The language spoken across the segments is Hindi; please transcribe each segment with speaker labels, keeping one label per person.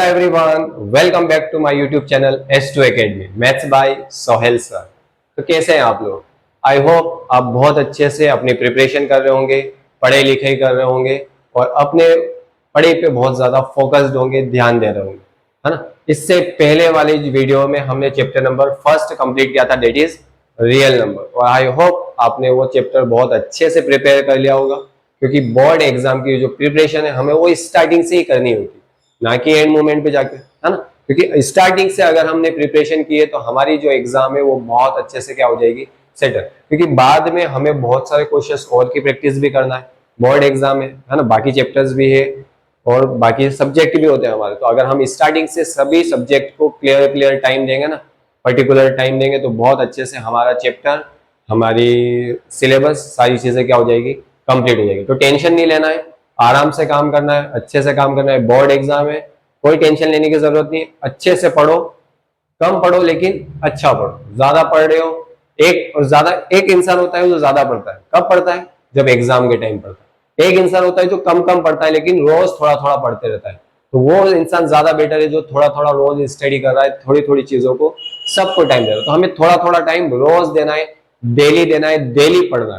Speaker 1: Everyone, welcome back to my YouTube channel S2 academy maths by Sohail sir. तो कैसे हैं आप लोग? आई होप आप बहुत अच्छे से अपनी प्रिपरेशन कर रहे होंगे, पढ़े लिखे कर रहे होंगे और अपने पढ़े पे बहुत ज्यादा फोकस्ड होंगे, ध्यान दे रहे होंगे, है ना। इससे पहले वाली वीडियो में हमने चैप्टर नंबर फर्स्ट कंप्लीट किया था, दैट इज रियल नंबर, और आई होप आपने वो चैप्टर बहुत अच्छे से प्रिपेयर कर लिया होगा, क्योंकि बोर्ड एग्जाम की जो प्रिपरेशन है हमें वो स्टार्टिंग से ही करनी होती, ना कि एंड मोमेंट पे जाके, है ना। क्योंकि स्टार्टिंग से अगर हमने प्रिपरेशन की है तो हमारी जो एग्जाम है वो बहुत अच्छे से क्या हो जाएगी, सेटल। क्योंकि बाद में हमें बहुत सारे क्वेश्चंस और की प्रैक्टिस भी करना है, बोर्ड एग्जाम है ना, बाकी चैप्टर्स भी है और बाकी सब्जेक्ट भी होते हैं हमारे। तो अगर हम स्टार्टिंग से सभी सब्जेक्ट को क्लियर टाइम देंगे ना, पर्टिकुलर टाइम देंगे, तो बहुत अच्छे से हमारा चैप्टर, हमारी सिलेबस, सारी चीजें क्या हो जाएगी, कंप्लीट हो जाएगी। तो टेंशन नहीं लेना है, आराम से काम करना है, अच्छे से काम करना है। बोर्ड एग्जाम है, कोई टेंशन लेने की जरूरत नहीं है। अच्छे से पढ़ो, कम पढ़ो लेकिन अच्छा पढ़ो। ज्यादा पढ़ रहे हो, एक इंसान होता है जो ज्यादा पढ़ता है, कब पढ़ता है? जब एग्जाम के टाइम पढ़ता है। एक इंसान होता है जो कम पढ़ता है लेकिन रोज थोड़ा थोड़ा पढ़ते रहता है, तो वो इंसान ज्यादा बेटर है जो थोड़ा थोड़ा रोज स्टडी कर रहा है, थोड़ी थोड़ी चीजों को, सबको टाइम दे रहा है। तो हमें थोड़ा थोड़ा टाइम रोज देना है, डेली देना है, डेली पढ़ना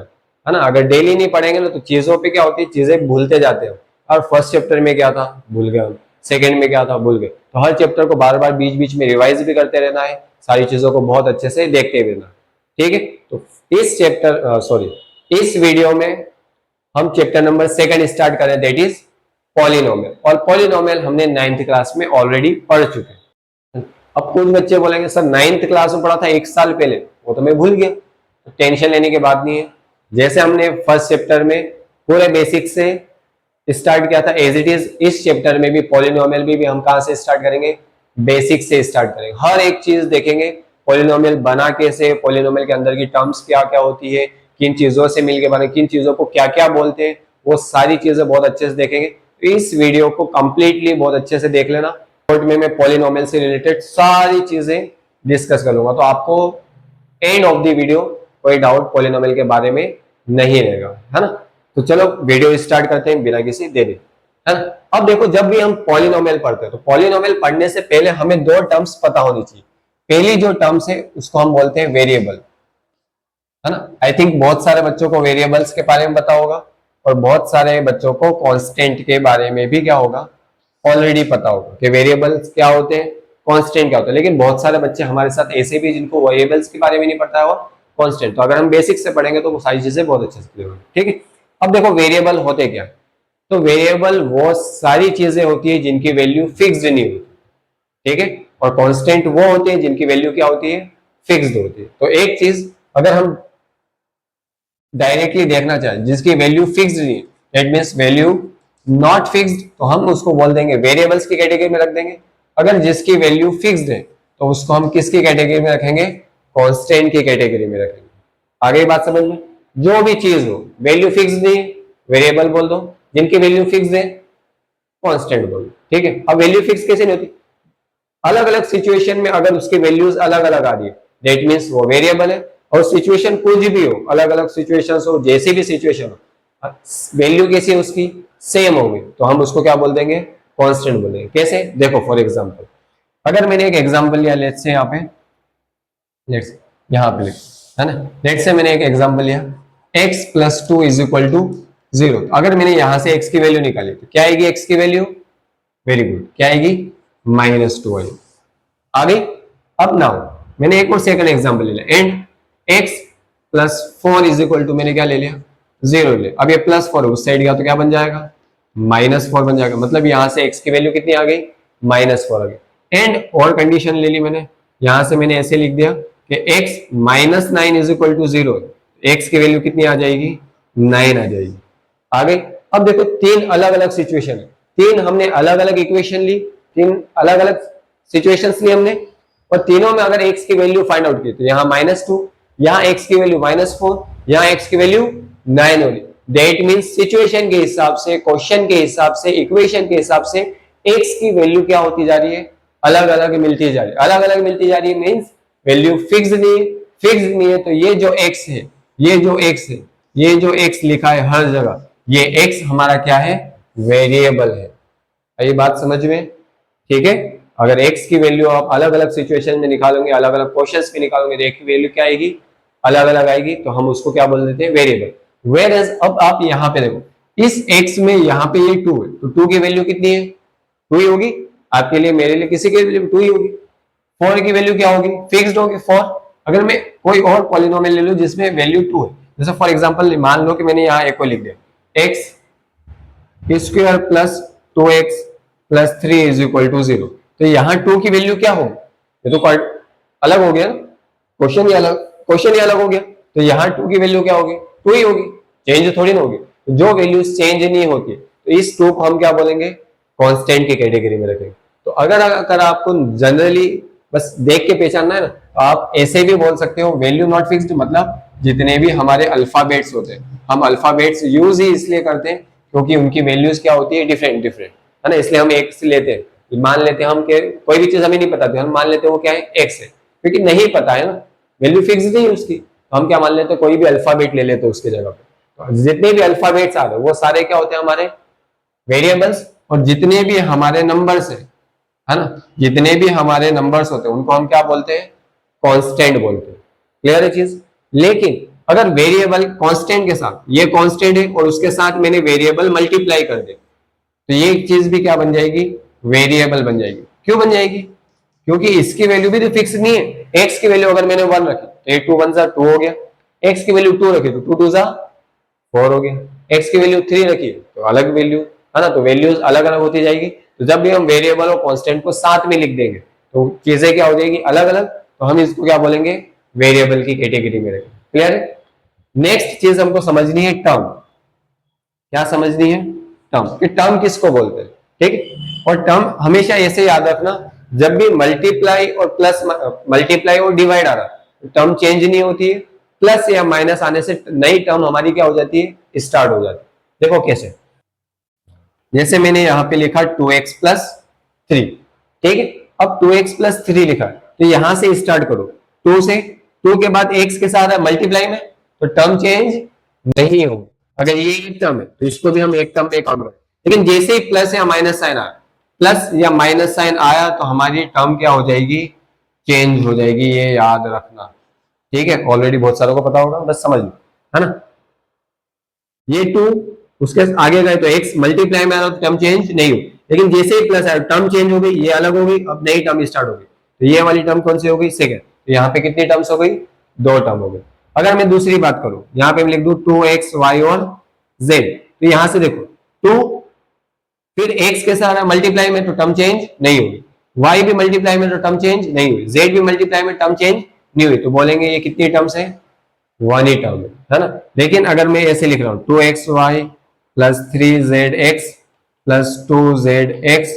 Speaker 1: है ना। अगर डेली नहीं पढ़ेंगे ना तो चीजों पे क्या होती है, चीजें भूलते जाते हो। और फर्स्ट चैप्टर में क्या था, भूल गए हम। सेकंड में क्या था, भूल गए। तो हर चैप्टर को बार बार बीच बीच में रिवाइज भी करते रहना है, सारी चीजों को बहुत अच्छे से देखते रहना, ठीक है। तो इस वीडियो में हम चैप्टर नंबर सेकंड स्टार्ट करें, दैट इज पॉलिनोमियल। और पॉलिनोमियल हमने 9th क्लास में ऑलरेडी पढ़ चुके हैं। अब कुछ बच्चे बोलेंगे सर 9th क्लास में पढ़ा था 1 साल पहले, वो तो मैं भूल गया। तो टेंशन लेने की बात नहीं है। जैसे हमने फर्स्ट चैप्टर में पूरे बेसिक से स्टार्ट किया था, एज इट इज इस चैप्टर में भी पॉलिनोमियल भी हम कहां से स्टार्ट करेंगे, बेसिक से स्टार्ट करेंगे। हर एक चीज देखेंगे, पॉलिनोमियल बना कैसे, पॉलिनोमियल के अंदर की टर्म्स क्या क्या होती है, किन चीजों से मिलके बने, किन चीजों को क्या क्या बोलते हैं, वो सारी चीजें बहुत अच्छे से देखेंगे। तो इस वीडियो को कंप्लीटली बहुत अच्छे से देख लेना। शॉर्ट में मैं पॉलिनोमियल से रिलेटेड सारी चीजें डिस्कस कर लूंगा, तो आपको एंड ऑफ द वीडियो कोई डाउट पॉलिनोमियल के बारे में नहीं रहेगा, है ना। तो चलो वीडियो स्टार्ट करते हैं बिना किसी देरी, है ना। अब देखो, जब भी हम पॉलिनोमियल पढ़ते हैं तो पॉलिनोमियल पढ़ने से पहले हमें दो टर्म्स पता होनी चाहिए। पहली जो टर्म्स है उसको हम बोलते हैं वेरिएबल, है ना। आई थिंक बहुत सारे बच्चों को वेरिएबल्स के बारे में पता होगा और बहुत सारे बच्चों को कांस्टेंट के बारे में भी क्या होगा, ऑलरेडी पता होगा कि वेरिएबल्स क्या होते हैं, कांस्टेंट क्या होता है। लेकिन बहुत सारे बच्चे हमारे साथ ऐसे भी जिनको वेरिएबल्स के बारे में नहीं पता है और कांस्टेंट। तो अगर हम बेसिक से पढ़ेंगे तो वो सारी चीजें बहुत अच्छे से क्लियर होंगी, ठीक है। अब देखो वेरिएबल होते क्या, तो वेरिएबल वो सारी चीजें होती है जिनकी वैल्यू फिक्स्ड नहीं होती, ठीक है। और कांस्टेंट वो होते हैं जिनकी वैल्यू क्या होती है, फिक्स्ड होती है। तो एक चीज अगर हम डायरेक्टली देखना चाहें जिसकी वैल्यू फिक्स्ड नहीं, that means value not fixed, तो हम उसको बोल देंगे वेरिएबल्स की कैटेगरी में रख देंगे। अगर जिसकी वैल्यू फिक्स्ड है तो उसको हम किसकी कैटेगरी में रखेंगे, कांस्टेंट की कैटेगरी में रखेंगे। आगे बात समझ में? जो भी चीज हो वैल्यू फिक्स्ड नहीं, वेरिएबल बोल दो, जिनकी वैल्यू फिक्स्ड है कांस्टेंट बोल दो, ठीक है। अब वैल्यू फिक्स कैसे नहीं होती, अलग अलग सिचुएशन में अगर उसकी वैल्यूज अलग अलग आ रही है दैट मींस वो वेरिएबल है। और सिचुएशन कुछ भी हो, अलग अलग सिचुएशंस हो, जैसी भी सिचुएशन हो, वैल्यू कैसी है उसकी, सेम होगी, तो हम उसको क्या बोल देंगे, कांस्टेंट बोलेंगे। कैसे, देखो फॉर एग्जांपल अगर मैंने एक एग्जांपल लिया, लेट्स से यहाँ पे, लेट्स यहाँ पे है ना, लेट्स से मैंने एक एग्जांपल लिया x + 2 = 0। अगर मैंने यहां से x की वैल्यू निकाली तो क्या आएगी, x की वैल्यू, वेरी गुड, क्या आएगी, -2 आएगी। आ गई। अब नाउ मैंने एक और सेकंड एग्जांपल ले लिया, एंड x + 4 = मैंने क्या ले लिया, 0 ले। अब ये +4 उस साइड गया तो क्या बन जाएगा, -4 बन जाएगा। मतलब यहां से x की वैल्यू कितनी आ गई, -4 आ गई। एंड और कंडीशन ले ली मैंने, यहां से मैंने ऐसे लिख दिया कि x - 9 = 0, x की वैल्यू कितनी आ जाएगी, 9 आ जाएगी। आ गई। अब देखो तीन अलग अलग सिचुएशन है, तीन हमने अलग अलग इक्वेशन ली, तीन अलग अलग सिचुएशंस ली हमने, और तीनों में अगर x की वैल्यू फाइंड आउट की तो यहाँ -2, यहाँ x की वैल्यू -4, यहाँ x की वैल्यू 9 हो रही। दैट मींस सिचुएशन के हिसाब से, क्वेश्चन के हिसाब से, इक्वेशन के हिसाब से x की वैल्यू क्या होती जा रही है, अलग अलग मिलती जा रही है। अलग अलग मिलती जा रही है मींस वैल्यू फिक्स नहीं, फिक्स नहीं है। तो ये जो x है, ये जो x है, ये जो x लिखा है हर जगह, ये x हमारा क्या है, वेरिएबल है। ये बात समझ में? ठीक है। अगर x की वैल्यू आप अलग अलग सिचुएशन में निकालोगे, अलग अलग क्वेश्चंस में निकालोगे, तो एक की वैल्यू क्या आएगी, अलग अलग आएगी, तो हम उसको क्या बोल देते हैं, वेरिएबल। वेयर एज अब आप यहाँ पे देखो, इस x में यहाँ पे ये 2 है, तो 2 की वैल्यू कितनी है, 2 ही होगी। आपके लिए, मेरे लिए, किसी के लिए 2 ही होगी। 4 की वैल्यू क्या होगी, फिक्स्ड होगी 4। अगर मैं कोई और पॉलिनोमियल ले लूं जिसमें वैल्यू 2 है, जैसे फॉर एग्जांपल मान लो कि मैंने यहाँ एक को लिख दिया, x square plus 2x plus 3 is equal to 0, तो यहाँ 2 की वैल्यू क्या होगी, ये तो अलग हो गया ना, क्वेश्चन ही अलग हो गया, तो यहाँ 2 की वैल्यू क्या होगी, 2 ही होगी, चेंज थोड़ी ना होगी। तो जो वैल्यूज चेंज नहीं होती है, तो इस 2 को हम क्या बोलेंगे, कांस्टेंट की कैटेगरी में रखेंगे। तो अगर आपको जनरली बस देख के पहचानना है ना, तो आप ऐसे भी बोल सकते हो, वैल्यू नॉट फिक्स्ड मतलब जितने भी हमारे अल्फाबेट्स होते हैं, हम अल्फाबेट्स यूज ही इसलिए करते हैं क्योंकि उनकी वैल्यूज क्या होती है, डिफरेंट डिफरेंट, है ना, इसलिए हम एक से लेते हैं। मान लेते हैं हम कि कोई भी चीज हमें नहीं पता थी, हम मान लेते हैं वो क्या है, एक्स है, क्योंकि नहीं पता है ना, वैल्यू फिक्स नहीं है उसकी, तो हम क्या मान लेते हैं, कोई भी अल्फाबेट ले लेते हैं उसकी जगह पे। तो जितने भी अल्फाबेट्स आ रहे हैं वो सारे क्या होते हैं, हमारे वेरिएबल्स। और जितने भी हमारे नंबर्स है ना, जितने भी हमारे नंबर्स होते हैं उनको हम क्या बोलते हैं, कांस्टेंट बोलते हैं। क्लियर है चीज। लेकिन अगर वेरिएबल कांस्टेंट के साथ, ये कांस्टेंट है और उसके साथ मैंने वेरिएबल मल्टीप्लाई कर दे, तो ये चीज भी क्या बन जाएगी, वेरिएबल बन जाएगी। क्यों बन जाएगी, क्योंकि इसकी वैल्यू भी तो फिक्स नहीं है। एक्स की वैल्यू अगर मैंने 1 रखी तो 8 2 1 2 हो गया, एक्स की वैल्यू 2 रखी तो 2 2 4 हो गया, एक्स की वैल्यू 3 रखी तो अलग वैल्यू, है ना, तो वैल्यूज अलग अलग होती जाएगी। तो जब भी हम वेरिएबल और कांस्टेंट को साथ में लिख देंगे तो चीजें क्या हो जाएगी, अलग अलग, तो हम इसको क्या बोलेंगे, वेरिएबल की कैटेगरी में रखेंगे। क्लियर है। नेक्स्ट चीज हमको समझनी है, टर्म। क्या समझनी है, टर्म, कि टर्म किसको बोलते हैं, ठीक है। और टर्म हमेशा ऐसे याद रखना, जब भी मल्टीप्लाई और प्लस, मल्टीप्लाई और डिवाइड आ रहा, टर्म चेंज नहीं होती है, प्लस या माइनस आने से नई टर्म हमारी क्या हो जाती है, स्टार्ट हो जाती है। देखो कैसे, जैसे मैंने यहां पे लिखा 2x प्लस 3, ठीक है। अब 2x प्लस 3 लिखा, तो यहां से स्टार्ट करो 2 से, 2 के बाद x के साथ मल्टीप्लाई में, तो टर्म चेंज नहीं होगी। अगर ये एक टर्म है तो इसको भी हम एक टर्म में काउंट करें, लेकिन जैसे ही प्लस या माइनस साइन आया, प्लस या माइनस साइन आया, तो हमारी टर्म क्या हो जाएगी, चेंज हो जाएगी, ये याद रखना, ठीक है। ऑलरेडी बहुत सारों को पता होगा, बस समझ लो, है ना। ये 2 उसके आगे गए तो x मल्टीप्लाई में आ रहा, तो टर्म चेंज नहीं हुई, लेकिन जैसे ही प्लस आया टर्म चेंज हो गई, ये अलग हो गई, अब नई टर्म स्टार्ट हो गई। तो ये वाली टर्म कौन सी हो गई, सेकंड। तो यहाँ पे कितनी टर्म्स हो गई, 2 टर्म हो गई। अगर मैं दूसरी बात करूं, यहाँ पे मैं लिख दूं 2x y और z, तो यहां से देखो 2 फिर x के साथ मल्टीप्लाई में, तो टर्म चेंज नहीं होगी, y भी मल्टीप्लाई में तो टर्म चेंज नहीं हुई, z भी मल्टीप्लाई में टर्म चेंज नहीं हुई, तो बोलेंगे ये कितनी टर्म्स है, 1 ही टर्म है ना। लेकिन अगर मैं ऐसे लिख रहा हूं 2xy plus 3zx plus 2zx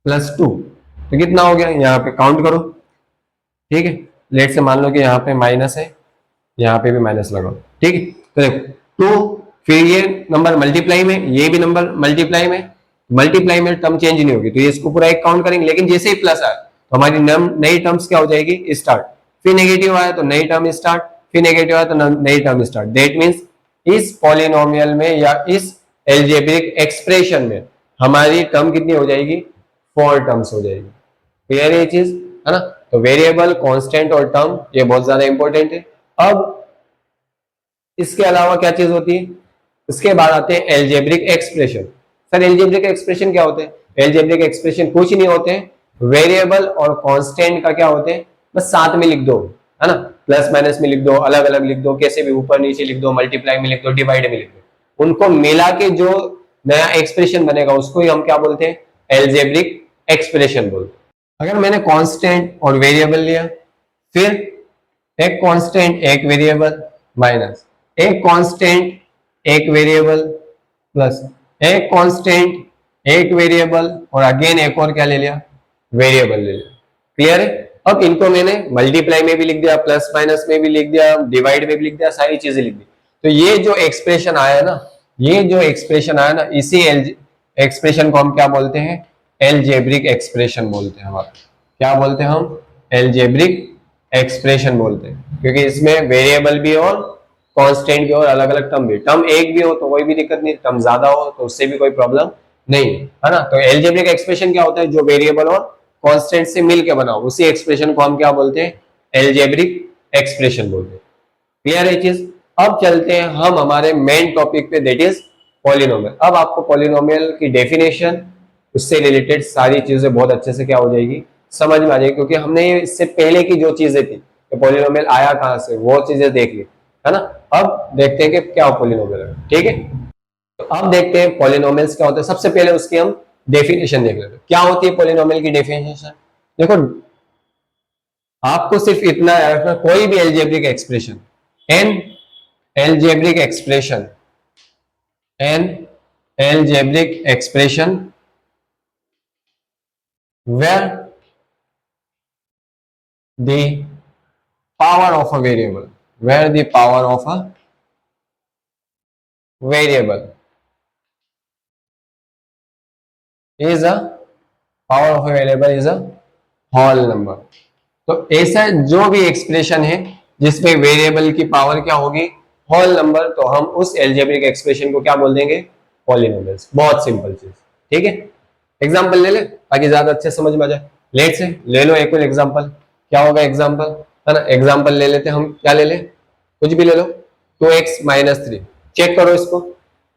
Speaker 1: plus 2, तो कितना हो गया, यहाँ पे काउंट करो, ठीक है। लेट से मान लो कि यहाँ पे माइनस है, यहाँ पे भी माइनस लगाओ, ठीक है। तो देखो 2, फिर ये नंबर मल्टीप्लाई में, ये भी नंबर मल्टीप्लाई में टर्म चेंज नहीं होगी, तो ये इसको पूरा एक काउंट करेंगे। लेकिन जैसे ही प्लस आया तो हमारी नई टर्म्स क्या हो जाएगी, स्टार्ट। फिर नेगेटिव आया तो नई टर्म स्टार्ट, फिर नेगेटिव आया तो नई टर्म स्टार्ट। दैट मीन्स इस पॉलिनोमियल में या इस एल्जेब्रिक एक्सप्रेशन में हमारी टर्म कितनी हो जाएगी, 4 टर्म्स हो जाएगी। क्लियर है ये चीज, है ना। तो वेरिएबल, कांस्टेंट और टर्म ये बहुत ज्यादा इंपॉर्टेंट है। अब इसके अलावा क्या चीज होती है, इसके बाद आते हैं algebraic expression. Sir algebraic expression क्या होते हैं, एल्जेब्रिक एक्सप्रेशन कुछ नहीं होते हैं, वेरिएबल और कांस्टेंट का क्या होते हैं, बस साथ में लिख दो, है ना, प्लस माइनस में लिख दो, अलग अलग लिख दो, कैसे भी ऊपर नीचे लिख दो, मल्टीप्लाई में लिख दो, डिवाइड में लिख दो, उनको मिला के जो नया एक्सप्रेशन बनेगा उसको ही हम क्या बोलते हैं, एल्जेब्रिक एक्सप्रेशन बोलते हैं। अगर मैंने कांस्टेंट और वेरिएबल लिया, फिर एक कांस्टेंट एक वेरिएबल माइनस एक कांस्टेंट एक वेरिएबल प्लस एक कांस्टेंट एक वेरिएबल और अगेन एक और क्या ले लिया, वेरिएबल ले लिया। क्लियर है। अब इनको मैंने मल्टीप्लाई में भी लिख दिया, प्लस माइनस में भी लिख दिया, डिवाइड में भी लिख दिया, सारी चीजें लिख दी। तो ये जो एक्सप्रेशन आया ना, इसी एक्सप्रेशन को हम क्या बोलते हैं, एल्जेब्रिक एक्सप्रेशन बोलते हैं। हमारा क्या बोलते हैं हम, एल्जेब्रिक एक्सप्रेशन बोलते हैं, क्योंकि इसमें वेरिएबल भी और कांस्टेंट भी और अलग अलग टर्म भी, टर्म एक भी हो तो कोई भी दिक्कत नहीं, टर्म ज्यादा हो तो उससे भी कोई प्रॉब्लम नहीं, है ना। तो एलजेब्रिक एक्सप्रेशन क्या होता है, जो वेरिएबल और कांस्टेंट से मिलकर बना हो, उसी एक्सप्रेशन को हम क्या बोलते हैं, एलजेब्रिक एक्सप्रेशन बोलते हैं। क्लियर है चीज। अब चलते हैं हम हमारे मेन टॉपिक पे, दैट इज पॉलिनोमियल। अब आपको पॉलिनोमियल की डेफिनेशन, उससे रिलेटेड सारी चीजें बहुत अच्छे से क्या हो जाएगी, समझ में आ जाएगी, क्योंकि हमने इससे पहले की जो चीजें थी, पॉलिनोमियल आया कहां से, वो चीजें देख ली, है ना। अब देखते हैं कि क्या पॉलिनोमियल है, ठीक है। तो अब देखते हैं पॉलिनोमियल्स क्या होते हैं। सबसे पहले उसकी हम डेफिनेशन देख लेते हैं, क्या होती है पॉलिनोमियल की डेफिनेशन। देखो, आपको सिर्फ इतना याद रखना, कोई भी algebraic expression, an algebraic expression, an algebraic expression where the power of a variable, where the power of a variable is a power of a variable is a whole number। तो ऐसा जो भी एक्सप्रेशन है जिसमें वेरिएबल की पावर क्या होगी, होल नंबर, तो हम उस एल्जेब्रिक एक्सप्रेशन को क्या बोल देंगे, पॉलिनोमियल्स। बहुत सिंपल चीज, ठीक है। एग्जांपल ले ले ताकि ज्यादा अच्छे समझ में आ जाए। लेट से ले लो एक और एग्जांपल। क्या होगा एग्जांपल, है ना। एग्जांपल ले लेते हम, क्या ले ले, कुछ भी ले लो। 2x-3, चेक करो इसको,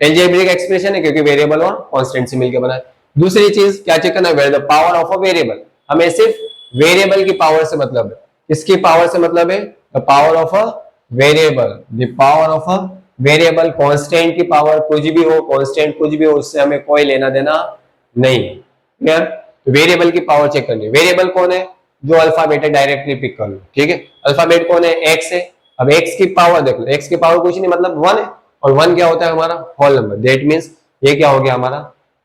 Speaker 1: एल्जेब्रिक एक्सप्रेशन है क्योंकि वेरिएबल और कांस्टेंट से मिलकर बना है। दूसरी चीज क्या चेक करना है, where the power of a variable, हमें सिर्फ वेरिएबल की पावर से मतलब है। किसकी पावर से मतलब है, the power of a variable, the power of a variable. Constant की पावर कुछ भी हो, कांस्टेंट कुछ भी हो, उससे हमें कोई लेना देना नहीं। क्लियर। तो वेरिएबल की पावर चेक करनी है। वेरिएबल कौन है, जो अल्फाबेट है डायरेक्टली पिक कर लो, ठीक है। अल्फाबेट कौन है, एक्स है। अब एक्स की पावर देख लो, एक्स की पावर कुछ नहीं मतलब 1 है, और 1 क्या होता है हमारा, होल नंबर। दैट मींस ये क्या हो गया हमारा,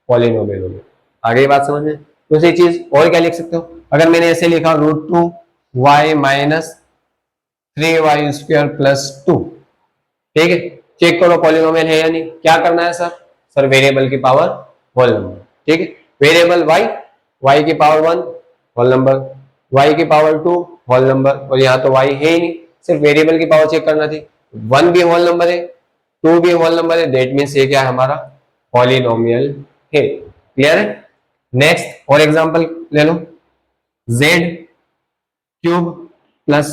Speaker 1: पॉलिनोमियल हो गया। आगे बात समझ में। दूसरी चीज और क्या लिख सकते हो, अगर मैंने ऐसे लिखा √2y माइनस 3y² प्लस 2, ठीक है। चेक करो पॉलिनोमियल है या नहीं। क्या करना है सर, सर वेरिएबल की पावर होल नंबर, ठीक है। वेरिएबल y की पावर 1 होल नंबर, y की पावर 2 होल नंबर, और यहाँ तो y है ही नहीं, सिर्फ वेरिएबल की पावर चेक करना थी। 1 भी होल नंबर है, 2 भी होल नंबर है, दैट मीन्स ये क्या है हमारा, पॉलिनोमियल है। क्लियर है। नेक्स्ट और एग्जांपल ले लो, z³ plus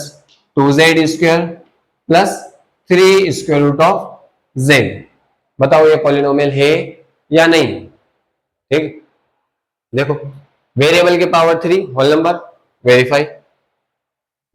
Speaker 1: 2z² plus 3√z। बताओ ये पॉलिनोमियल है या नहीं, ठीक। देखो, वेरिएबल की power 3 whole number, verify.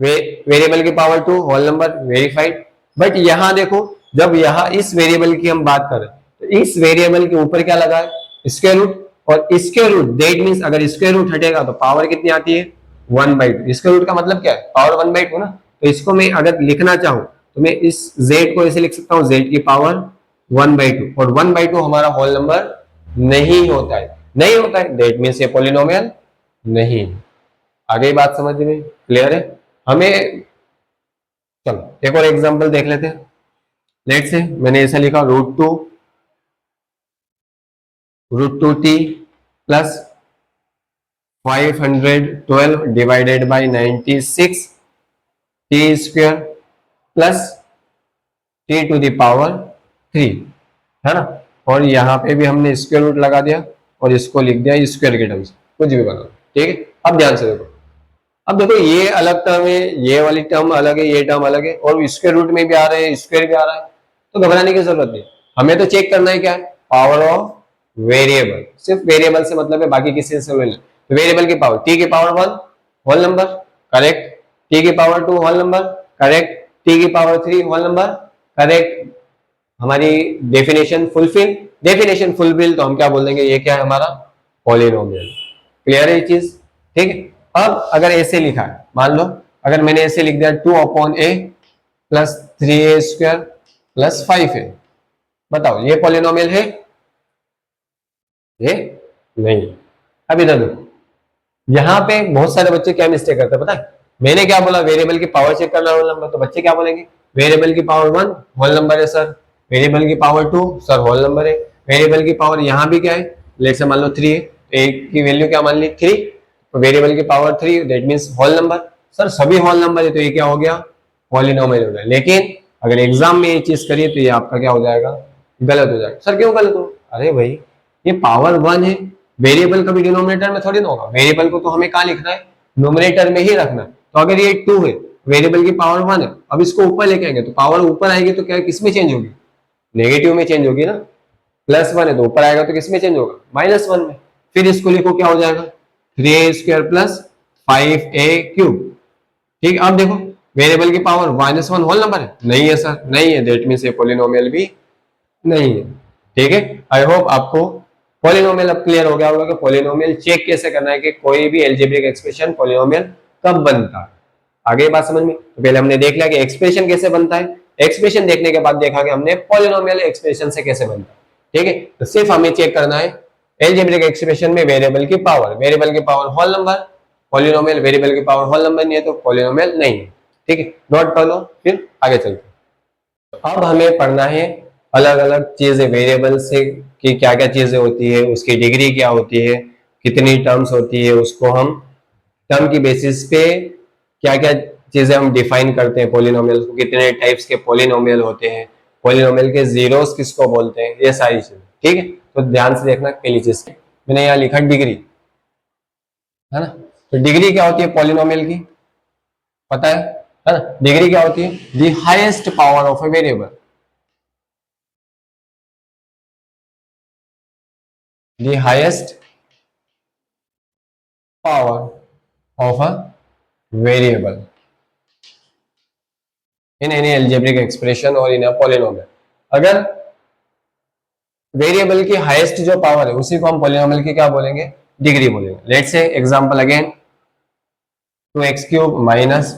Speaker 1: Variable की power 2 whole number, verified. But यहां देखो, जब यहां इस वेरिएबल की हम बात करें, तो इस वेरिएबल के ऊपर क्या लगा है, स्क्वायर रूट। और स्क्वायर रूट दैट मींस अगर स्क्वायर रूट हटेगा तो पावर कितनी आती है, 1/2। स्क्वायर रूट का मतलब क्या है, पावर 1/2 ना। तो इसको मैं अगर लिखना चाहूं तो मैं इस z को ऐसे लिख सकता हूं, z की पावर 1/2, और 1/2 हमारा होल नंबर नहीं होता है, नहीं होता है, दैट मींस ये पॉलिनोमियल नहीं। आगे बात समझ में क्लियर है हमें। चलो एक और एग्जांपल देख लेते हैं। लेट से मैंने ऐसा लिखा √2t plus 512 divided by 96 t² plus t⁻3, है ना। और यहाँ पे भी हमने स्क्वायर रूट लगा दिया और इसको लिख दिया स्क्वायर के टर्म्स, कुछ भी बना, ठीक है। अब ध्यान से देखो, अब देखो ये अलग टर्म है, ये वाली टर्म अलग है, ये टर्म अलग है, और स्क्वायर रूट में भी आ रहे हैं, स्क्वायर भी आ रहा है, तो घबराने की जरूरत नहीं। हमें तो चेक करना है क्या है, पावर ऑफ वेरिएबल। सिर्फ वेरिएबल से मतलब है, बाकी किसी से नहीं। तो वेरिएबल की पावर, t की power 1 whole number, correct. t की power 2 whole number, correct. t की पावर 3 होल नंबर, करेक्ट। हमारी डेफिनेशन फुलफिल, डेफिनेशन फुलफिल, तो हम क्या बोल देंगे, ये क्या है हमारा, पॉलिनोमियल। क्लियर है ये चीज, ठीक है। अब अगर ऐसे लिखा है, मान लो अगर मैंने ऐसे लिख दिया 2/a plus 3a² plus 5a, बताओ ये पॉलिनोमियल है, ये नहीं। अब इधर देखो, यहाँ पे बहुत सारे बच्चे क्या मिस्टेक करते हैं पता है। मैंने क्या बोला, वेरिएबल की पावर चेक करना होल नंबर, तो बच्चे क्या बोलेंगे, वेरिएबल की पावर 1 होल नंबर है सर, वेरिएबल की पावर 2 सर होल नंबर है, वेरिएबल की पावर यहाँ भी क्या है, लेट से मान लो 3 है, तो एक की वैल्यू क्या मान ली 3, तो वेरिएबल की power 3 that means whole number. Sir सभी होल नंबर है तो ये क्या हो गया, पॉलिनोमियल हो गया। लेकिन अगर एग्जाम में ये चीज करिए तो ये आपका क्या हो जाएगा, गलत हो जाएगा। सर क्यों गलत हो, अरे भाई ये पावर 1 है, वेरिएबल कभी डिनोमिनेटर में थोड़ी ना होगा, वेरिएबल को तो हमें कहाँ लिखना है, नोमिनेटर में ही रखना है। तो अगर ये 2 है, वेरिएबल की पावर 1 है, अब इसको ऊपर लेके आएंगे तो पावर ऊपर आएगी तो क्या किस में चेंज होगी, नेगेटिव में चेंज होगी ना। +1 है तो ऊपर आएगा तो किस में चेंज होगा, -1 में। फिर इसको लिखो क्या हो जाएगा, 3a² + 5a³। ठीक, अब देखो वेरिएबल की पावर -1 होल नंबर है, नहीं है सर, नहीं है, दैट मीन्स ये पॉलिनोमियल भी नहीं है। ठीक है, आई होप आपको पॉलिनोमियल अब क्लियर हो गया होगा कि पॉलिनोमियल चेक कैसे करना है, कि कोई भी एल्जेब्रिक एक्सप्रेशन पॉलिनोमियल कब बनता है। आगे बात समझ में, तो पहले हमने देख लिया कि एक्सप्रेशन कैसे बनता है, एक्सप्रेशन देखने के बाद देखा कि हमने पॉलिनोमियल एक्सप्रेशन से कैसे बनता है। ठीक है, तो सिर्फ हमें चेक करना है एल्जेब्रिक एक्सप्रेशन में वेरिएबल की power whole number, polynomial variable की पावर होल नंबर नहीं है तो पॉलिनोमियल नहीं है। ठीक है, नोट कर लो, फिर आगे चलते हैं। अब हमें पढ़ना है अलग अलग चीजें वेरिएबल से कि क्या क्या चीजें होती है, उसकी डिग्री क्या होती है, कितनी टर्म्स होती है, उसको हम टर्म की बेसिस पे क्या क्या चीजें हम डिफाइन करते हैं, पॉलिनोमियल को कितने टाइप्स के पॉलिनोमियल होते हैं, पॉलिनोमियल के जीरोस किसको बोलते हैं, ये सारी चीजें। ठीक है, तो ध्यान से देखना। पहली चीज मैंने यहाँ लिखा डिग्री, है ना, तो डिग्री क्या होती है पॉलिनोमियल की, पता है ना, डिग्री क्या होती है, the highest power of a variable, the highest power of a variable in any algebraic expression और इन अ पॉलिनोमियल। अगर वेरिएबल की हाईएस्ट जो पावर है उसी को हम पॉलिनोमियल की क्या बोलेंगे, डिग्री बोलेंगे। Let's say example again, 2x³ minus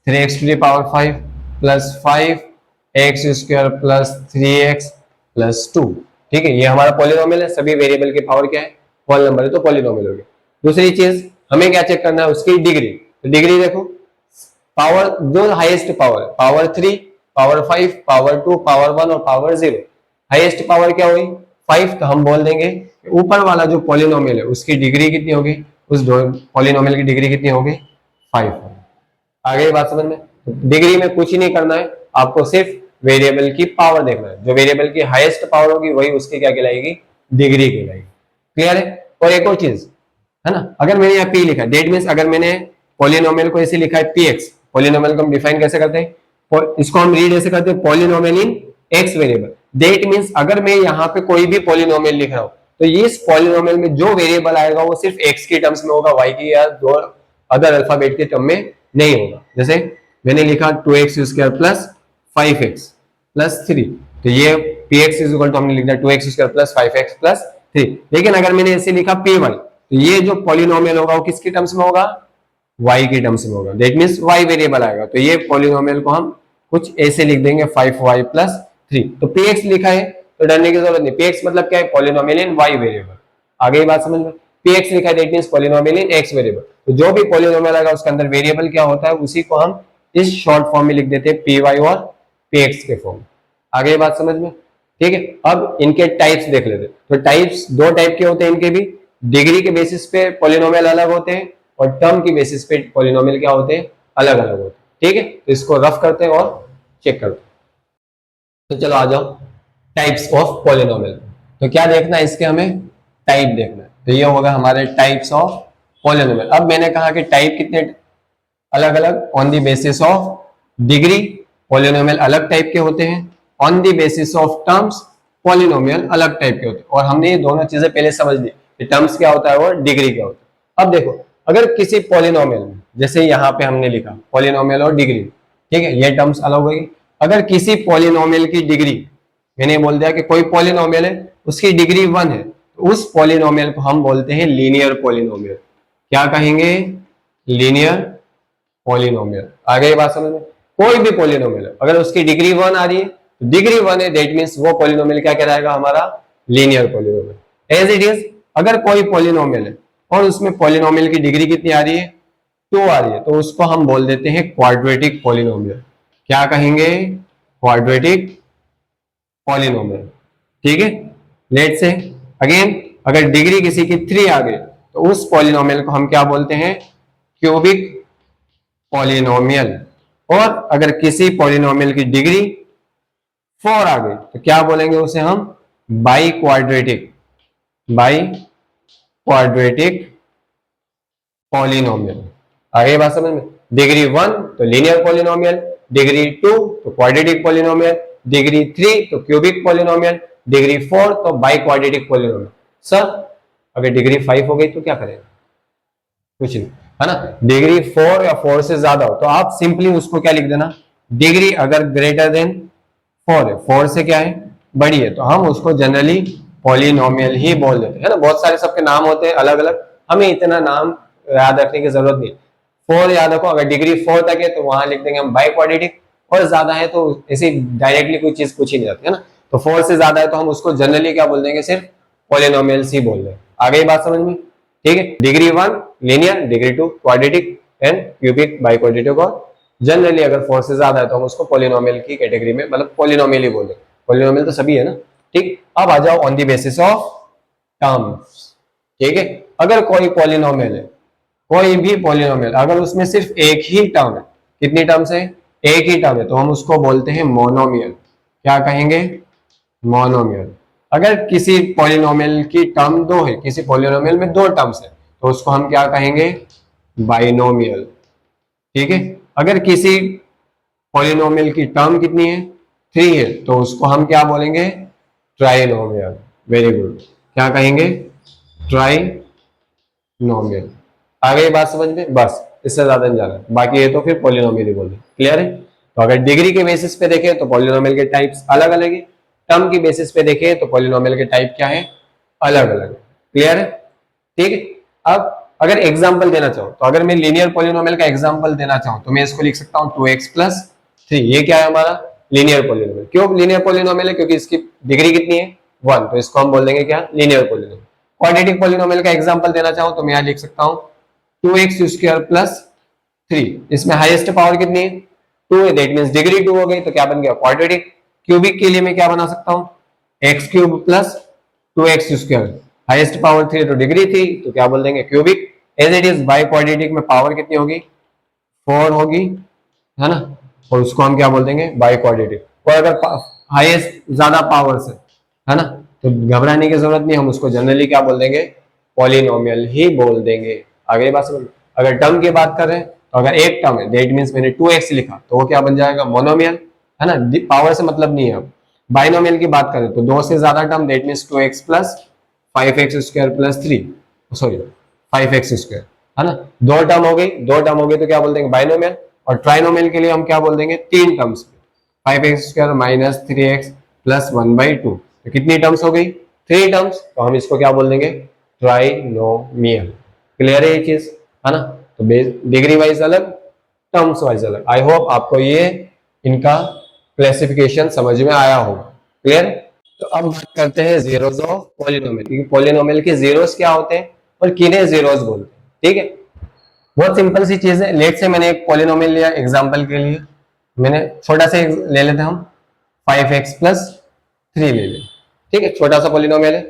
Speaker 1: 3x⁵ plus 5x² plus 3x plus 2। ठीक है, ये हमारा पॉलिनोमियल है, सभी वेरिएबल की पावर क्या है, होल नंबर है, तो पॉलिनोमियल हो गया। दूसरी चीज हमें क्या चेक करना है, उसकी डिग्री। तो डिग्री देखो, पावर जो हाईएस्ट पावर है, पावर 3, पावर 5, पावर 2, पावर 1 और पावर 0। हाईएस्ट पावर क्या हुई 5, तो हम बोल देंगे ऊपर वाला जो पॉलिनोमियल है उसकी डिग्री कितनी होगी, उस पॉलिनोमियल की डिग्री कितनी होगी 5। आगे बात समझ में, डिग्री में कुछ ही नहीं करना है, आपको सिर्फ वेरिएबल की पावर देखना है, जो वेरिएबल की हाईएस्ट पावर होगी वही उसकी क्या कहलाएगी, डिग्री कहलाएगी। क्लियर है। और एक और चीज है ना, अगर मैंने यहाँ p लिखा, डेट मीन्स अगर मैंने पॉलिनोमियल को ऐसे लिखा है px, पॉलिनोमियल को हम डिफाइन कैसे करते हैं, इसको हम रीड ऐसे करते हैं polynomial in x variable. That means अगर मैं यहाँ पे कोई भी पॉलिनोमियल लिख रहा हूँ तो इस पॉलिनोमियल में जो वेरिएबल आएगा वो सिर्फ x की टर्म्स में होगा, y की या दो अदर अल्फाबेट के टर्म में नहीं होगा। जैसे मैंने लिखा 2x² प्लस 5x प्लस 3, तो ये px इज इक्वल टू हमने लिख दिया 2x² प्लस 5x प्लस 3। लेकिन अगर मैंने ऐसे लिखा py, तो ये जो पॉलिनोमियल होगा वो किसकी टर्म्स में होगा, y की टर्म्स में होगा। दैट मींस y वेरिएबल आएगा, तो ये पॉलिनोमियल को हम कुछ ऐसे लिख देंगे 5y प्लस 3। तो px लिखा है तो डरने की जरूरत नहीं, px मतलब क्या है, पॉलिनोमियल इन y वेरिएबल। आगे बात समझ में, px लिखा है that means polynomial in x variable. तो जो भी पॉलिनोमियल आएगा उसके अंदर वेरिएबल क्या होता है उसी को हम इस शॉर्ट फॉर्म में लिख देते हैं py और px के फॉर्म। आगे बात समझ में, ठीक है। अब इनके टाइप्स देख लेते हैं। तो टाइप्स दो टाइप के होते हैं इनके भी, डिग्री के बेसिस पे पॉलिनोमियल अलग होते हैं और टर्म की बेसिस पे पॉलिनोमियल क्या होते हैं, अलग अलग होते हैं। ठीक है, तो इसको रफ करते हैं और चेक करते हैं। तो चलो आ जाओ टाइप्स ऑफ पॉलिनोमियल। तो क्या देखना है, इसके हमें टाइप देखना है। तो ये होगा हमारे टाइप्स ऑफ पॉलिनोमियल। अब मैंने कहा कि टाइप कितने अलग अलग, on the basis of degree polynomial अलग टाइप के होते हैं, on the basis of terms polynomial अलग टाइप के होते हैं। और हमने ये दोनों चीजें पहले समझ ली कि टर्म्स क्या होता है और डिग्री क्या होता है। अब देखो, अगर किसी पॉलिनोमियल में, जैसे यहाँ पे हमने लिखा पॉलिनोमियल और डिग्री, ठीक है, ये टर्म्स अलग हो गई। अगर किसी पॉलिनोमियल की डिग्री, मैंने बोल दिया कि कोई पॉलिनोमियल है उसकी डिग्री 1 है, तो उस पॉलिनोमियल को हम बोलते हैं लीनियर पॉलिनोमियल। क्या कहेंगे, लीनियर पॉलिनोमियल। आगे ये बात समझ में, कोई भी पॉलिनोमियल अगर उसकी डिग्री 1 आ रही है, तो डिग्री 1 है दैट मींस वो पॉलिनोमियल क्या कहलाएगा, हमारा linear polynomial. As it is अगर कोई पॉलिनोमियल है और उसमें पॉलिनोमियल की डिग्री कितनी आ रही है, 2 आ रही है, तो उसको हम बोल देते हैं क्वाड्रेटिक पॉलिनोमियल। क्या कहेंगे, क्वाड्रेटिक पॉलिनोमियल। ठीक है, लेट से अगेन अगर डिग्री किसी की 3 आ गई तो उस पॉलिनोमियल को हम क्या बोलते हैं, क्यूबिक पॉलिनोमियल। और अगर किसी पॉलिनोमियल की डिग्री 4 आ गई तो क्या बोलेंगे उसे हम, by quadratic by quadratic polynomial. आगे बात समझ में? डिग्री 1 तो लीनियर पॉलिनोमियल, डिग्री 2 तो क्वाड्रेटिक पॉलिनोमियल, डिग्री 3 तो क्यूबिक पॉलिनोमियल, डिग्री 4 तो बाई क्वाड्रेटिक पॉलिनोमियल। सर अगर डिग्री 5 हो गई तो क्या करेंगे? कुछ नहीं, है ना। डिग्री 4 या 4 से ज्यादा हो तो आप सिंपली उसको क्या लिख देना, डिग्री अगर ग्रेटर देन 4 है, 4 से क्या है, बड़ी है, तो हम उसको जनरली पॉलिनोमियल ही बोल देते हैं ना। बहुत सारे सबके नाम होते हैं अलग अलग, हमें इतना नाम याद रखने की जरूरत नहीं। 4 याद रखो, अगर डिग्री 4 तक है तो वहां लिख देंगे हम बाई क्वाड्रेटिक, और ज्यादा है तो ऐसे डायरेक्टली कोई चीज पूछी नहीं जाती है ना। तो 4 से ज्यादा है तो हम उसको जनरली क्या बोल देंगे, सिर्फ पॉलिनोमियल्स ही बोल देंगे। आ गई बात समझ में? ठीक है। Degree 1 linear, degree 2 quadratic and cubic by quadratic, और जनरली अगर 4 से ज्यादा है तो हम उसको पॉलिनोमियल की कैटेगरी में, मतलब पॉलिनोमियल ही बोल देंगे। पॉलिनोमियल तो सभी है ना। ठीक, अब आ जाओ on the basis of terms. ठीक है, अगर कोई पॉलिनोमियल है, कोई भी पॉलिनोमियल, अगर उसमें सिर्फ एक ही टर्म है, कितनी टर्म्स है, एक ही टर्म है, तो हम उसको बोलते हैं मोनोमियल। क्या कहेंगे? मोनोमियल। अगर किसी पॉलिनोमियल की टर्म दो है, किसी पॉलिनोमियल में दो टर्म्स है, तो उसको हम क्या कहेंगे? बाइनोमियल। ठीक है, अगर किसी पॉलिनोमियल की टर्म कितनी है, 3 है, तो उसको हम क्या बोलेंगे? ट्राइनोमियल। वेरी गुड, क्या कहेंगे? ट्राइनोमियल। आ गई बात समझ में? बस इससे ज्यादा नहीं जाना, बाकी ये तो फिर पॉलिनोमियल ही बोले। क्लियर है? तो अगर डिग्री के बेसिस पे देखें तो पॉलिनोमियल के टाइप्स अलग अलग है, टर्म की बेसिस पे देखें तो पॉलिनोमियल के टाइप क्या है, अलग अलग। क्लियर है? ठीक है। अब अगर एग्जांपल देना चाहूं, तो अगर मैं लीनियर पॉलिनोमियल का एग्जांपल देना चाहूं तो मैं इसको लिख सकता हूं 2x प्लस 3। ये क्या है हमारा? Linear polynomial. क्यों लीनियर पॉलिनोमियल है? क्योंकि इसकी डिग्री कितनी है, 1, तो इसको हम बोल देंगे क्या? Linear polynomial. क्वाड्रेटिक पॉलिनोमियल का एग्जांपल देना चाहूं तो मैं यहां लिख सकता हूं 2x² प्लस 3। इसमें हाईएस्ट पावर कितनी है? 2 है, दैट मींस डिग्री 2 हो गई, तो क्या बन गया? क्वाड्रेटिक। क्यूबिक के लिए मैं क्या बना सकता हूं? x³ plus 2x²। Highest power 3 तो डिग्री 3, तो क्या बोल देंगे? Cubic. As it is by quadratic में पावर कितनी होगी? 4 होगी, है ना, और उसको हम क्या बोल देंगे? By quadratic. और अगर हाईएस्ट ज्यादा पावर से, है ना, तो घबराने की जरूरत नहीं, हम उसको जनरली क्या बोल देंगे? पॉलिनोमियल ही बोल देंगे। आगे बात समझ। अगर टर्म की बात करें तो अगर एक टर्म है, दैट मींस मैंने 2x लिखा, तो वो क्या बन जाएगा? मोनोमियल, है ना, पावर से मतलब नहीं है। अब बाइनोमियल की बात करें तो दो से ज्यादा term, that means 2x plus 5x² plus 3, sorry 5x², है ना। दो टर्म हो गई, दो टर्म हो गई तो क्या बोल देंगे? बाइनोमियल। और ट्राइनोमियल के लिए हम क्या बोल देंगे? 3 terms, 5x² minus 3x plus 1/2, तो कितनी टर्म्स हो गई? 3 टर्म्स, तो हम इसको क्या बोल देंगे? ट्राइनोमियल। क्लियर है ये चीज, है ना। तो डिग्री वाइज अलग, टर्म्स वाइज अलग। आई होप आपको ये इनका क्लासिफिकेशन समझ में आया होगा। क्लियर? तो अब बात करते हैं जीरोस ऑफ पॉलिनोमियल, क्योंकि पॉलिनोमियल के जीरोस क्या होते हैं और किन्हें जीरोस बोलते हैं। ठीक है, बहुत सिंपल सी चीज है। लेट से मैंने एक पॉलिनोमियल लिया एग्जांपल के लिए, मैंने छोटा सा ले लेते हैं हम, 5x प्लस 3 ले लें। ठीक है, छोटा सा पॉलिनोमियल है।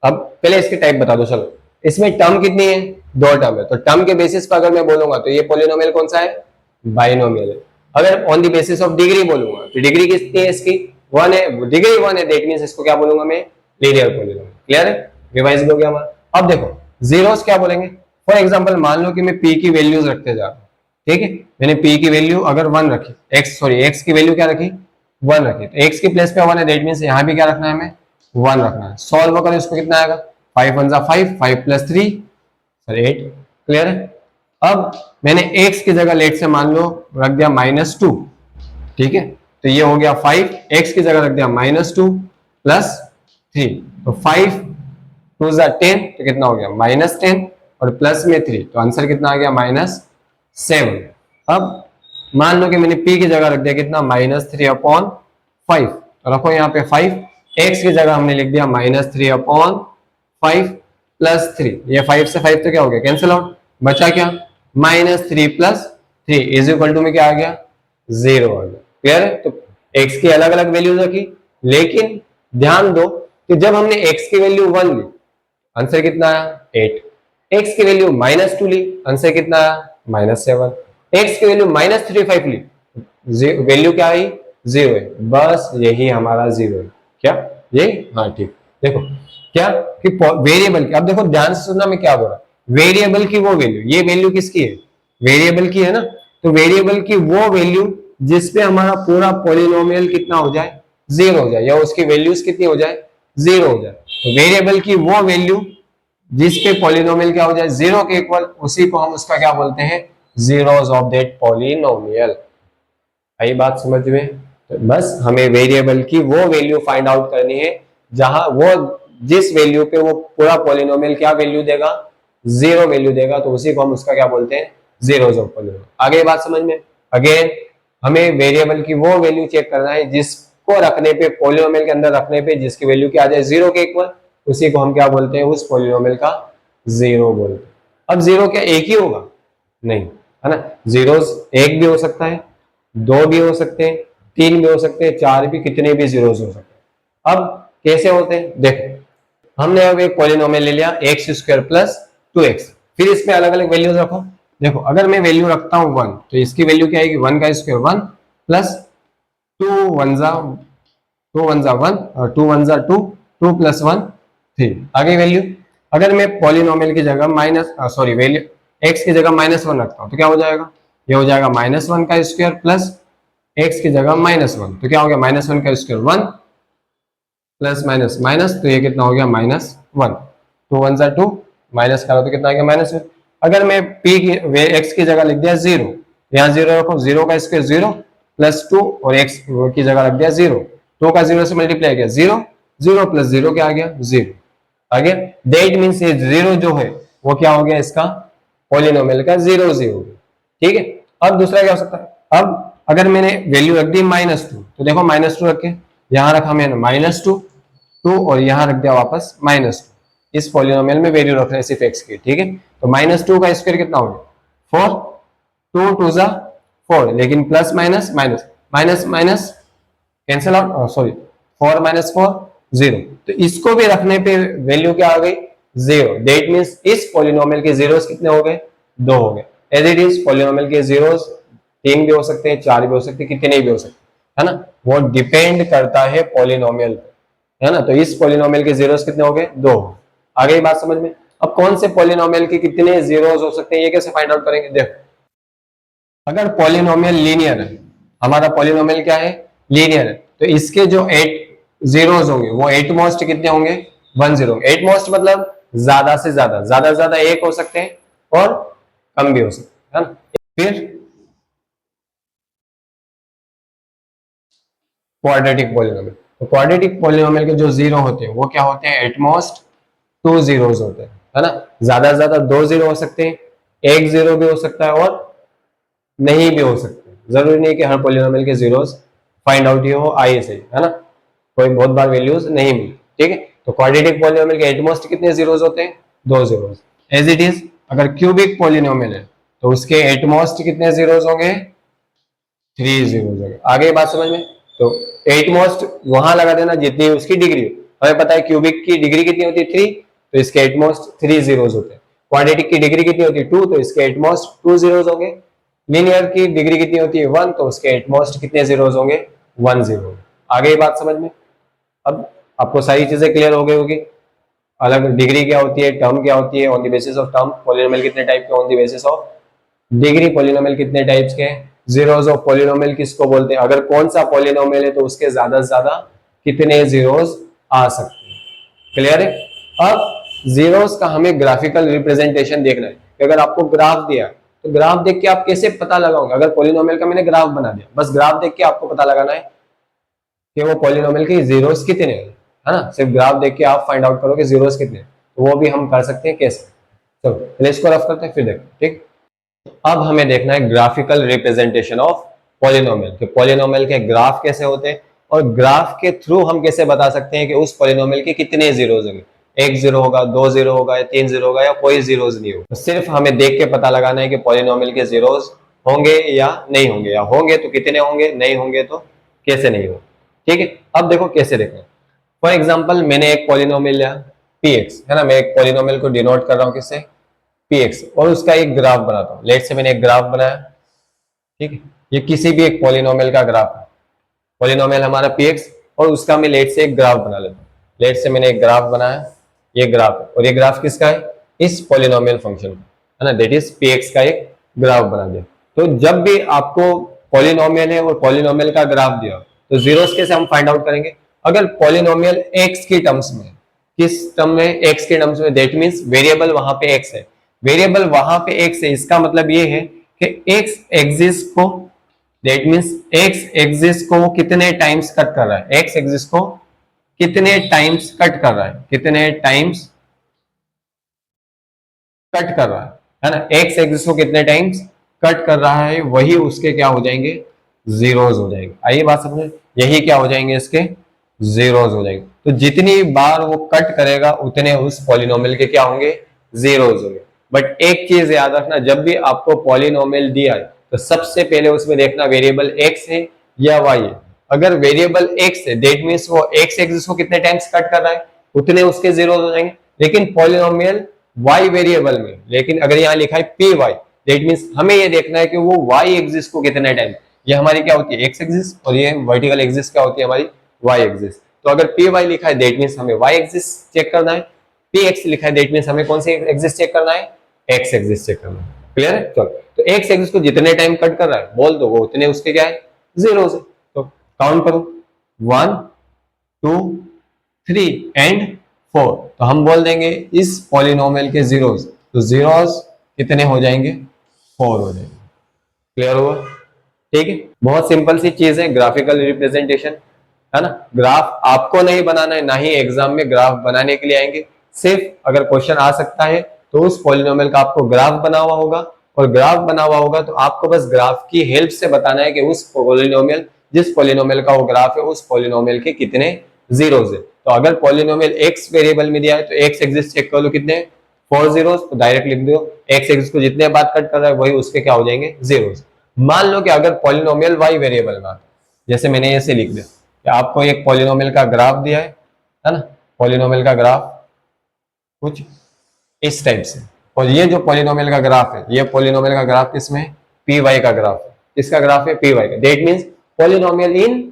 Speaker 1: अब पहले इसके टाइप बता दो। चलो, इसमें टर्म कितनी है? 2 टर्म है, तो टर्म के बेसिस पर अगर मैं बोलूंगा तो ये पॉलिनोमियल कौन सा है? बाइनोमियल है। अगर on the basis of degree बोलूंगा तो डिग्री कितनी है इसकी? 1 है, डिग्री 1 है, दैट मींस इसको क्या बोलूंगा मैं? Linear polynomial. क्लियर है? रिवाइज हो गया हमारा। अब देखो जीरोस क्या बोलेंगे? फॉर एग्जांपल मान लो कि मैं p की वैल्यूज रखते जा रहा हूं। ठीक है, मैंने p की वैल्यू अगर 1 रखी, x की वैल्यू क्या रखी? 1 रखी, तो x की प्लेस पे 1 है, दैट मींस यहां भी क्या रखना है हमें? 1 रखना है। सॉल्व करो, इसको कितना आएगा? 5 1 5, 5 प्लस 3 सर 8। क्लियर है? अब मैंने x की जगह लेट से मान लो रख दिया -2। ठीक है, तो ये हो गया 5, x की जगह रख दिया -2 प्लस 3, तो 5 2 10, तो कितना हो गया? -10, और प्लस में 3, तो आंसर कितना आ गया? -7। अब मान लो कि मैंने p की जगह रख दिया कितना? -3/5, तो रखो यहाँ पे 5, x की जगह हमने लिख दिया -3/5 प्लस 3, ये 5 से 5 तो क्या हो गया? कैंसिल आउट, बचा क्या? -3 प्लस 3 इज इक्वल टू में क्या आ गया? 0 आ गया। क्लियर है? तो x की अलग अलग वैल्यूज रखी, लेकिन ध्यान दो कि जब हमने x की वैल्यू 1 ली, आंसर कितना आया? 8। x की वैल्यू -2 ली, आंसर कितना आया? -7। x की वैल्यू -35 ली, वैल्यू क्या आई? 0 है। बस यही हमारा 0 है। क्या ये? हाँ ठीक। देखो क्या कि वेरिएबल की, अब देखो ध्यान से सुनना मैं क्या बोल रहा हूं, वेरिएबल की वो वैल्यू, ये वैल्यू किसकी है, वेरिएबल की है ना, तो वेरिएबल की वो वैल्यू जिसपे हमारा पूरा पॉलिनोमियल कितना हो जाए, जीरो हो जाए, या उसकी वैल्यूज कितनी हो जाए, जीरो हो जाए। तो वेरिएबल की वो वैल्यू जिसपे पॉलिनोमियल क्या हो जाए, जीरो के इक्वल, उसी को हम उसका क्या बोलते हैं, जीरोस ऑफ दैट पॉलिनोमियल। आई बात समझ में? तो बस हमें वेरिएबल की वो वैल्यू फाइंड आउट करनी है जहां वो, जिस वैल्यू पे वो पूरा पॉलिनोमियल क्या वैल्यू देगा, जीरो वैल्यू देगा, तो उसी को हम उसका क्या बोलते हैं, जीरोस ऑफ पॉलिनोमियल। आगे बात समझ में? अगेन हमें वेरिएबल की वो वैल्यू चेक करना है जिसको रखने पे, पॉलिनोमियल के अंदर रखने पे जिसकी वैल्यू क्या आ जाए, जीरो के इक्वल, उसी को हम क्या बोलते हैं, उस पॉलिनोमियल का जीरो बोलते हैं। अब जीरो क्या एक ही होगा, नहीं, है ना, जीरोस एक भी हो सकता है, दो भी हो सकते हैं, तीन भी हो सकते हैं, चार भी, कितने भी जीरोस हो सकते हैं। अब कैसे होते हैं देखो, हमने अब एक पॉलिनोमियल ले लिया एक्स स्क्वायर प्लस 2x, फिर इसमें अलग अलग वैल्यूज रखो। देखो अगर मैं वैल्यू रखता हूं 1, तो इसकी वैल्यू क्या आएगी, 1 का स्क्वायर 1 प्लस 2 1 जा 1 और 2 1 जा 2, 2 प्लस 1 3। आगे वैल्यू, अगर मैं पॉलिनोमियल की जगह माइनस, सॉरी वैल्यू एक्स की जगह -1 रखता हूं तो क्या हो जाएगा, ये हो जाएगा -1 का स्क्वायर प्लस एक्स की जगह -1, तो क्या हो गया, -1 का स्क्वायर 1 प्लस माइनस माइनस, तो ये कितना हो गया, -1, 2 1 जा 2, माइनस करो तो कितना आ गया, -1। अगर मैं p की x की जगह लिख दिया 0, यहाँ 0 रखो, 0 का स्क्वायर 0 प्लस 2 और x की जगह रख दिया 0, 2 का 0 से मल्टीप्लाई किया 0, 0 प्लस 0 क्या आ गया, 0 आ गया। दैट मीन्स ये 0 जो है वो क्या हो गया, इसका पॉलिनोमियल का 0 0। ठीक है, अब दूसरा क्या हो सकता है, अब अगर मैंने वैल्यू रख दी -2, तो देखो -2 रख के यहाँ रखा मैंने -2 और यहाँ रख दिया वापस -2, इस पॉलिनोमियल में वैल्यू रख रहे हैं सिर्फ x की। ठीक है, तो -2 का स्क्वायर कितना हो गया, 4, 2 2 जा 4, लेकिन plus minus minus minus minus cancel out, sorry 4 - 4 0, तो इसको भी रखने पे वैल्यू क्या आ गई, 0। दैट मीन्स इस पॉलिनोमियल के जीरोस कितने हो गए, 2 हो गए। एज इट इज पॉलिनोमियल के जीरोस 3 भी हो सकते हैं, 4 भी हो सकते हैं, कितने भी हो सकते हैं, है ना, वो डिपेंड करता है पॉलिनोमियल, है ना। तो इस पॉलिनोमियल के जीरोस कितने हो गए, 2। आ गई बात समझ में? अब कौन से पॉलिनोमियल के कितने जीरोस हो सकते हैं, ये कैसे फाइंड आउट करेंगे, देखो अगर पॉलिनोमियल लीनियर है, हमारा पॉलिनोमियल क्या है, लीनियर है, तो इसके जो 8 जीरोस होंगे वो एट मोस्ट कितने होंगे, 1 0। एट मोस्ट मतलब ज्यादा से ज्यादा, ज्यादा से ज्यादा एक हो सकते हैं और कम भी हो सकते हैं, है ना। फिर क्वाड्रेटिक पॉलिनोमियल, तो क्वाड्रेटिक पॉलिनोमियल के जो जीरो होते हैं वो क्या होते हैं, एटमोस्ट 2 जीरोस होते हैं, है ना। ज्यादा से ज्यादा 2 जीरो हो सकते हैं, एक जीरो भी हो सकता है और नहीं भी हो सकते, जरूरी नहीं कि हर पॉलिनोमियल के जीरोस फाइंड आउट ही हो, आइए सही, है ना, कोई बहुत बार वैल्यूज नहीं मिली। ठीक है, तो क्वाड्रेटिक पॉलिनोमियल के एटमोस्ट कितने जीरोस होते हैं, 2 जीरोस। एज इट इज अगर क्यूबिक पॉलिनोमियल है तो उसके एटमोस्ट कितने जीरोस होंगे, 3 जीरोस होंगे। आगे बात समझ में? तो एटमोस्ट वहां लगा देना जितनी उसकी डिग्री, हमें पता है क्यूबिक की डिग्री कितनी होती है, 3, तो इसके एटमोस्ट 3 जीरोस होते हैं। क्वाड्रेटिक की डिग्री कितनी होती है, 2, तो इसके एटमोस्ट 2 जीरोस होंगे। लीनियर की डिग्री कितनी होती है, 1, तो उसके एटमोस्ट कितने जीरोस होंगे, 1 जीरो। आगे बात समझ में? अब आपको सारी चीजें क्लियर हो गई होगी, अलग डिग्री क्या होती है, टर्म क्या होती है, on the basis of term polynomial कितने टाइप के, on the basis of degree polynomial कितने टाइप्स के, जीरोस ऑफ पॉलिनोमियल किसको बोलते हैं, अगर कौन सा पॉलिनोमियल है तो उसके ज्यादा से ज्यादा कितने जीरोस आ सकते हैं। क्लियर है? अब जीरोस का हमें ग्राफिकल रिप्रेजेंटेशन देखना है कि अगर आपको ग्राफ दिया तो ग्राफ देख के आप कैसे पता लगाओगे, अगर पॉलिनोमियल का मैंने ग्राफ बना दिया, बस ग्राफ देख के आपको पता लगाना है कि वो पॉलिनोमियल के जीरोस कितने हैं, है ना। सिर्फ ग्राफ देख के आप फाइंड आउट करो कि जीरोस कितने हैं, तो वो भी हम कर सकते हैं। कैसे, चलो पहले इसको रफ करते हैं फिर देखते हैं। ठीक, अब हमें देखना है ग्राफिकल रिप्रेजेंटेशन ऑफ पॉलिनोमियल, कि पॉलिनोमियल के ग्राफ कैसे होते हैं और ग्राफ के थ्रू हम कैसे बता सकते हैं कि उस पॉलिनोमियल के कितने जीरोस होंगे, एक जीरो होगा, 2 जीरो होगा या 3 जीरो होगा या कोई जीरोस नहीं होगा। तो सिर्फ हमें देख के पता लगाना है कि पॉलिनोमियल के जीरोस होंगे या नहीं होंगे, या होंगे तो कितने होंगे, नहीं होंगे तो कैसे नहीं होंगे। ठीक है, अब देखो कैसे देखना। फॉर एग्जाम्पल मैंने एक पॉलिनोमियल लिया px, है ना, मैं एक पॉलिनोमियल को डिनोट कर रहा हूँ किससे, px, और उसका एक ग्राफ बनाता हूँ। लेट से मैंने एक ग्राफ बनाया, ठीक है, ये किसी भी एक पॉलिनोमियल का ग्राफ है, पॉलिनोमियल हमारा px और उसका मैं लेट से एक ग्राफ बना लेता हूँ। लेट से मैंने एक ग्राफ बनाया, ये ग्राफ है, और ये ग्राफ किसका है, इस पॉलिनोमियल फंक्शन का, है ना, दैट इज px का एक ग्राफ बना दिया। तो जब भी आपको पॉलिनोमियल है और पॉलिनोमियल का ग्राफ दिया तो जीरोस कैसे हम फाइंड आउट करेंगे, अगर पॉलिनोमियल x की टर्म्स में, किस टर्म में, x के टर्म्स में, दैट मींस वेरिएबल वहां पे x है, वेरिएबल वहां पे x है, इसका मतलब ये है कि x एक्सिस को, दैट मींस x एक्सिस को कितने टाइम्स कट कर रहा है, x एक्सिस को कितने टाइम्स कट कर रहा है, कितने टाइम्स कट कर रहा है ना, एक्स एक्सिस को कितने टाइम्स कट कर रहा है, वही उसके क्या हो जाएंगे, जीरोस हो जाएंगे। आइए बात समझे, यही क्या हो जाएंगे, इसके जीरोस हो जाएंगे। तो जितनी बार वो कट करेगा उतने उस पॉलिनोमियल के क्या होंगे, जीरोस होंगे। बट एक चीज याद रखना, जब भी आपको पॉलिनोमियल दिया है तो सबसे पहले उसमें देखना वेरिएबल एक्स है या वाई है। अगर वेरिएबल एक्स है दैट मींस वो एक्स एक्सिस को कितने टाइम्स कट कर रहा है, उतने उसके जीरोस हो जाएंगे। लेकिन पॉलिनोमियल y वेरिएबल में, लेकिन अगर यहाँ लिखा है पी वाई, दैट मींस हमें ये देखना है कि वो y एक्सिस को कितने टाइम, ये हमारी क्या होती है x एक्सिस, और ये वर्टिकल एक्सिस क्या होती है हमारी y एक्सिस। तो अगर पी वाई लिखा है दैट मींस हमें y एक्सिस चेक करना है, पी एक्स लिखा है दैट मींस हमें कौन सी एक्सिस चेक करना है, x एक्सिस चेक करना है। क्लियर है, चलो। तो x एक्सिस को जितने टाइम कट कर रहा है बोल दो, वो उतने उसके क्या है, जीरो से। तो काउंट करो, 1 2 3 एंड 4, तो हम बोल देंगे इस पॉलिनोमियल के जीरोस, तो जीरोस कितने हो जाएंगे, 4 हो जाएंगे। क्लियर हुआ, ठीक है। बहुत सिंपल सी चीज है, ग्राफिकल रिप्रेजेंटेशन, है ना। ग्राफ आपको नहीं बनाना है, ना ही एग्जाम में ग्राफ बनाने के लिए आएंगे। सिर्फ अगर क्वेश्चन आ सकता है तो उस पॉलिनोमियल का आपको ग्राफ बना हुआ होगा, और ग्राफ बना हुआ होगा तो आपको बस ग्राफ की हेल्प से बताना है कि उस पॉलिनोमियल, जिस पॉलिनोमियल का वो ग्राफ है, उस पॉलिनोमियल के कितने जीरोस है। तो अगर पॉलिनोमियल एक्स वेरिएबल में दिया है तो एक्स एक्सिस चेक कर लो कितने, 4 जीरोस, तो डायरेक्ट लिख दो एक्स एक्सिस को जितने बार कट कर रहा है वही उसके क्या हो जाएंगे, जीरोस। मान लो कि अगर पॉलिनोमियल वाई वेरिएबल में, जैसे मैंने ऐसे लिख दिया कि आपको एक पॉलिनोमियल का ग्राफ दिया है ना, पॉलिनोमियल का ग्राफ कुछ इस टाइप से, और ये जो पॉलिनोमियल का ग्राफ है, ये पॉलिनोमियल का ग्राफ किसमें, पी वाई का ग्राफ है, किसका ग्राफ है, पी वाई का, that means polynomial in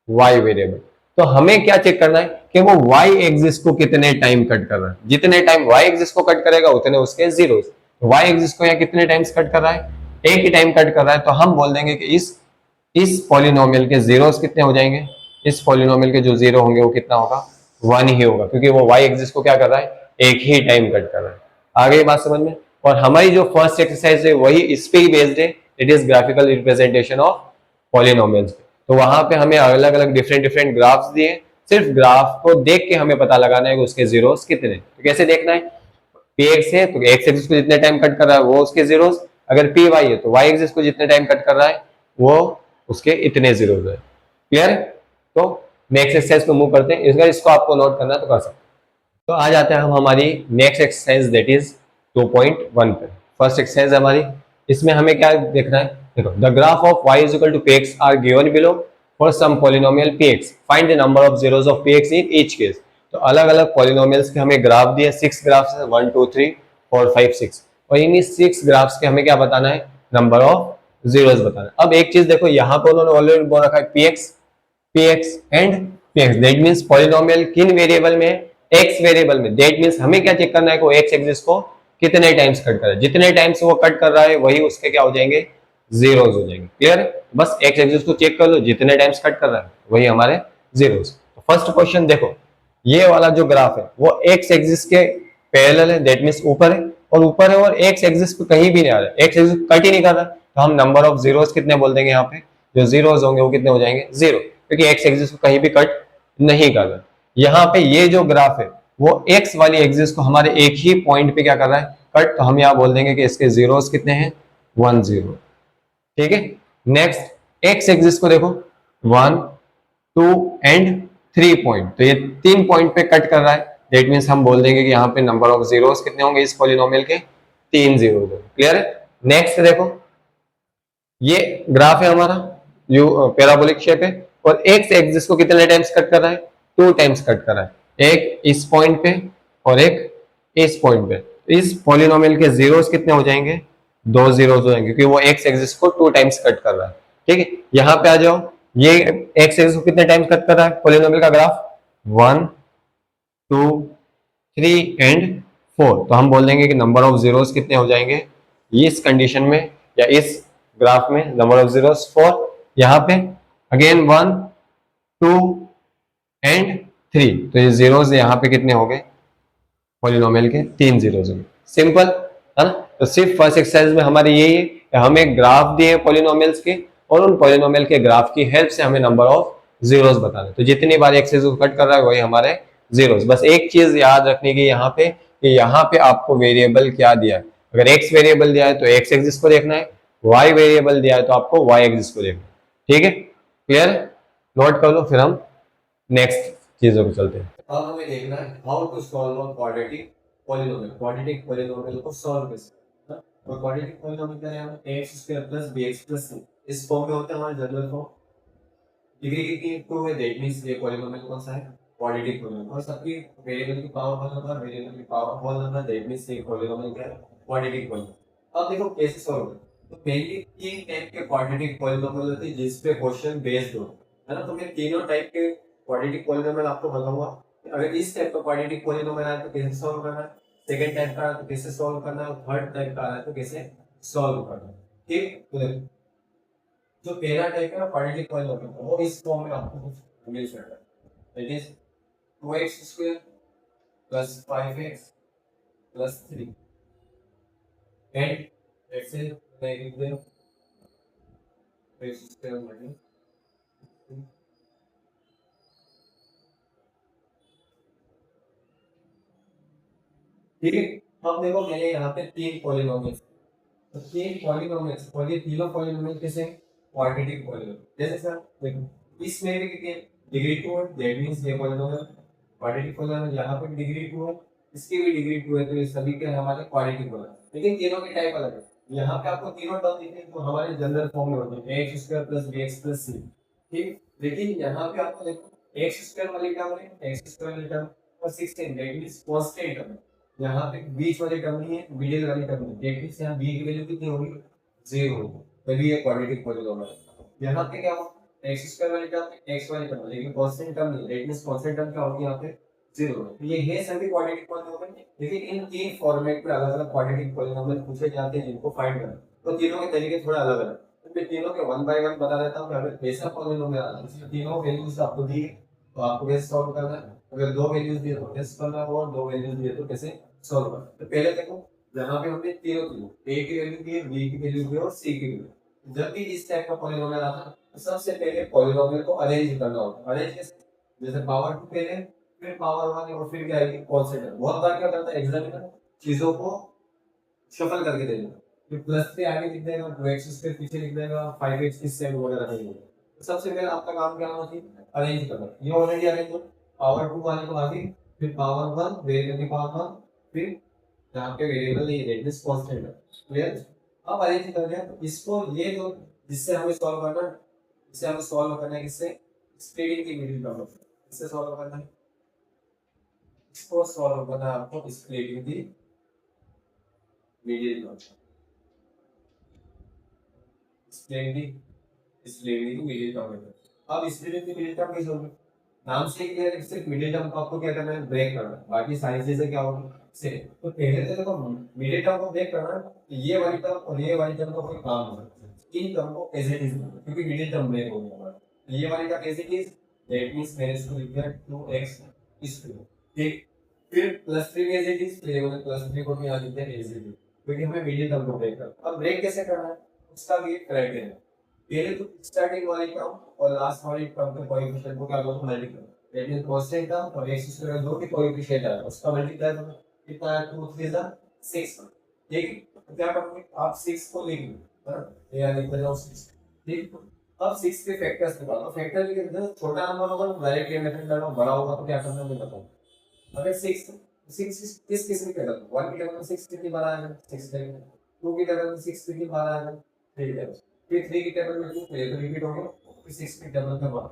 Speaker 1: y variable. तो हमें क्या चेक करना है कि वो y एक्सिस को कितने टाइम कट कर रहा है, जितने टाइम y एक्सिस को कट करेगा उतने उसके जीरो। तो y एक्सिस को यहाँ कितने टाइम्स कट कर रहा है, एक ही टाइम कट कर रहा है, तो हम बोल देंगे कि इस पॉलिनोमियल के जीरोस कितने हो जाएंगे, इस पॉलिनोमियल के जो जीरो होंगे वो कितना होगा, 1 ही होगा, क्योंकि वो y एक्सिस को क्या कर रहा है, एक ही टाइम कट कर रहा है। आ गई बात समझ में। और हमारी जो फर्स्ट एक्सरसाइज है वही इस पे ही बेस्ड है, it is graphical representation of polynomials. तो वहां पे हमें अलग अलग डिफरेंट डिफरेंट ग्राफ्स दिए, सिर्फ ग्राफ को देख के हमें पता लगाना है कि उसके जीरोस कितने। तो कैसे देखना है, पी एक्स है तो एक्स एक्सिस को जितने टाइम कट कर रहा है वो उसके जीरोस, अगर पी वाई है तो वाई एक्सिस को जितने टाइम कट कर रहा है वो उसके इतने जीरोस है। क्लियर है। तो नेक्स्ट एक्सरसाइज को मूव करते हैं, इसको आपको नोट करना है तो कर सकते हैं। तो आ जाते हैं हम हमारी नेक्स्ट एक्सरसाइज दैट इज 2.1 पे। फर्स्ट एक्सरसाइज हमारी, इसमें हमें क्या देखना है, देखो the graph of y is equal to px are given below for some polynomial px, find the number of zeros of px in each case. तो अलग अलग पॉलिनोमियल्स के हमें ग्राफ दिए, 6 ग्राफ्स है, 1 2 3 4 5 6, और इन 6 ग्राफ्स के हमें क्या बताना है, नंबर ऑफ जीरोस बताना है। अब एक चीज देखो, यहाँ पर उन्होंने ऑलरेडी बोल रखा है px and px, that means polynomial किन वेरिएबल में, x वेरिएबल में, दैट मींस हमें क्या चेक करना है कि x एक्सिस को कितने टाइम्स कट कर रहा है, जितने टाइम्स वो कट कर रहा है वही उसके क्या हो जाएंगे, जीरोस हो जाएंगे। क्लियर है, बस x एक्सिस को चेक कर लो, जितने टाइम्स कट कर रहा है वही हमारे जीरोस। तो फर्स्ट क्वेश्चन देखो, ये वाला जो ग्राफ है वो x एक्सिस के पैरेलल है, दैट मींस ऊपर है, और ऊपर है और x एक्सिस पे कहीं भी नहीं आ रहा है, x एक्सिस कट ही नहीं कर रहा, तो हम नंबर ऑफ जीरोस कितने बोल देंगे, यहाँ पे जो जीरोस होंगे वो कितने हो जाएंगे, जीरो, क्योंकि x एक्सिस को कहीं भी कट नहीं कर रहा। यहाँ पे ये जो ग्राफ है वो x वाली एक्सिस को हमारे एक ही पॉइंट पे क्या कर रहा है, कट, तो हम यहाँ बोल देंगे कि इसके जीरोस कितने हैं, 1 0। ठीक है, नेक्स्ट x एक्सिस को देखो, 1 2 एंड 3 पॉइंट, तो ये 3 पॉइंट पे कट कर रहा है, दैट मींस हम बोल देंगे कि यहाँ पे नंबर ऑफ जीरोस कितने होंगे इस पॉलिनोमियल के, 3 जीरो। क्लियर है। नेक्स्ट देखो, ये ग्राफ है हमारा, जो पैराबोलिक शेप है, और x एक्सिस को कितने टाइम्स कट कर रहा है, 2 टाइम्स कट कर रहा है, एक इस पॉइंट पे और एक इस पॉइंट पे। तो इस पॉलिनोमियल के जीरोस कितने हो जाएंगे, 2 जीरोस हो जाएंगे, क्योंकि वो x एक्सिस को 2 टाइम्स कट कर रहा है। ठीक है, यहाँ पे आ जाओ, ये x एक्सिस को कितने टाइम्स कट कर रहा है, पॉलिनोमियल का ग्राफ 1 2 3 और 4, तो हम बोल देंगे कि नंबर ऑफ जीरोस कितने हो जाएंगे इस कंडीशन में या इस ग्राफ में, नंबर ऑफ जीरोस 4, यहाँ पे अगेन 1, 2 एंड 3, तो ये जीरोस यहाँ पे कितने हो गए पॉलिनोमियल के 3 जीरोस हो गए। सिंपल है ना। तो सिर्फ फर्स्ट एक्सरसाइज में हमारे यही है कि हमें ग्राफ दिए पॉलिनोमियल्स के और उन पॉलिनोमियल के ग्राफ की हेल्प से हमें नंबर ऑफ जीरोस बताने, तो जितनी बार एक्सेस को कट कर रहा है वही हमारे जीरोस। बस एक चीज याद रखने की यहाँ पे कि यहाँ पे आपको वेरिएबल क्या दिया है, अगर एक्स वेरिएबल दिया है तो एक्स एक्सिस को देखना है, वाई वेरिएबल दिया है तो आपको वाई एक्सिस को देखना है। ठीक है, क्लियर, नोट कर लो, फिर हम नेक्स्ट चीजों को चलते हैं। अब हमें देखना है how to solve a quadratic polynomial, quadratic polynomial को सॉल्व कैसे करना है। तो क्वाड्रेटिक पॉलिनोमियल क्या है, हमें x square plus bx plus c इस फॉर्म में होता है हमारा जनरल फॉर्म। डिग्री कितनी टू है, दैट मींस ये पॉलिनोमियल कौन सा है, क्वाड्रेटिक पॉलिनोमियल। और सबकी वेरिएबल की पावर होल नंबर, वेरिएबल की power whole number, that means ये पॉलिनोमियल क्या है, क्वाड्रेटिक पॉलिनोमियल। अब देखो कैसे सॉल्व करें। तो मेनली तीन टाइप के क्वाड्रेटिक पॉलिनोमियल होते हैं जिस पे क्वेश्चन बेस्ड हो, है ना। तो मैं तीनों टाइप के क्वाड्रेटिक पॉलिनोमियल आपको बताऊंगा। अगर इस टाइप का क्वाड्रेटिक पॉलिनोमियल आए तो कैसे सॉल्व करना है, सेकंड टाइप का तो कैसे सॉल्व करना है, और थर्ड टाइप का है तो कैसे सॉल्व करना है। ठीक, तो जो पहला टाइप है ना क्वाड्रेटिक पॉलिनोमियल, वो इस फॉर्म में आपको कुछ मिल सकता है। That is 2x square plus 5x plus 3 and let's say मैं लिख दे x स्क्वायर माइनस, ठीक है। अब देखो मैंने यहाँ पे तीन पॉलिनोमियल, तो तीन पॉलिनोमियल्स और ये तीनों पॉलिनोमियल कैसे क्वाड्रेटिक पॉलिनोमियल। जैसे सर देखो इसमें भी कितनी डिग्री 2 है, दैट मींस ये पॉलिनोमियल क्वाड्रेटिक पॉलिनोमियल, यहाँ पे डिग्री 2 है, इसकी भी डिग्री 2 है, तो ये सभी के हमारे क्वाड्रेटिक पॉलिनोमियल। लेकिन तीनों के टाइप अलग है। यहाँ पे आपको तीनों टर्म दिख रहे हैं तो हमारे जनरल फॉर्म में होते हैं x square plus bx plus c। ठीक, लेकिन यहाँ पे आपको देखो x स्क्वायर वाली टर्म है, x स्क्वायर वाली टर्म और 16 दैट मींस कांस्टेंट टर्म। यहाँ पे बीच वाली टर्म नहीं है, मिडिल वाली टर्म है, दैट मींस यहाँ b की वैल्यू कितनी होगी, 0 होगी, तभी ये क्वाड्रेटिक पॉलिनोमियल है। यहाँ पे क्या होगा x स्क्वायर वाली टर्म x वाली टर्म, लेकिन कांस्टेंट टर्म नहीं, दैट मींस कांस्टेंट टर्म क्या होगी यहाँ पे 0 है। तो ये है सभी क्वाड्रेटिक पॉलिनोमियल, लेकिन इन तीन फॉर्मेट में अलग-अलग क्वाड्रेटिक पॉलिनोमियल पूछे जाते हैं जिनको फाइंड करना। तो तीनों के तरीके थोड़ा अलग-अलग है, तो मैं तीनों के वन बाय वन बता देता हूं कि अगर ऐसा पॉलिनोमियल आता है जिसमें तीनों वैल्यूज आपको दी तो आपको कैसे सॉल्व करना है, अगर दो वैल्यूज दिए तो कैसे करना है, और दो वैल्यूज दिए तो कैसे सॉल्व करना है। तो पहले देखो यहाँ पे हमने तीनों दी, a की वैल्यू दी, b की वैल्यू दी और c की वैल्यू। जब भी इस टाइप का पॉलिनोमियल आता है तो सबसे पहले पॉलिनोमियल को अरेंज करना होता है। अरेंज कैसे, जैसे पावर 2 पहले, फिर पावर 1 और फिर क्या आएगी कांस्टेंट। बहुत बार क्या करता है एग्जामिनर चीजों को शफल करके दे देगा, फिर प्लस 3 आगे लिख देगा, 2x स्क्वायर पीछे लिख देगा, 5x इस साइड वगैरह नहीं होगा। तो सबसे पहले आपका काम क्या होना चाहिए, अरेंज करना। ये ऑलरेडी अरेंज हो, पावर 2 वाले को आगे, फिर पावर 1 वेरिएबल की पावर 1, फिर यहाँ पे वेरिएबल नहीं है दिस कांस्टेंट है, क्लियर। अब अरेंज कर दिया तो इसको ये जो जिससे हमें सॉल्व करना है, इससे हमें सॉल्व करना है किससे, स्प्लिटिंग की मिडिल टर्म से, इससे सॉल्व करना है, इसको सॉल्व करना है आपको स्प्लिटिंग की मिडिल टर्म, स्प्लिटिंग स्प्लिटिंग की मिडिल टर्म है। अब स्प्लिटिंग की मिडिल टर्म कैसे होगी, नाम से क्लियर है, सिर्फ मिडिल टर्म को आपको क्या करना है, ब्रेक करना है, बाकी सारी चीजें क्या होगी से। तो पहले तो देखो मिडिल टर्म को ब्रेक करना है, तो ये वाली टर्म और ये वाली टर्म का कोई काम नहीं है, इन टर्म को एज इट इज क्योंकि मिडिल टर्म ब्रेक हो गया हमारा। तो ये वाली term as it is, that means मैंने इसको लिख दिया 2x स्क्वायर, ठीक। फिर प्लस 3 एज इट इज, तो ये वाला प्लस 3 को भी यहां लिख दिया एज इट इज, क्योंकि हमें मिडिल टर्म को ब्रेक करना है। अब ब्रेक कैसे करना है उसका भी एक क्राइटेरिया है। पहले तो स्टार्टिंग वाली टर्म और लास्ट वाली टर्म के कोएफिशिएंट को क्या करो, multiply, that means constant term और x स्क्वायर दो के कोएफिशिएंट है उसका मल्टीप्लाई करो, कितना है 2 3 जा 6, ठीक। तो क्या करोगे आप 6 को लिख लो, हां ये लिख दो 6, ठीक। अब 6 के फैक्टर्स निकालो, फैक्टर लिख दो, छोटा नंबर होगा तो डायरेक्ट ये मेथड लगाओ, बड़ा होगा तो क्या करना है मैं बताऊं। अगर 6 किस किस में करेगा, 1 की जगह 6 कितनी बार आएगा 6 करेंगे, 2 की जगह 6 कितनी बार आएगा 3 करेंगे, फिर 3 की टेबल में 2 ये तो रिपीट हो गया, फिर 6 की टेबल में 1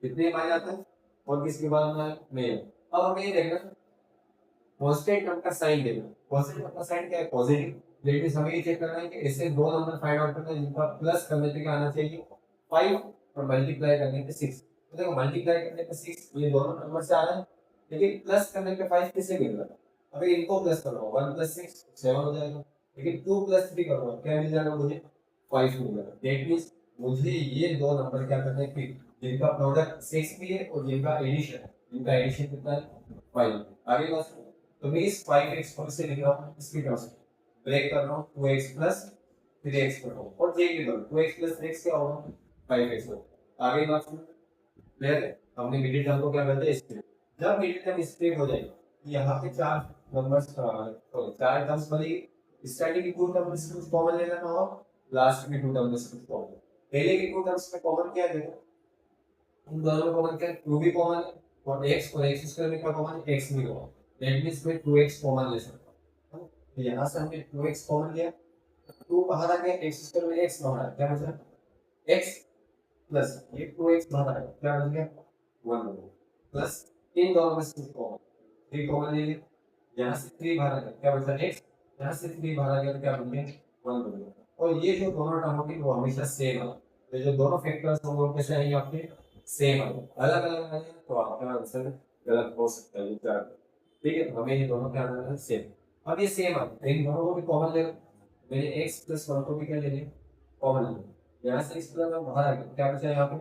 Speaker 1: कितने बार आता है, और किसके बाद में मेल। अब हमें ये देखना कांस्टेंट टर्म का साइन देना, कांस्टेंट टर्म का साइन क्या है, पॉजिटिव, दैट मींस हमें ये चेक करना है कि ऐसे दो नंबर फाइंड आउट करना है जिनका प्लस करने पे क्या आना चाहिए 5 और मल्टीप्लाई करने पे 6। तो देखो मल्टीप्लाई करने पे 6 ये दोनों नंबर से आ रहा है,
Speaker 2: लेकिन प्लस करने पे 5 किसे मिल रहा है? अगर इनको प्लस करो 1 + 6 7 हो जाएगा, लेकिन 2 + 3 करो क्या मिल जाएगा मुझे? 5 मिल जाएगा। दैट मींस मुझे ये दो नंबर क्या करने हैं फिर, जिनका प्रोडक्ट 6 भी है और जिनका एडिशन कितना है? 5। आगे बात, तो मैं इस 5x को से लिख रहा हूँ इसकी टर्म्स में, ब्रेक कर रहा हूँ 2x + 3x कर रहा हूँ और ये भी करो 2x + 3x क्या होगा? 5x होगा। आगे बात क्लियर है? हमने मिडिल टर्म को क्या करते हैं स्प्लिट। जब मिडिल टर्म स्प्लिट हो जाएगी यहाँ पे चार नंबर्स चार टर्म्स बनेगी। स्टार्टिंग की टू टर्म्स में कुछ कॉमन ले लेना और लास्ट में टू टर्म्स में कुछ कॉमन। पहले की टू टर्म्स में कॉमन क्या है? उन दोनों में कॉमन क्या है? 2 भी कॉमन है और x में क्या कॉमन है? x भी कॉमन। दैट मींस मैं 2x कॉमन ले सकता हूं। तो यहां से हमने 2x कॉमन लिया, 2 बाहर आ गया, x² में x बाहर आ गया, क्या बचा? x प्लस ये 2x बाहर आ गया, क्या बच गया? 1 हो गया प्लस इन दोनों में से कॉमन 3 कॉमन ले लिया, यहाँ से 3 बाहर आ गया, क्या बचा? x, यहाँ से 3 बाहर आ गया तो क्या बन गया? 1 बन गया। और ये जो दोनों टर्म होंगे वो हमेशा सेम है, तो जो दोनों फैक्टर्स होंगे वो कैसे आएंगे आपके? सेम आएंगे। अलग अलग आएंगे तो आपका आंसर गलत हो सकता है विचार। ठीक है, हमें ये दोनों क्या आना है? सेम। अब ये सेम है, इन दोनों को भी कॉमन ले लो, मैंने x + 1 को भी क्या ले लिया? कॉमन ले लिया, यहाँ से x + 1 बाहर आ गया, क्या बचा यहाँ पे?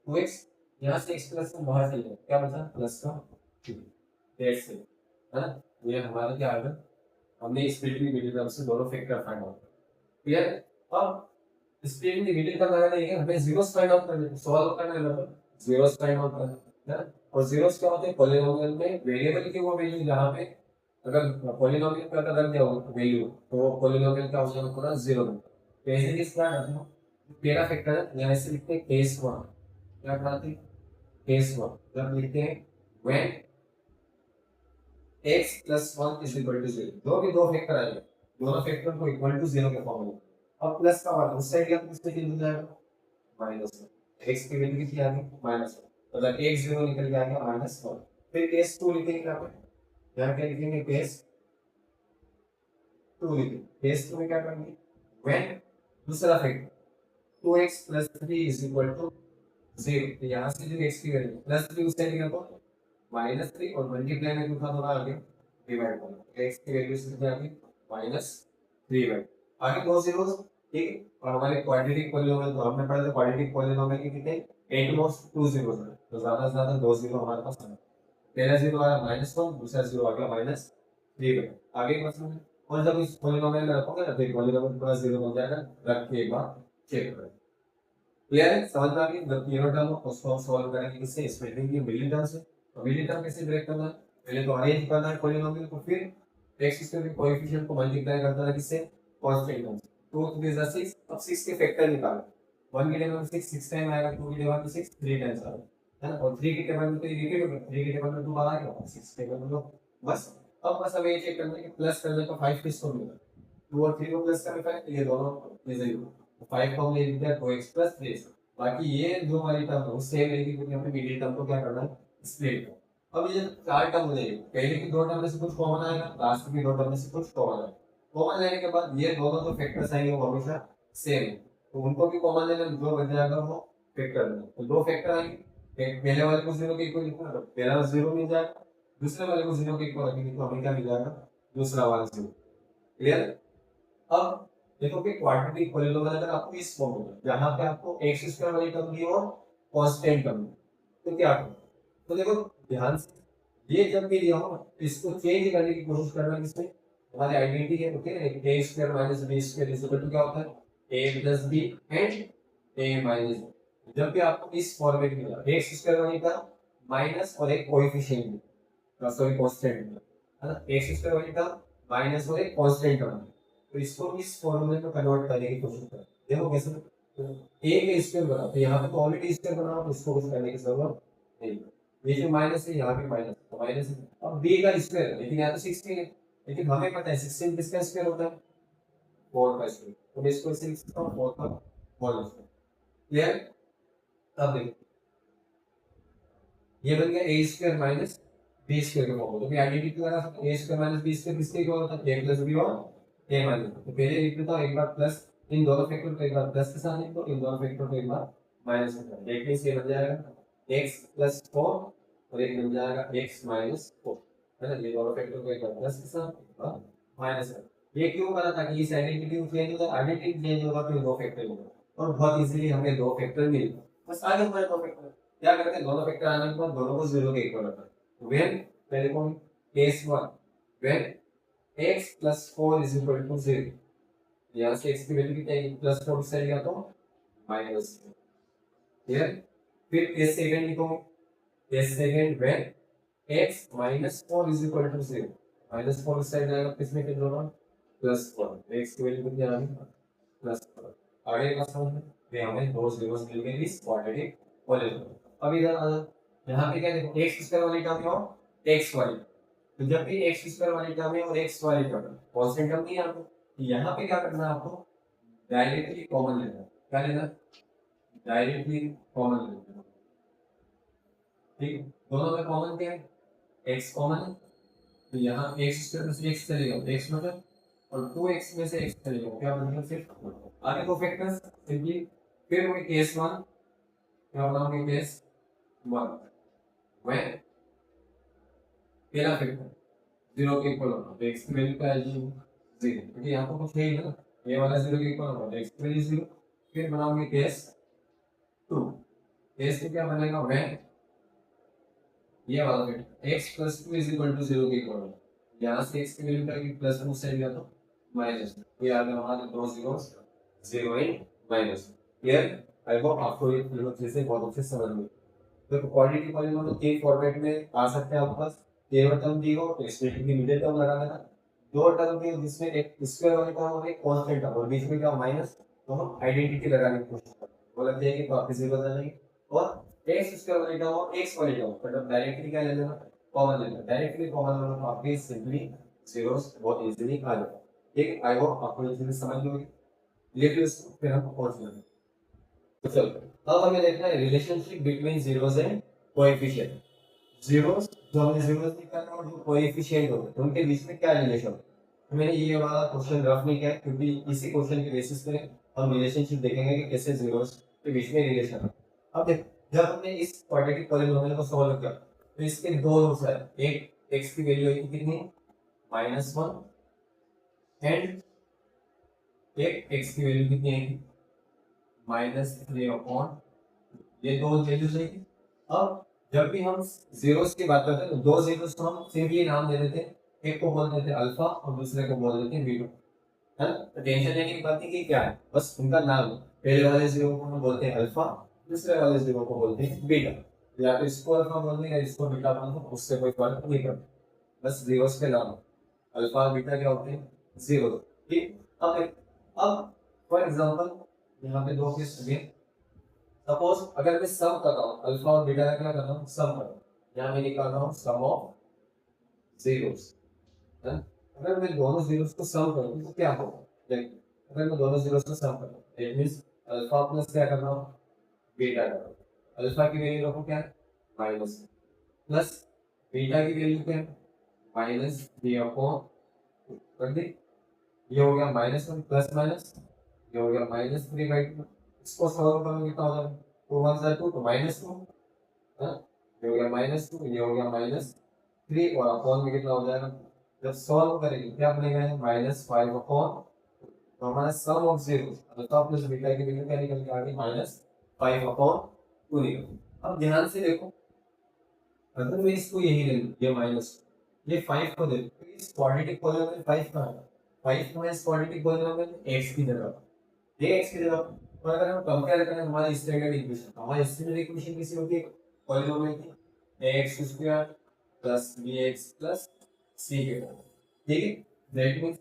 Speaker 2: 2x, यहाँ से x + 1 बाहर चले गया, क्या बचा? प्लस का 2। दैट्स इट, है ना? ये हमारा क्या आएगा? हमने स्प्लिट की मिडिल टर्म से दोनों फैक्टर फाइंड आउट क्लियर। अब स्प्लिट की मिडिल टर्म लगाना है, हमें जीरोस फाइंड आउट करने, सॉल्व करना है, मतलब जीरोस फाइंड आउट करना है। और जीरोस क्या होते हैं? पॉलीनोमियल में वेरिएबल की वो वैल्यू जहाँ पे अगर पॉलीनोमियल का अगर दिया हो वैल्यू तो पॉलीनोमियल का हो जाएगा पूरा 0 में। तो ऐसे केस क्या करते हैं? पहला फैक्टर है यहाँ से लिखते हैं केस 1, क्या कराते हैं? केस 1 जब लिखते हैं व्हेन x + 1 = 0, दो के दो फैक्टर आएंगे, दोनों फैक्टर को इक्वल टू 0 के फॉर्म में। अब प्लस का मान उस साइड गया तो किससे चेंज हो जाएगा? माइनस में। x की वैल्यू कितनी आ गई? -1, मतलब x 0 निकल के आ गया -1। फिर केस 2 लिखेंगे क्या पे? यहाँ क्या लिखेंगे? केस 2 लिखेंगे। केस 2 में क्या करेंगे? व्हेन दूसरा फैक्टर 2x + 3 = 0, तो यहाँ से जो x की वैल्यू +3 उस साइड गया तो -3 और मल्टीप्लाई में दूसरा थोड़ा आगे डिवाइड करना, x की वैल्यू से क्या आ गई? -3 आगे दो जीरोस। ठीक है, और हमारे क्वाड्रेटिक पॉलीनोमियल तो हमने पढ़ा था, क्वाड्रेटिक पॉलीनोमियल के कितने? एट मोस्ट 2 जीरोस है, तो ज्यादा से ज्यादा 2 जीरो हमारे पास है। पहला जीरो आया -1, दूसरा जीरो आ गया -3। आगे क्वेश्चन है, और जब इस पॉलीनोमियल में रखोगे ना तो ये पॉलीनोमियल पूरा जीरो बन जाएगा। रख के एक बार चेक करें। क्लियर है? समझ में आ गई? जब तीनों टर्म उसको हम सॉल्व करेंगे किससे? स्प्लिटिंग की मिडिल टर्म से। तो मिडिल टर्म कैसे ब्रेक करना है? पहले तो अरेंज करना है पॉलीनोमियल को, फिर x² के कोएफिशिएंट को मल्टीप्लाई करना है किससे? कांस्टेंट टर्म से। 2 × 3 = 6। अब 6 के फैक्टर निकालो, 1 की जगह 6 टाइम आएगा, 2 की जगह 6 3 टाइम्स आएगा, है ना? और 3 की टेबल में तो ये रिपीट होगा, 3 की टेबल में 2 बार आ गया, 6 टेबल में 2। बस अब बस हमें ये चेक करना है कि प्लस करने पर 5 किसको मिलेगा? 2 और 3 को प्लस करने पर ये दोनों ये 0, 5 को हमने लिख दिया 2x + 3। बाकी ये जो हमारी टर्म है उससे रहेगी, क्योंकि हमें मिडिल टर्म को क्या करना है? स्प्लिट करना। अब ये चार टर्म हो जाएगी, पहले की दो टर्म में से कुछ कॉमन आएगा, लास्ट की दो टर्म में से कुछ कॉमन आएगा। कॉमन लेने के बाद ये दोनों जो फैक्टर्स आएंगे वो हमेशा सेम है, तो उनको भी कॉमन लेना, जो बन जाएगा वो फैक्टर लेना। तो दो फैक्टर आएंगे, पहले वाले को 0 के इक्वल लिखना, तो पहला 0 मिल जाएगा, दूसरे वाले को 0 के इक्वल रखेंगे तो हमें क्या मिल जाएगा? दूसरा वाला 0। क्लियर? अब देखो कि क्वाड्रेटिक पॉलीनोमियल अगर आपको इस फॉर्म में जहां पे आपको x² वाली टर्म दी और कांस्टेंट टर्म, तो क्या करो? तो देखो ध्यान से, ये जब भी दिया हो इसको चेंज करने की कोशिश करना, किसमें? हमारी आइडेंटिटी है, ओके? a² - b² क्या होता है? a + b and a - b। जब भी आपको इस फॉर्मेट में मिला x² वाली टर्म माइनस और एक कोएफिशिएंट, सॉरी कांस्टेंट, है ना? x² वाली टर्म माइनस और एक कांस्टेंट टर्म, तो इसको इस फॉर्मूले में कन्वर्ट करने की कोशिश करें। देखो कैसे? a के स्क्वायर बना, तो यहाँ पे तो ऑलरेडी स्क्वायर बना, तो इसको कुछ करने की जरूरत नहीं। ये जो माइनस है यहाँ पे माइनस, तो माइनस है। अब b का स्क्वायर है, लेकिन यहाँ तो 16 है, लेकिन हमें पता है 16 किसका स्क्वायर होता है? 4 का स्क्वायर, तो मैं इसको ऐसे लिख सकता हूँ 4 का होल स्क्वायर। क्लियर? अब देखो ये बन गया a² - b² का फॉर्मूला, तो मैं आइडेंटिटी लगा सकता हूँ a² - b² किसके इक्वल होता है? a + b और a माइनस। तो पहले लिख देता हूँ एक बार प्लस, इन दोनों फैक्टर को एक बार प्लस के साथ लिखो, इन दोनों फैक्टर को एक बार माइनस के साथ। एक से बन जाएगा x + 4 और एक बन जाएगा x माइनस 4, है ना। ये दोनों फैक्टर को एक बार प्लस के साथ माइनस है। ये क्यों करा, ताकि इस आइडेंटिटी चेंज होगा, आइडेंटिटी चेंज होगा तो दो फैक्टर होगा, और बहुत इजीली हमें दो फैक्टर मिल गए। बस आगे हमारे दो फैक्टर क्या करते हैं, दोनों फैक्टर आने के बाद दोनों को 0 के इक्वल रखते हैं। व्हेन पहले कौन, case 1, when x plus 4 is equal to 0, यहाँ से x की वैल्यू कितनी आएगी, प्लस 4 से आएगा तो माइनस, क्लियर। फिर केस सेकंड लिखो, case second when x minus 4 is equal to 0, minus 4 से आएगा किसमें के दोनों प्लस 4, x की वैल्यू कितनी आ रही है प्लस 4। आगे का सम है, ये हमें दो जीरोस मिल गए इस क्वाड्रेटिक पॉलीनोमियल। अब इधर आ जाओ, यहाँ पे क्या देखो, x स्क्वायर वाली टर्म है और x वाली, तो जब भी x स्क्वायर वाली टर्म है और x वाली टर्म कांस्टेंट टर्म नहीं है आपको, यहाँ पे क्या करना है आपको, डायरेक्टली कॉमन लेना है। क्या लेना, डायरेक्टली कॉमन लेना है, ठीक। दोनों में कॉमन क्या है, x कॉमन है, तो यहाँ x स्क्वायर में से x चलेगा, x मतलब, और 2x में से x चलेगा, क्या बनेगा सिर्फ आगे दो फैक्टर्स सिंपली। फिर वही केस 1, क्या बनाओगे केस 1 व्हेन पहला फैक्टर 0 के इक्वल होगा, तो x की वैल्यू क्या आएगी 0, क्योंकि यहाँ पर कुछ है ही ना, ये वाला 0 के इक्वल होगा, x की वैल्यू 0। फिर बनाओगे केस 2, केस में क्या बनेगा, व्हेन ये वाला factor x plus 2 is equal to 0 के इक्वल होगा, यहाँ से x की वैल्यू क्या आएगी प्लस 2 से गया तो माइनस, ये आ गया हमारे दो zeros, 0 and minus, clear. I hope आपको ये तीनों चीजें बहुत अच्छे से समझ में। तो क्वाड्रेटिक पॉलीनोमियल के फॉर्मेट में आ सकते हैं आपके पास, केवल टर्म दी हो तो स्प्लिटिंग की मिडिल टर्म लगा देना, दो टर्म दी हो जिसमें एक स्क्वायर वाली टर्म और एक कांस्टेंट टर्म और बीच में क्या माइनस, तो हम आइडेंटिटी लगाने की कोशिश करते हैं, वो लग जाएगी तो वापस जीरो बन जाएगी। और एक्स स्क्वायर वाली टर्म और एक्स वाली टर्म मतलब डायरेक्टली क्या ले लेना, कॉमन लेना, डायरेक्टली कॉमन लेना तो आपके सिंपली जीरोस बहुत इजीली आ जाएगा, ठीक। आई होप आपको ये चीजें समझ में होगी, लेकिन फिर हम पहुंच जाएंगे। तो चलो अब हमें देखना है relationship between zeros and coefficient. Zeros जो हमने जीरोस निकाला और जो कोएफिशिएंट होते हैं उनके बीच में क्या रिलेशन है, तो मैंने ये वाला क्वेश्चन रफ नहीं किया क्योंकि इसी क्वेश्चन के बेसिस पे हम रिलेशनशिप देखेंगे कि कैसे जीरोस के बीच में रिलेशन है। अब देख, जब हमने इस क्वाड्रेटिक पॉलीनोमियल को सॉल्व किया तो इसके दो रूट्स है, एक x की वैल्यू आई कितनी -1 एंड एक x की वैल्यू कितनी आएगी -3 अपॉन, ये दो वैल्यूज है। अब जब भी हम जीरोस की बात करते हैं तो दो जीरोस को हम सिंपली नाम दे देते हैं, एक को बोल देते हैं अल्फा और दूसरे को बोल देते हैं बीटा, है ना। तो टेंशन लेने की बात नहीं कि क्या है, बस उनका नाम है। पहले वाले जीरो को हम बोलते हैं अल्फा, दूसरे वाले जीरो को बोलते हैं बीटा, या तो इसको अल्फा बोल दें या इसको बीटा बोल दें, उससे कोई फर्क नहीं पड़ता, बस जीरोस के नाम अल्फा और बीटा क्या होते हैं जीरो, ठीक। अब फॉर एग्जांपल यहाँ पे दो केस दिए, सपोज अगर मैं सम कर रहा हूँ अल्फा और बीटा का, क्या कर रहा हूँ सम कर रहा हूँ, यहाँ मैं निकाल रहा हूँ सम ऑफ जीरोस, है। अगर मैं दोनों जीरोस को सम करूँ तो क्या होगा, देख अगर मैं दोनों जीरोस को सम करूँ इट मींस अल्फा प्लस क्या कर रहा हूँ बीटा कर रहा हूँ, अल्फा की वैल्यू रखो क्या माइनस प्लस बीटा की वैल्यू क्या -3 अपॉन कर दी, ये हो गया -1 प्लस माइनस, ये हो गया -3/2, इसको सॉल्व करोगे तो हो जाएगा 2 1 2 तो -2, हाँ ये हो गया -2, ये हो गया -3 और अपॉन में कितना हो जाएगा, जब सॉल्व करेंगे क्या बनेगा -5 अपॉन, तो हमारा sum of zeros alpha plus beta की वैल्यू क्या निकल के आ गई -5 अपॉन 2 निकल। अब ध्यान से देखो, अगर मैं इसको यही ले लूं ये माइनस, ये 5 को दे तो इस क्वाड्रेटिक पॉलीनोमियल 5 कहां है, 5 को इस क्वाड्रेटिक पॉलीनोमियल x की जगह, ये x की जगह। और अगर हम कंपेयर करें हमारी स्टैंडर्ड इक्वेशन, हमारी स्टैंडर्ड इक्वेशन कैसी होती है पॉलीनोमियल की ax square plus bx plus c के, ठीक है। दैट मींस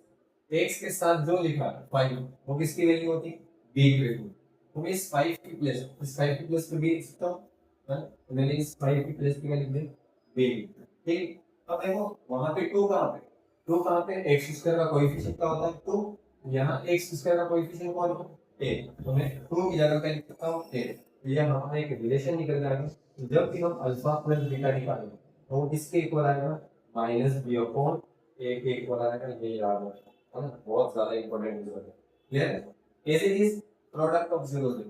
Speaker 2: x के साथ जो लिखा है 5 वो किसकी वैल्यू होती है b की वैल्यू, तो मैं इस 5 की प्लेस पे b लिख सकता हूं, तो मैंने इस 5 की प्लेस पे क्या लिख दिया b, ठीक। अब देखो वहां पे 2 कहां पे x स्क्वायर का कोएफिशिएंट क्या होता है 2, यहाँ x स्क्वायर का कोएफिशिएंट कौन है a, तो मैं 2 की जगह पे लिख सकता हूं a, ये हमारा एक रिलेशन निकल जाएगा। जब भी हम अल्फा प्लस बीटा निकालेंगे तो वो किसके इक्वल आएगा -b अपॉन a के इक्वल आएगा, ये याद रखना, है ना, बहुत ज्यादा इंपॉर्टेंट है, क्लियर। ऐसे इज प्रोडक्ट ऑफ जीरोस,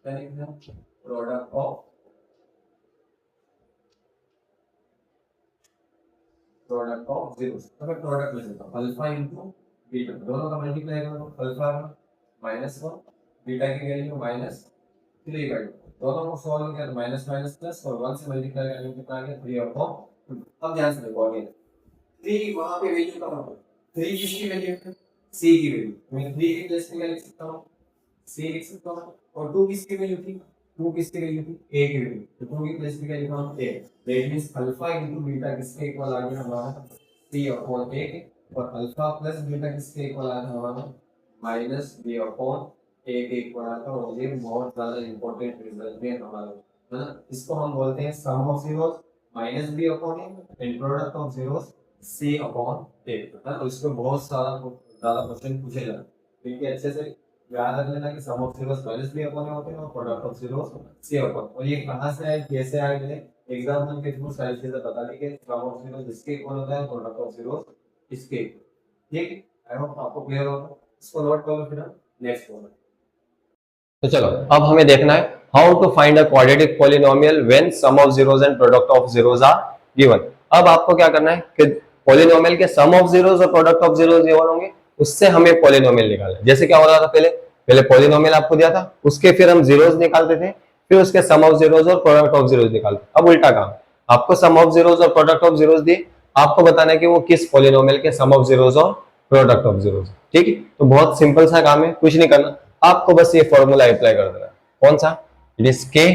Speaker 2: यानी product of product of zero, तो मैं प्रोडक्ट ले लेता हूँ अल्फा इंटू बीटा, दोनों का मल्टीप्लाई करो, अल्फा माइनस वन, बीटा की वैल्यू माइनस 3/2, दोनों को सॉल्व किया तो माइनस माइनस प्लस और 1 से मल्टीप्लाई करने कितना आ गया 3 अपॉन। अब ध्यान से देखो अगेन 3 वहां पे वैल्यू कहाँ पर 3 किसकी वैल्यू है, c की वैल्यू, मैं 3 की प्लेस में क्या लिख सकता हूँ c लिख सकता हूँ, और 2 किसकी वैल्यू थी, 2 किसकी वैल्यू थी a की वैल्यू, तो 2 की प्लेस में क्या लिखा हूँ a, that means alpha into beta किसके इक्वल आ गया हमारा c अपॉन a के, और अल्फा प्लस बीटा किसके इक्वल आ गया हमारा माइनस b अपॉन a के इक्वल आ गया, और ये बहुत ज्यादा इंपॉर्टेंट रिजल्ट है हमारा, है ना। इसको हम बोलते हैं sum of zeros minus b upon a and product of zeros c upon a, है ना। तो इसको बहुत सारा ज्यादा क्वेश्चन पूछे जाते हैं, ठीक है, अच्छे से याद रख लेना कि sum of zeros minus b upon a होते हैं और product of zeros c upon, और ये कहां से आए कैसे आए मैंने एग्जांपल के थ्रू सारी चीजें बता दी कि सम ऑफ जीरोस इसके इक्वल होता है, प्रोडक्ट ऑफ जीरोस इसके, ठीक। आई होप आपको क्लियर होगा, इसको नोट कर लो फिर नेक्स्ट वन।
Speaker 1: तो चलो अब हमें देखना है how to find a quadratic polynomial when sum of zeros and product of zeros are given. अब आपको क्या करना है कि पॉलिनोमियल के सम ऑफ जीरोस और प्रोडक्ट ऑफ जीरोस गिवन होंगे, उससे हमें पॉलिनोमियल निकालना है। जैसे क्या हो रहा था पहले पहले पॉलिनोमियल आपको दिया था, उसके फिर हम जीरोस निकालते थे, फिर उसके सम ऑफ जीरोस और प्रोडक्ट ऑफ जीरोस निकालते। अब उल्टा काम, आपको सम ऑफ जीरोस और प्रोडक्ट ऑफ जीरोस दिए, आपको बताना है कि वो किस पॉलिनोमियल के सम ऑफ जीरोस और प्रोडक्ट ऑफ जीरोस, ठीक है। तो बहुत सिंपल सा काम है, कुछ नहीं करना, आपको बस ये फॉर्मूला अप्लाई कर देना है। कौन सा, it is k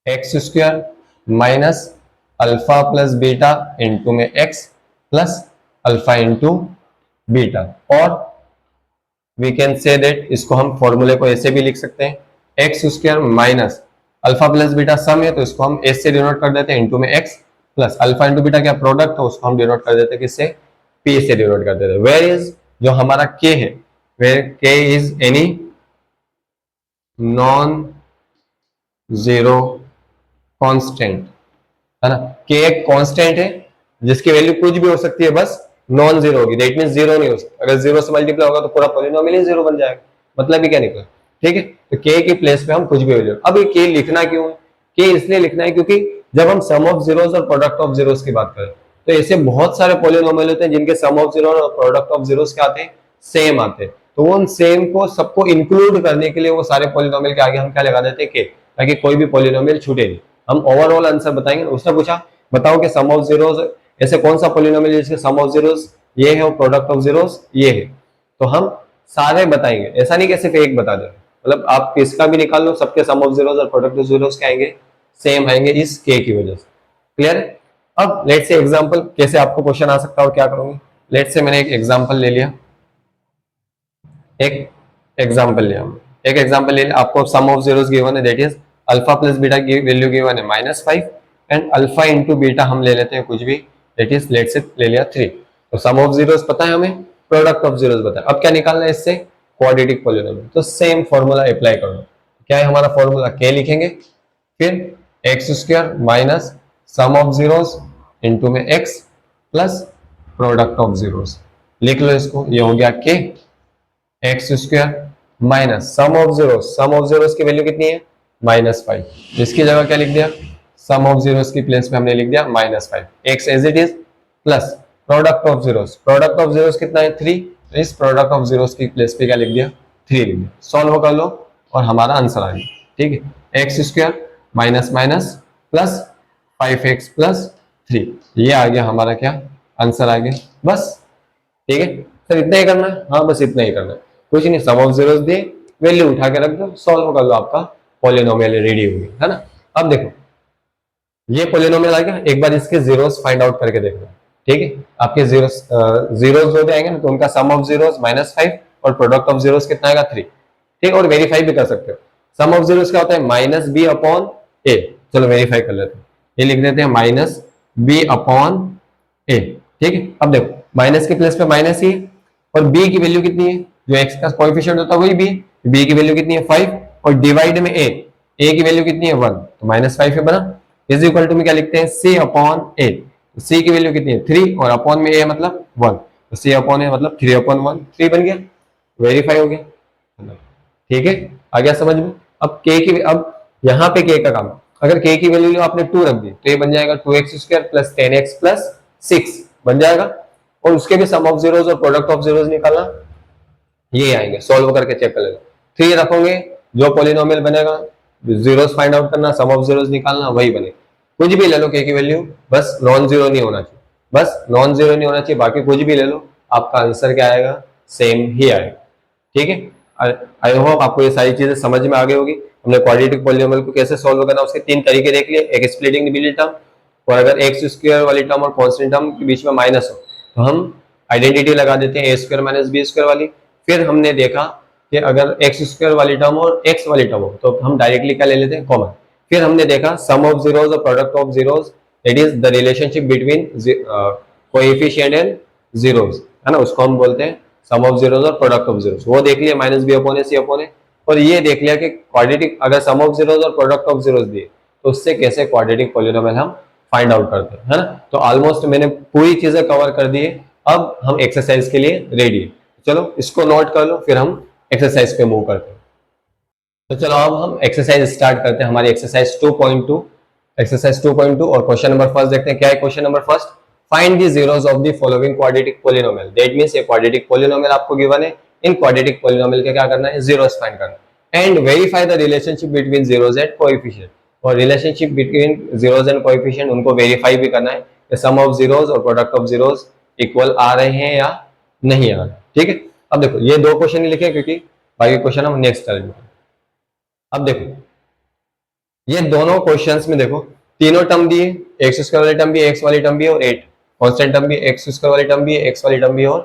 Speaker 1: x square minus alpha plus beta into में x plus alpha into beta, और वी कैन से दैट इसको हम फॉर्मूले को ऐसे भी लिख सकते हैं, x square minus alpha plus beta sum है तो इसको हम एस से डिनोट कर देते हैं इंटू में x plus alpha into beta क्या प्रोडक्ट, तो उसको हम डिनोट कर देते हैं किससे, पी से डिनोट कर देते हैं। वेयर इज जो हमारा के है, वेयर के is any non zero constant, है ना। के एक कांस्टेंट है जिसकी वैल्यू कुछ भी हो सकती है, बस नॉन जीरो होगी, दैट मींस जीरो नहीं हो सकता। अगर जीरो से मल्टीप्लाई होगा तो पूरा पॉलिनोमियल ही जीरो बन जाएगा, मतलब ही क्या निकला, ठीक है। तो के की प्लेस पे हम कुछ भी वैल्यू, अब ये के लिखना क्यों है, के इसलिए लिखना है क्योंकि जब हम सम ऑफ जीरोस और प्रोडक्ट ऑफ जीरोस की बात करें तो ऐसे बहुत सारे पॉलिनोमियल होते हैं जिनके सम ऑफ जीरो और प्रोडक्ट ऑफ जीरोस क्या आते हैं, सेम आते हैं। तो उन सेम को सबको इंक्लूड करने के लिए वो सारे पॉलिनोमियल के आगे हम क्या लगा देते हैं, के, ताकि कोई भी पॉलिनोमियल छूटे नहीं। हम ओवरऑल आंसर बताएंगे। उसने पूछा बताओ कि सम ऑफ जीरोस ऐसे कौन सा पॉलिनोमियल जिसके सम ऑफ जीरोस ये है और प्रोडक्ट ऑफ जीरोस ये है, तो हम सारे बताएंगे, ऐसा नहीं कि सिर्फ एक बता दें। मतलब आप किसका भी निकाल लो, सबके सम ऑफ जीरोस और प्रोडक्ट ऑफ जीरोस क्या आएंगे, सेम आएंगे इस के की वजह से। क्लियर है। अब लेट से एग्जांपल कैसे आपको क्वेश्चन आ सकता है और क्या करोगे। लेट से मैंने एक एग्जांपल ले लिया, एक एग्जांपल लिया, एक एग्जांपल ले लिया, आपको सम ऑफ जीरोस गिवन है, that is alpha plus beta की वैल्यू गिवन है -5 एंड अल्फा इंटू बीटा हम ले लेते हैं कुछ भी, दैट इज लेट से ले लिया 3। तो सम ऑफ जीरोस पता है हमें, प्रोडक्ट ऑफ जीरोस पता है। अब क्या निकालना है इससे, क्वाड्रेटिक पॉलिनोमियल। तो सेम फॉर्मूला अप्लाई कर लो। क्या है हमारा फॉर्मूला, के लिखेंगे, फिर x square minus sum of zeros into में x plus product of zeros, लिख लो इसको, ये हो गया के x square minus sum of zeros, sum of zeros की वैल्यू कितनी है -5, इसकी जगह क्या लिख दिया, सम ऑफ जीरोस की प्लेस में हमने लिख दिया -5, x as it is plus product of zeros, product of zeros कितना है 3, तो इस प्रोडक्ट ऑफ जीरोस की प्लेस पे क्या लिख दिया 3 लिख दिया। सॉल्व कर लो और हमारा आंसर आ गया, ठीक है। X square minus minus plus 5x plus 3, ये आ गया हमारा क्या आंसर आ गया, बस, ठीक है सर इतना ही करना है, हाँ बस इतना ही करना है, कुछ नहीं। सम ऑफ जीरोस दे, वैल्यू उठा के रख दो, सॉल्व कर लो, आपका पॉलिनोमियल रेडी हो गया, है ना। अब देखो ये पॉलिनोमियल आ गया, एक बार इसके जीरोस फाइंड आउट करके देखना, ठीक है। आपके जीरोस जो भी आएंगे ना तो उनका सम ऑफ जीरोस -5 और प्रोडक्ट ऑफ जीरोस कितना आएगा 3, ठीक। और वेरीफाई भी कर सकते हो, सम ऑफ जीरोस क्या होता है -b अपॉन a, चलो वेरीफाई कर लेते हैं, ये लिख देते हैं -b अपॉन a, ठीक है। अब देखो माइनस के प्लेस पे माइनस ही, और b की वैल्यू कितनी है, जो x का कोएफिशिएंट होता है वही b की वैल्यू कितनी है 5, और डिवाइड में a की वैल्यू कितनी है 1, तो -5 है बना, इज इक्वल टू में क्या लिखते हैं c अपॉन a, तो c की वैल्यू कितनी है 3 और अपॉन में a मतलब 1, तो c अपॉन a मतलब 3 अपॉन 1, 3 बन गया, वेरीफाई हो गया, ठीक है। आ गया समझ में। अब k की, अब यहाँ पे k का काम, अगर k की वैल्यू आपने 2 रख दी तो ये बन जाएगा 2x square plus 10x plus 6 बन जाएगा। और उसके भी सम ऑफ जीरोस और प्रोडक्ट ऑफ जीरोस निकालना, ये आएंगे, सॉल्व करके चेक कर लेना। 3 रखोगे, जो पॉलिनोमियल बनेगा, जीरोस फाइंड आउट करना, सम ऑफ जीरोस निकालना, वही बने। कुछ भी ले लो के की वैल्यू, बस नॉन जीरो नहीं होना चाहिए, बस नॉन जीरो नहीं होना चाहिए, बाकी कुछ भी ले लो, आपका आंसर क्या आएगा, सेम ही आएगा। ठीक है, आई होप आपको ये सारी चीजें समझ में आ गई होगी। हमने क्वाड्रेटिक पॉलिनोमियल को कैसे सॉल्व करना, उसके 3 तरीके देख लिए। एक स्प्लिटिंग द मिडिल टर्म, और अगर एक्स स्क्वायर वाली टर्म और कांस्टेंट टर्म के बीच में माइनस हो तो हम आइडेंटिटी लगा देते हैं ए स्क्वायर माइनस बी स्क्वायर वाली। फिर हमने देखा कि अगर एक्स स्क्वायर वाली टर्म और एक्स वाली टर्म हो तो हम डायरेक्टली क्या ले लेते हैं, कॉमन। फिर हमने देखा सम ऑफ जीरोस और product of zeros, that is the relationship between coefficient and zeros, है ना, उसको हम बोलते हैं सम ऑफ जीरोस और प्रोडक्ट ऑफ जीरोस। वो देख लिया, माइनस बी अपॉन ए सी अपॉन ए। और ये देख लिया कि क्वाड्रेटिक, अगर सम ऑफ जीरोस और प्रोडक्ट ऑफ जीरोस दिए तो उससे कैसे क्वाड्रेटिक पॉलिनोमियल हम फाइंड आउट करते हैं, है ना। तो ऑलमोस्ट मैंने पूरी चीजें कवर कर दी है। अब हम एक्सरसाइज के लिए रेडी है। चलो इसको नोट कर लो, फिर हम एक्सरसाइज पे मूव करते हैं। तो चलो अब हम एक्सरसाइज स्टार्ट करते हैं, हमारी एक्सरसाइज 2.2। एक्सरसाइज 2.2 और क्वेश्चन नंबर फर्स्ट देखते हैं। क्या है question number first, find the zeros of the following quadratic polynomial. That means ये क्वाड्रेटिक पॉलिनोमियल आपको गिवन है, इन क्वाड्रेटिक पॉलिनोमियल के क्या करना है, जीरोस फाइंड करना है। And verify the relationship between zeros and coefficient. और relationship between zeros and coefficient उनको वेरीफाई भी करना है, सम ऑफ जीरोस और प्रोडक्ट ऑफ जीरोस इक्वल आ रहे हैं या नहीं आ रहे। ठीक है, अब देखो ये 2 क्वेश्चन ही लिखे क्योंकि बाकी क्वेश्चन हम नेक्स्ट टाइम। अब देखो ये दोनों क्वेश्चंस में देखो तीनों टर्म दिए, एक्स स्क्वायर वाली टर्म भी है, एक्स वाली टर्म भी है, और 8 कांस्टेंट टर्म भी है, एक्स स्क्वायर वाली टर्म भी है, एक्स वाली टर्म भी है, और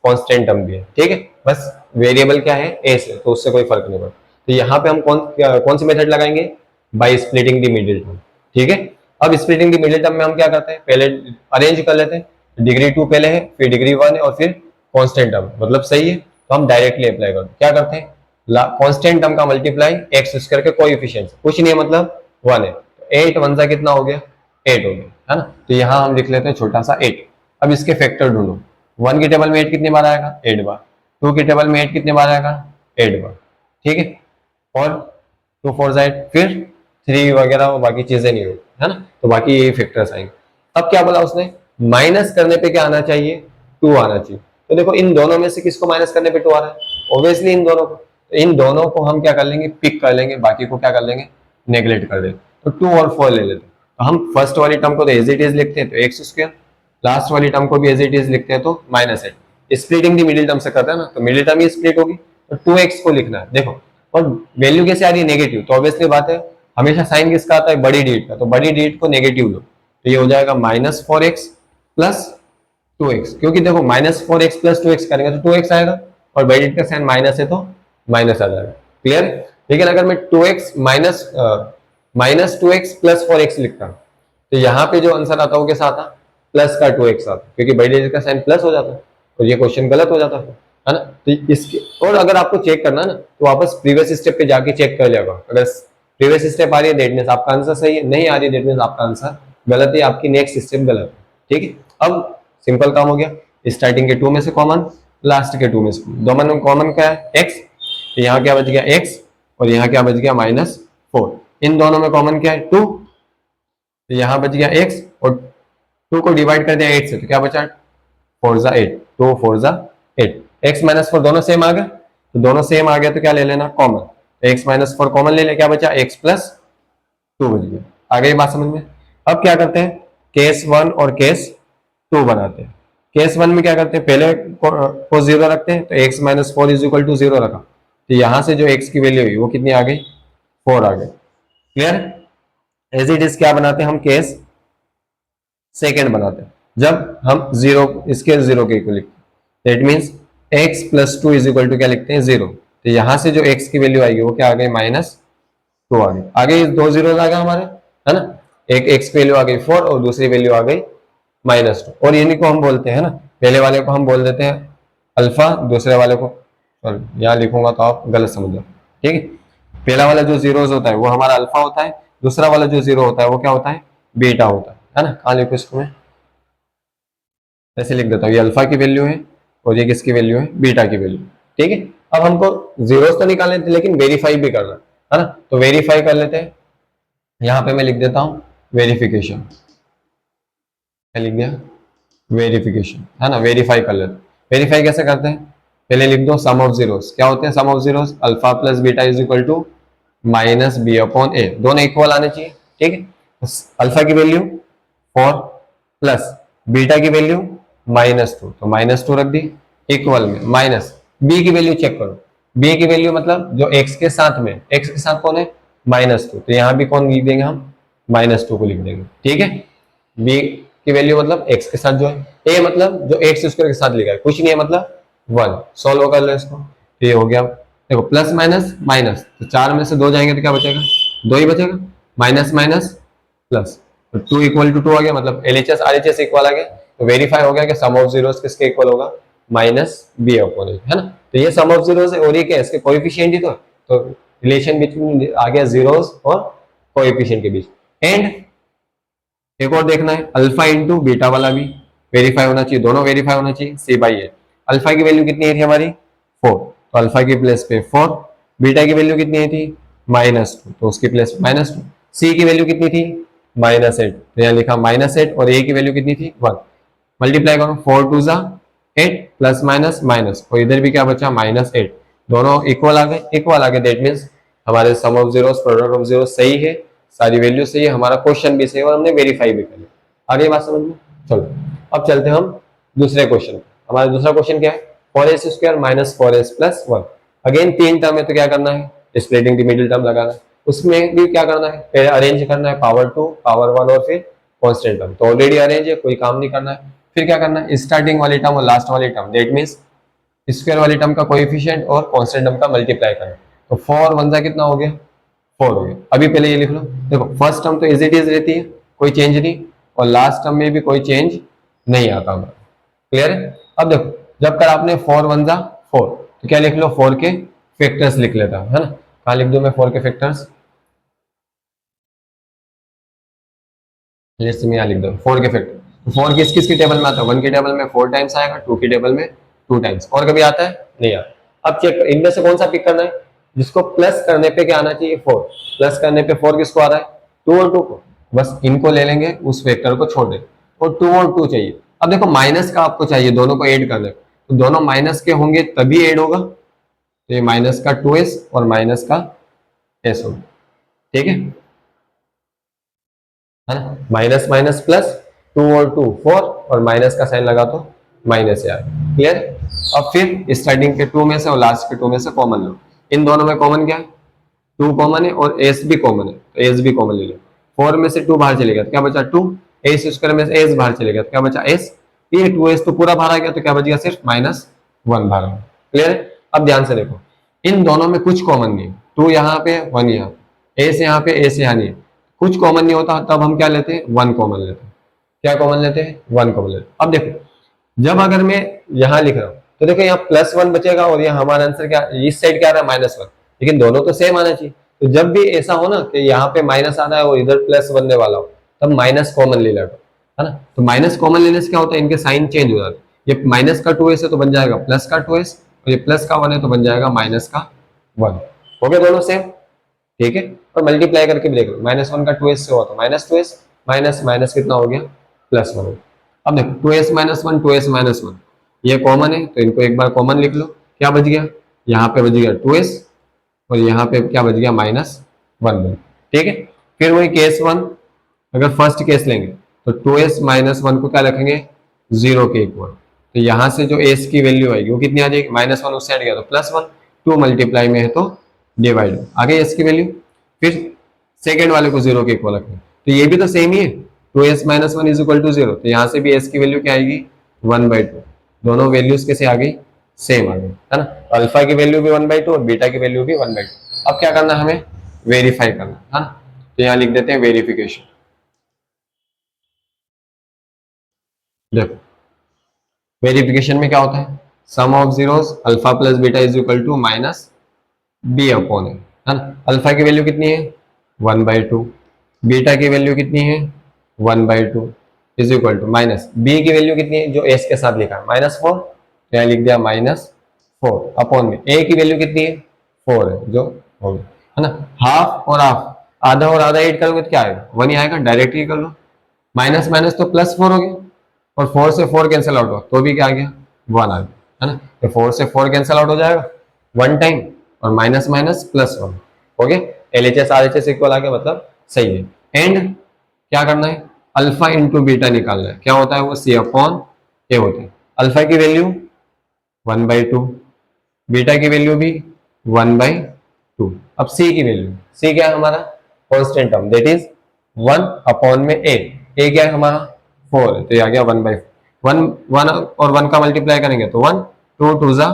Speaker 1: कांस्टेंट टर्म भी है। ठीक है, बस वेरिएबल क्या है, ए से, तो उससे कोई फर्क नहीं पड़ता। तो यहाँ पे हम कौन सी मेथड लगाएंगे, by splitting the middle term. ठीक है, अब स्प्लिटिंग द मिडिल टर्म में हम क्या करते हैं, पहले अरेंज कर लेते हैं। डिग्री 2 पहले है, फिर डिग्री 1 है, और फिर कांस्टेंट टर्म, मतलब सही है तो हम डायरेक्टली अप्लाई करते हैं। क्या करते हैं, कांस्टेंट टर्म का मल्टीप्लाई एक्स स्क्वायर के कोएफिशिएंट, कुछ नहीं है मतलब 1 है, 8 1 सा कितना हो गया, 8 हो गया, है ना। तो यहाँ हम लिख लेते हैं छोटा सा 8। अब इसके फैक्टर ढूंढो, 1 की टेबल में 8 कितनी बार आएगा, 8 बार। 2 की टेबल में 8 कितनी बार आएगा, 8 बार। ठीक है, और 2 4 8, फिर 3 वगैरह और बाकी चीजें नहीं होगी, है ना। तो बाकी ये फैक्टर्स आएंगे। अब क्या बोला उसने, माइनस करने पे क्या आना चाहिए, 2 आना चाहिए। तो देखो इन दोनों में से किसको माइनस करने पे 2 आ रहा है, ऑब्वियसली इन दोनों को। तो इन दोनों को हम क्या कर लेंगे, पिक कर लेंगे, बाकी को क्या कर लेंगे, नेग्लेक्ट कर देंगे। तो 2 और 4 ले लेते हैं। तो हम फर्स्ट वाली टर्म को तो एज इट इज लिखते हैं, तो एक्स स्क्वायर, लास्ट वाली टर्म को भी एज इट इज लिखते हैं, तो -8। स्प्लिटिंग दी मिडिल टर्म से करते हैं ना, तो मिडिल टर्म ही स्प्लिट होगी, तो 2x को लिखना है। देखो और वैल्यू कैसे आ रही है, नेगेटिव, तो ऑब्वियसली बात है हमेशा साइन किसका आता है, बड़ी डिजिट का, तो बड़ी डिजिट को नेगेटिव लो, तो ये हो जाएगा -4x प्लस 2x। क्योंकि देखो -4x प्लस 2x करेंगे तो 2x आएगा, और बड़ी डिजिट का साइन माइनस है तो माइनस आ जाएगा। क्लियर। लेकिन अगर मैं 2x minus 2x plus 4x लिखता हूँ तो यहाँ पे जो आंसर आता है वो कैसा आता, प्लस का 2x आता, क्योंकि बड़ी डिजिट का साइन प्लस हो जाता है, और ये क्वेश्चन गलत हो जाता है ना। तो इसके, और अगर आपको चेक करना है ना तो वापस प्रीवियस स्टेप पे जाके चेक कर लिया, अगर प्रीवियस स्टेप आ रही है दैट मींस आपका आंसर सही है, नहीं आ रही दैट मींस आपका आंसर गलत है, आपकी नेक्स्ट स्टेप गलत है। ठीक है, अब सिंपल काम हो गया, स्टार्टिंग के 2 में से कॉमन, लास्ट के 2 में से दोनों में कॉमन क्या है, x, तो यहाँ क्या बच गया x, और यहाँ क्या बच गया -4। इन दोनों में कॉमन क्या है 2, तो यहाँ बच गया x, और 2 को डिवाइड कर दिया 8 से, तो क्या बचा 4 जा 8, 2 4 जा 8, x -4 दोनों सेम आ गए, तो दोनों सेम आ गया तो क्या ले लेना, कॉमन, तो x -4 कॉमन ले ले, क्या बचा x + 2 बच गया। आ गई बात समझ में। अब क्या करते हैं, केस 1 और केस 2 बनाते हैं। केस 1 में क्या करते हैं, पहले को 0 रखते हैं, तो x -4 = 0 रखा, तो यहां से जो x की वैल्यू हुई वो कितनी आ गई, 4 आ गई। क्लियर। एज इट इज क्या बनाते हैं हम, केस सेकेंड बनाते हैं, जब हम 0 इसके 0 के इक्वल लिखते हैं, दैट मींस x + 2 = क्या लिखते हैं, 0। तो यहां से जो x की वैल्यू आएगी वो क्या आ गई, -2 आ गई। आगे 2 जीरो आ गए हमारे, है ना, एक x की वैल्यू आ गई 4 और दूसरी वैल्यू आ गई -2, और इन्हीं को हम बोलते हैं ना, पहले वाले को हम बोल देते हैं अल्फा, दूसरे वाले को, यहाँ लिखूंगा तो आप गलत समझ जाओ। ठीक है, पहला वाला जो जीरोस होता है वो हमारा अल्फा होता है, दूसरा वाला जो 0 होता है वो क्या होता है, बीटा होता है ना। कहाँ लिखो इसको, मैं ऐसे लिख देता हूँ, ये अल्फा की वैल्यू है और ये किसकी वैल्यू है, बीटा की वैल्यू। ठीक है, अब हमको जीरोस तो निकालने थे लेकिन वेरीफाई भी करना है ना, तो वेरीफाई कर लेते हैं। यहाँ पे मैं लिख देता हूँ वेरिफिकेशन, क्या लिख दिया, वेरिफिकेशन, है ना, वेरीफाई कर लेते हैं। वेरीफाई कैसे करते हैं, पहले लिख दो सम ऑफ जीरोस। क्या होते हैं sum of zeros, alpha plus beta is equal to minus B upon A, दोनों इक्वल आने चाहिए, ठीक है। अल्फा की वैल्यू 4 प्लस बीटा की वैल्यू -2, तो -2 रख दी इक्वल में, माइनस बी की वैल्यू चेक करो, बी की वैल्यू मतलब जो एक्स के साथ में, एक्स के साथ कौन है -2, तो यहाँ भी कौन लिख देंगे हम -2 को लिख देंगे, ठीक है। बी की वैल्यू मतलब एक्स के साथ जो है, ए मतलब जो एक्स स्क्वायर के साथ लिखा है, कुछ नहीं है मतलब 1, सॉल्व कर लो इसको, तो ये हो गया। देखो प्लस माइनस माइनस, तो 4 में से 2 जाएंगे तो क्या बचेगा, 2 ही बचेगा, माइनस माइनस प्लस, तो 2 इक्वल टू 2 आ गया, मतलब एलएचएस आरएचएस इक्वल आ गया, तो वेरीफाई हो गया कि सम ऑफ जीरोस किसके इक्वल होगा, माइनस बी अपॉन ए, है ना। तो ये सम ऑफ जीरोस है और ये क्या है, इसके कोएफिशिएंट ही तो रिलेशन बिटवीन आ गया जीरोस और कोएफिशिएंट के बीच। एंड एक और देखना है, अल्फा इंटू बीटा वाला भी वेरीफाई होना चाहिए, दोनों वेरीफाई होना चाहिए, सी बाई ए। अल्फा की वैल्यू कितनी थी हमारी 4, तो अल्फा की प्लेस पे 4, बीटा की वैल्यू कितनी थी -2, तो उसकी प्लेस -2, सी की वैल्यू कितनी थी -8, तो यहाँ लिखा -8 और ए की वैल्यू कितनी थी 1, मल्टीप्लाई करो 4 टू 8 प्लस माइनस माइनस, और इधर भी क्या बचा -8, दोनों इक्वल आ गए, दैट मीन्स हमारे sum of zeros product of zeros सही है, सारी वैल्यू सही है, हमारा क्वेश्चन भी सही है और हमने वेरीफाई भी कर लिया। आगे बात समझ में, चलो अब चलते हैं हम दूसरे क्वेश्चन। हमारा दूसरा क्वेश्चन क्या है, 4s² minus 4s plus 1, again 3 term है तो क्या करना है, स्प्लिटिंग द मिडिल टर्म लगाना है, उसमें भी क्या करना है, पहले अरेंज करना है पावर 2 पावर 1 और फिर कॉन्स्टेंट टर्म, तो ऑलरेडी अरेंज है, कोई काम नहीं करना है। फिर क्या करना है, स्टार्टिंग वाली टर्म और लास्ट वाली टर्म, दैट मीन्स स्क्वायर वाली टर्म का कोएफिशिएंट और कांस्टेंट टर्म का मल्टीप्लाई करना, तो 4 1 जा कितना हो गया 4 हो गया। अभी पहले ये लिख लो, देखो फर्स्ट टर्म तो एज इट इज रहती है, कोई चेंज नहीं, और लास्ट टर्म में भी कोई चेंज नहीं आता हमारा, क्लियर है। अब देखो जब कर आपने 4 1 जा 4, तो क्या लिख लो 4 के फैक्टर्स लिख लेता है ना, कहाँ लिख दो मैं 4 के फैक्टर्स, लेट्स मैं यहाँ लिख दो 4 के फैक्टर, तो 4 किस किस की टेबल में आता है, 1 की टेबल में 4 टाइम्स आएगा, 2 की टेबल में 2 टाइम्स, और कभी आता है नहीं आता। अब चेक इनमें से कौन सा पिक करना है, जिसको प्लस करने पे क्या आना चाहिए 4, प्लस करने पे 4 किसको आ रहा है 2 और 2 को, बस इनको ले लेंगे, उस वेक्टर को छोड़ देंगे, और 2 और 2 चाहिए। अब देखो माइनस का आपको चाहिए, दोनों को ऐड करने, तो दोनों माइनस के होंगे तभी ऐड होगा, तो ये माइनस का 2s और माइनस का s होगा, ठीक है ना, माइनस माइनस प्लस 2 और 2 4, और माइनस का साइन लगा तो माइनस यार, क्लियर। अब फिर स्टार्टिंग के 2 में से और लास्ट के 2 में से कॉमन लो, इन दोनों में कॉमन क्या है 2 कॉमन है और s भी कॉमन है, तो s भी कॉमन ले लो, 4 में से 2 बाहर चले गया तो क्या बचा 2, s स्क्वायर में से s बाहर चले गया तो क्या बचा s, ये 2s तो पूरा बाहर आ गया, तो क्या बच गया सिर्फ -1 बाहर, क्लियर है। अब ध्यान से देखो इन दोनों में कुछ कॉमन नहीं, 2 यहाँ पे 1 यहाँ, s यहाँ पे s यहाँ नहीं है, कुछ कॉमन नहीं होता, तब हम क्या लेते हैं 1 कॉमन लेते हैं, क्या कॉमन लेते हैं 1 कॉमन लेते हैं। अब देखो जब अगर मैं यहाँ लिख रहा हूँ तो देखो यहाँ +1 बचेगा और यहाँ हमारा आंसर क्या, इस साइड क्या आ रहा है -1, लेकिन दोनों तो सेम आना चाहिए, तो जब भी ऐसा हो ना कि यहाँ पे माइनस आ रहा है और इधर प्लस बनने वाला हो, तब माइनस कॉमन ले लेगा, है ना, तो माइनस कॉमन लेने से क्या होता है इनके साइन चेंज हो जाते हैं, ये माइनस का 2s है तो बन जाएगा प्लस का 2s, और ये प्लस का 1 है तो बन जाएगा माइनस का 1, हो गया दोनों सेम, ठीक है। और मल्टीप्लाई करके भी देख लो, -1 का 2s से हुआ तो -2s, माइनस माइनस कितना हो गया +1। अब देखो 2s - 1 2s - 1 ये कॉमन है, तो इनको एक बार कॉमन लिख लो, क्या बच गया यहाँ पे बच गया 2s, और यहाँ पे क्या बच गया -1, ठीक है। फिर वही केस 1, अगर फर्स्ट केस लेंगे तो 2s - 1 को क्या रखेंगे 0 के इक्वल, तो यहाँ से जो s की वैल्यू आएगी वो कितनी आ जाएगी -1 उससे हट गया तो +1, 2 मल्टीप्लाई में है तो डिवाइड, आगे s की वैल्यू, फिर सेकेंड वाले को 0 के इक्वल रखेंगे, तो ये भी तो सेम ही है 2s - 1 = 0, तो यहाँ से भी s की वैल्यू क्या आएगी 1/2, दोनों वैल्यूज कैसे आ गई सेम आ गई, है ना, अल्फा की वैल्यू भी 1/2 और बीटा की वैल्यू भी 1/2। अब क्या करना है हमें वेरीफाई करना है ना, तो यहाँ लिख देते हैं वेरिफिकेशन। देखो वेरिफिकेशन में क्या होता है, sum of zeros alpha plus beta is equal to minus B upon है ना, अल्फा की वैल्यू कितनी है 1/2, बीटा की वैल्यू कितनी है 1/2 is equal to minus B की वैल्यू कितनी है जो एस के साथ लिखा है -4, तो यहाँ लिख दिया -4 अपॉन में ए की वैल्यू कितनी है 4 है जो हो गया, है ना, हाफ और हाफ, आधा और आधा ऐड करोगे तो क्या आएगा 1 ही आएगा, डायरेक्टली कर लो, माइनस माइनस तो +4 हो गया, और 4 से 4 कैंसिल आउट हुआ तो भी क्या आ गया 1 आ गया, है ना। तो 4 से 4 कैंसिल आउट हो जाएगा 1 टाइम, और माइनस माइनस प्लस 1 हो गया। LHS RHS इक्वल आ गया, मतलब सही है। एंड क्या करना है, अल्फा इंटू बीटा निकालना है। क्या होता है वो, C अपॉन ए होता है। अल्फा की वैल्यू 1/2, बीटा की वैल्यू भी 1/2। अब C की वैल्यू, C क्या है हमारा constant term, that is 1 upon में ए क्या है हमारा 4 है, तो ये आ गया 1/4। 1 और 1 का मल्टीप्लाई करेंगे तो 1, 2 2 जा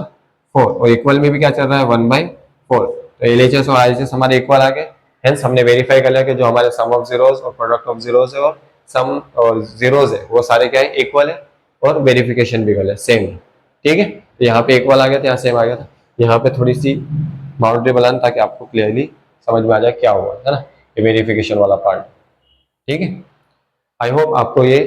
Speaker 1: 4, और इक्वल में भी क्या चल रहा है 1/4। तो LHS और RHS हमारे इक्वल आ गए। हेंस हमने वेरीफाई कर लिया कि जो हमारे सम ऑफ जीरोस और प्रोडक्ट ऑफ जीरोस है और सम और जीरोस है वो सारे क्या है इक्वल है, और वेरिफिकेशन भी कर लिया सेम है। ठीक है, तो यहाँ पे इक्वल आ गया था, यहाँ सेम आ गया था। यहाँ पे थोड़ी सी बाउंड्री बनाना ताकि आपको क्लियरली समझ में आ जाए क्या हुआ है ना, ये वेरिफिकेशन वाला पार्ट। ठीक है, आई होप आपको ये